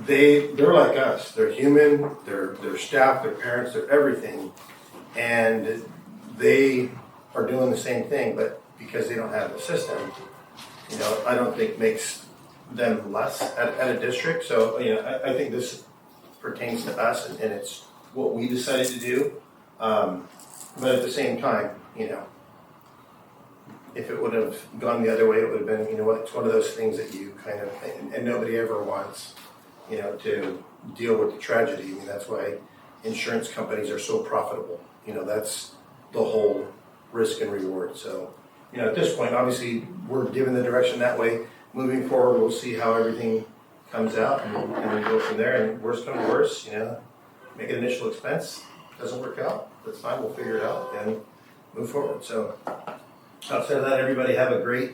they're like us. They're human. They're staff. They're parents. They're everything, and they are doing the same thing. But because they don't have a system, I don't think makes them less at a district. So I think this pertains to us, and it's what we decided to do. But at the same time, if it would have gone the other way, it would have been, it's one of those things that you kind of, and nobody ever wants, to deal with the tragedy. I mean, that's why insurance companies are so profitable. That's the whole risk and reward. So, at this point, obviously, we're given the direction that way. Moving forward, we'll see how everything comes out, and we go from there. And worst comes to worst, make an initial expense. Doesn't work out, that's fine. We'll figure it out and move forward. So, outside of that, everybody have a great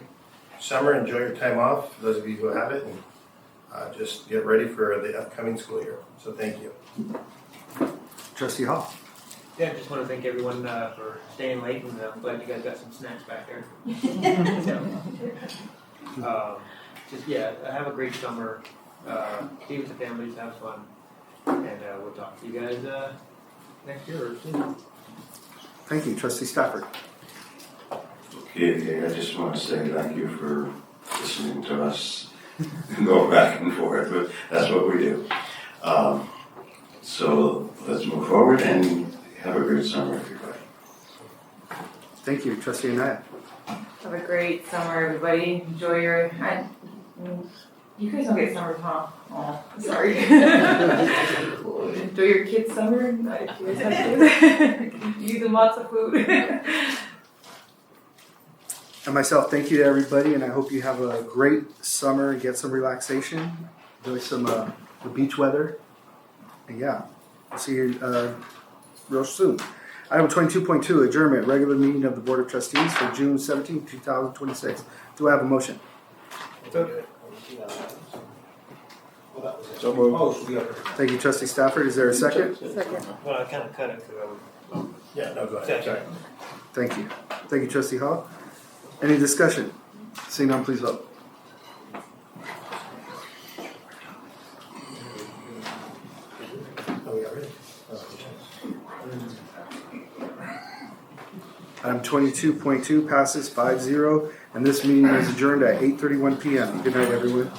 summer. Enjoy your time off, for those of you who have it, and just get ready for the upcoming school year. So thank you. Trustee Hall. Yeah, I just want to thank everyone for staying late, and I'm glad you guys got some snacks back there. Have a great summer. Be with the families, have fun, and we'll talk to you guys next year or soon. Thank you, Trustee Stafford. Okay, I just want to say thank you for listening to us go back and forth, but that's what we do. So let's move forward and have a great summer, everybody. Thank you, Trustee Anaya. Have a great summer, everybody. Enjoy your. You guys don't get summer, huh? Oh, sorry. Enjoy your kids' summer. You guys have kids. Use them lots of food. And myself, thank you to everybody, and I hope you have a great summer and get some relaxation. Enjoy some the beach weather. And yeah, I'll see you real soon. Item 22.2, adjournment, regular meeting of the Board of Trustees for June 17, 2026. Do I have a motion? So moved. Thank you, Trustee Stafford. Is there a second? Second. Well, I kind of cut it because Go ahead. Sorry. Thank you. Thank you, Trustee Hall. Any discussion? Seeing none, please vote. Item 22.2 passes 5-0, and this meeting is adjourned at 8:31 p.m. Good night, everyone.